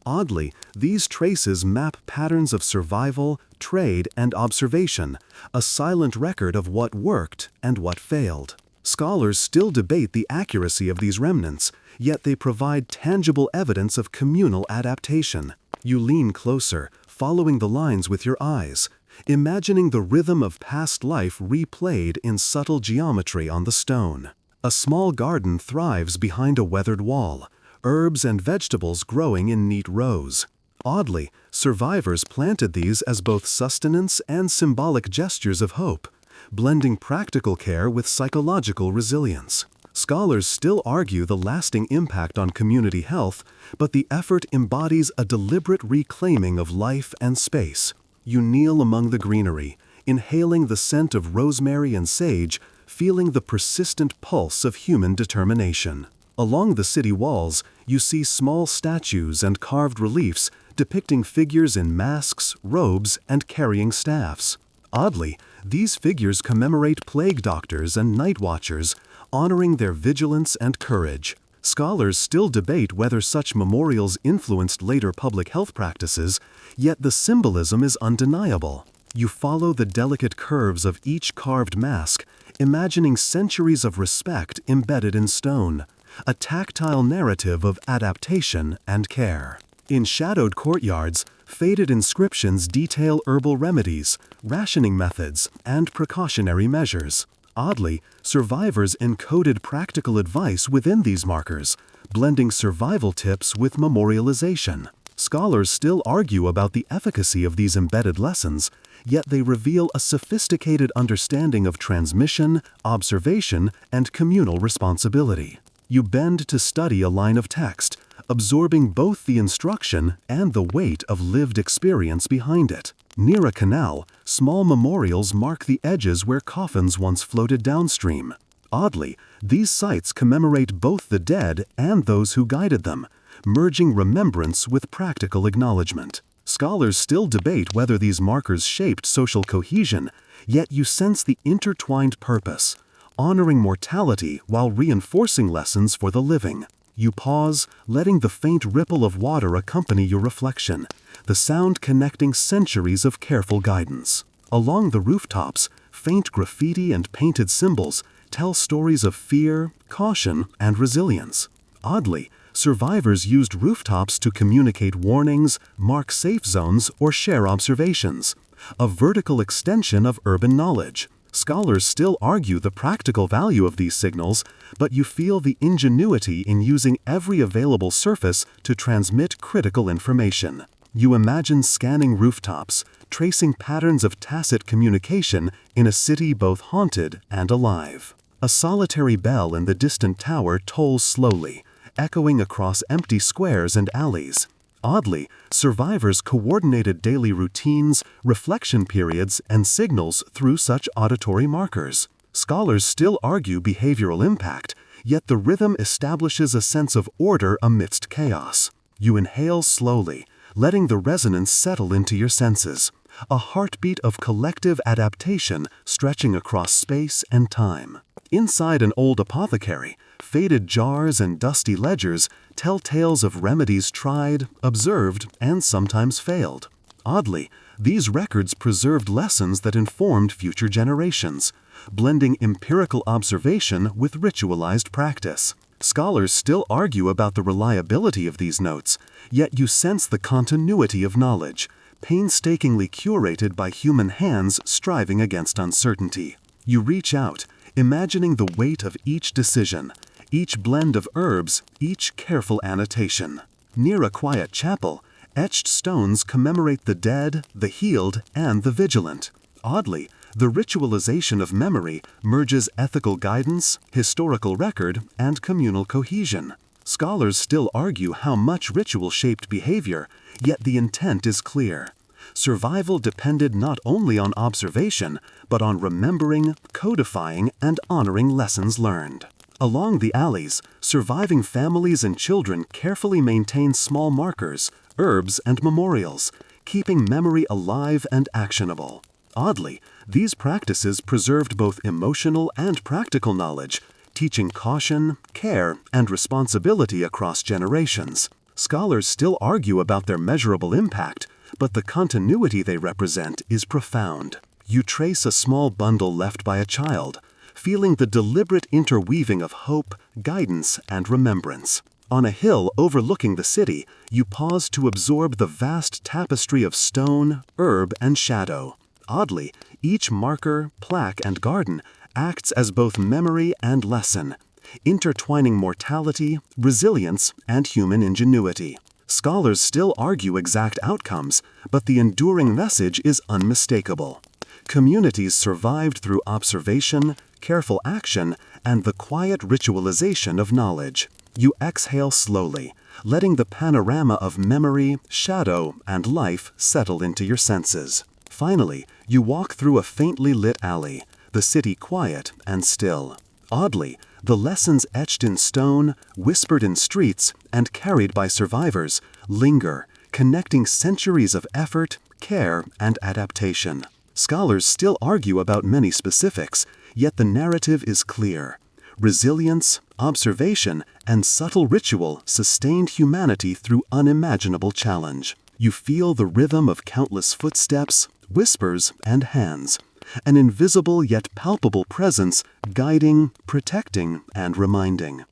Oddly, these traces map patterns of survival, trade, and observation, a silent record of what worked and what failed. Scholars still debate the accuracy of these remnants, yet they provide tangible evidence of communal adaptation. You lean closer, following the lines with your eyes, imagining the rhythm of past life replayed in subtle geometry on the stone. A small garden thrives behind a weathered wall, herbs and vegetables growing in neat rows. Oddly, survivors planted these as both sustenance and symbolic gestures of hope, blending practical care with psychological resilience. Scholars still argue the lasting impact on community health, but the effort embodies a deliberate reclaiming of life and space. You kneel among the greenery, inhaling the scent of rosemary and sage, feeling the persistent pulse of human determination. Along the city walls, you see small statues and carved reliefs depicting figures in masks, robes, and carrying staffs. Oddly, these figures commemorate plague doctors and night watchers, honoring their vigilance and courage. Scholars still debate whether such memorials influenced later public health practices, yet the symbolism is undeniable. You follow the delicate curves of each carved mask, imagining centuries of respect embedded in stone, a tactile narrative of adaptation and care. In shadowed courtyards, faded inscriptions detail herbal remedies, rationing methods, and precautionary measures. Oddly, survivors encoded practical advice within these markers, blending survival tips with memorialization. Scholars still argue about the efficacy of these embedded lessons, yet they reveal a sophisticated understanding of transmission, observation, and communal responsibility. You bend to study a line of text, absorbing both the instruction and the weight of lived experience behind it. Near a canal, small memorials mark the edges where coffins once floated downstream. Oddly, these sites commemorate both the dead and those who guided them, merging remembrance with practical acknowledgement. Scholars still debate whether these markers shaped social cohesion, yet you sense the intertwined purpose, honoring mortality while reinforcing lessons for the living. You pause, letting the faint ripple of water accompany your reflection, the sound connecting centuries of careful guidance. Along the rooftops, faint graffiti and painted symbols tell stories of fear, caution, and resilience. Oddly, Survivors used rooftops to communicate warnings, mark safe zones, or share observations. A vertical extension of urban knowledge. Scholars still argue the practical value of these signals, but you feel the ingenuity in using every available surface to transmit critical information. You imagine scanning rooftops, tracing patterns of tacit communication in a city both haunted and alive. A solitary bell in the distant tower tolls slowly, echoing across empty squares and alleys. Oddly, survivors coordinated daily routines, reflection periods, and signals through such auditory markers. Scholars still argue behavioral impact, yet the rhythm establishes a sense of order amidst chaos. You inhale slowly, letting the resonance settle into your senses, a heartbeat of collective adaptation stretching across space and time. Inside an old apothecary, faded jars and dusty ledgers tell tales of remedies tried, observed, and sometimes failed. Oddly, these records preserved lessons that informed future generations, blending empirical observation with ritualized practice. Scholars still argue about the reliability of these notes, yet you sense the continuity of knowledge, painstakingly curated by human hands striving against uncertainty. You reach out, imagining the weight of each decision, each blend of herbs, each careful annotation. Near a quiet chapel, etched stones commemorate the dead, the healed, and the vigilant. Oddly, the ritualization of memory merges ethical guidance, historical record, and communal cohesion. Scholars still argue how much ritual shaped behavior, yet the intent is clear. Survival depended not only on observation, but on remembering, codifying, and honoring lessons learned. Along the alleys, surviving families and children carefully maintain small markers, herbs, and memorials, keeping memory alive and actionable. Oddly, these practices preserved both emotional and practical knowledge, teaching caution, care, and responsibility across generations. Scholars still argue about their measurable impact, but the continuity they represent is profound. You trace a small bundle left by a child, feeling the deliberate interweaving of hope, guidance, and remembrance. On a hill overlooking the city, you pause to absorb the vast tapestry of stone, herb, and shadow. Oddly, each marker, plaque, and garden acts as both memory and lesson, intertwining mortality, resilience, and human ingenuity. Scholars still argue exact outcomes, but the enduring message is unmistakable. Communities survived through observation, careful action, and the quiet ritualization of knowledge. You exhale slowly, letting the panorama of memory, shadow, and life settle into your senses. Finally, you walk through a faintly lit alley, the city quiet and still. Oddly, the lessons etched in stone, whispered in streets, and carried by survivors linger, connecting centuries of effort, care, and adaptation. Scholars still argue about many specifics, yet the narrative is clear. Resilience, observation, and subtle ritual sustained humanity through unimaginable challenge. You feel the rhythm of countless footsteps, whispers, and hands, an invisible yet palpable presence guiding, protecting, and reminding.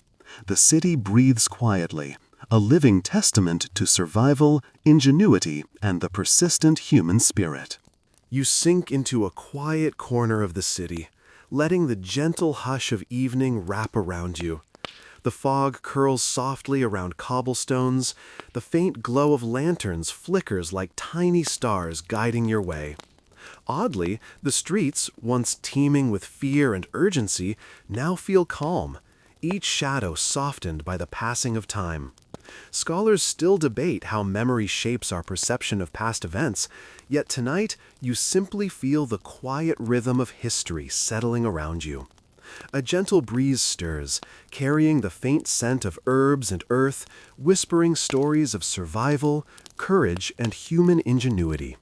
The city breathes quietly, a living testament to survival, ingenuity, and the persistent human spirit. You sink into a quiet corner of the city, letting the gentle hush of evening wrap around you. The fog curls softly around cobblestones, the faint glow of lanterns flickers like tiny stars guiding your way. Oddly, the streets, once teeming with fear and urgency, now feel calm, each shadow softened by the passing of time. Scholars still debate how memory shapes our perception of past events, yet tonight you simply feel the quiet rhythm of history settling around you. A gentle breeze stirs, carrying the faint scent of herbs and earth, whispering stories of survival, courage, and human ingenuity.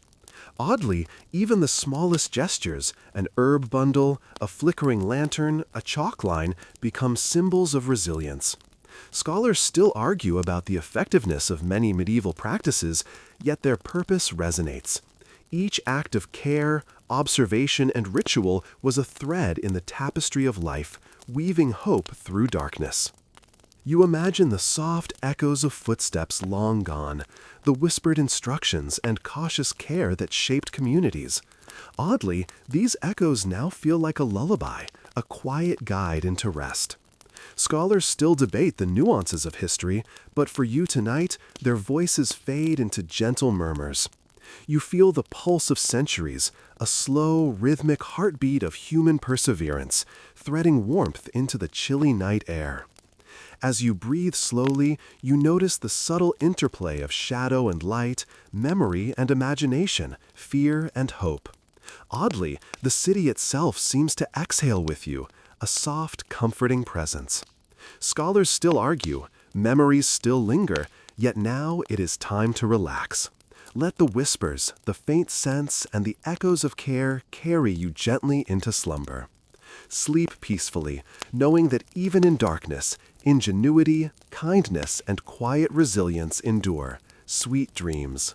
Oddly, even the smallest gestures, an herb bundle, a flickering lantern, a chalk line, become symbols of resilience. Scholars still argue about the effectiveness of many medieval practices, yet their purpose resonates. Each act of care, observation, and ritual was a thread in the tapestry of life, weaving hope through darkness. You imagine the soft echoes of footsteps long gone, the whispered instructions and cautious care that shaped communities. Oddly, these echoes now feel like a lullaby, a quiet guide into rest. Scholars still debate the nuances of history, but for you tonight, their voices fade into gentle murmurs. You feel the pulse of centuries, a slow, rhythmic heartbeat of human perseverance, threading warmth into the chilly night air. As you breathe slowly, you notice the subtle interplay of shadow and light, memory and imagination, fear and hope. Oddly, the city itself seems to exhale with you, a soft, comforting presence. Scholars still argue, memories still linger, yet now it is time to relax. Let the whispers, the faint scents, and the echoes of care carry you gently into slumber. Sleep peacefully, knowing that even in darkness, ingenuity, kindness, and quiet resilience endure. Sweet dreams.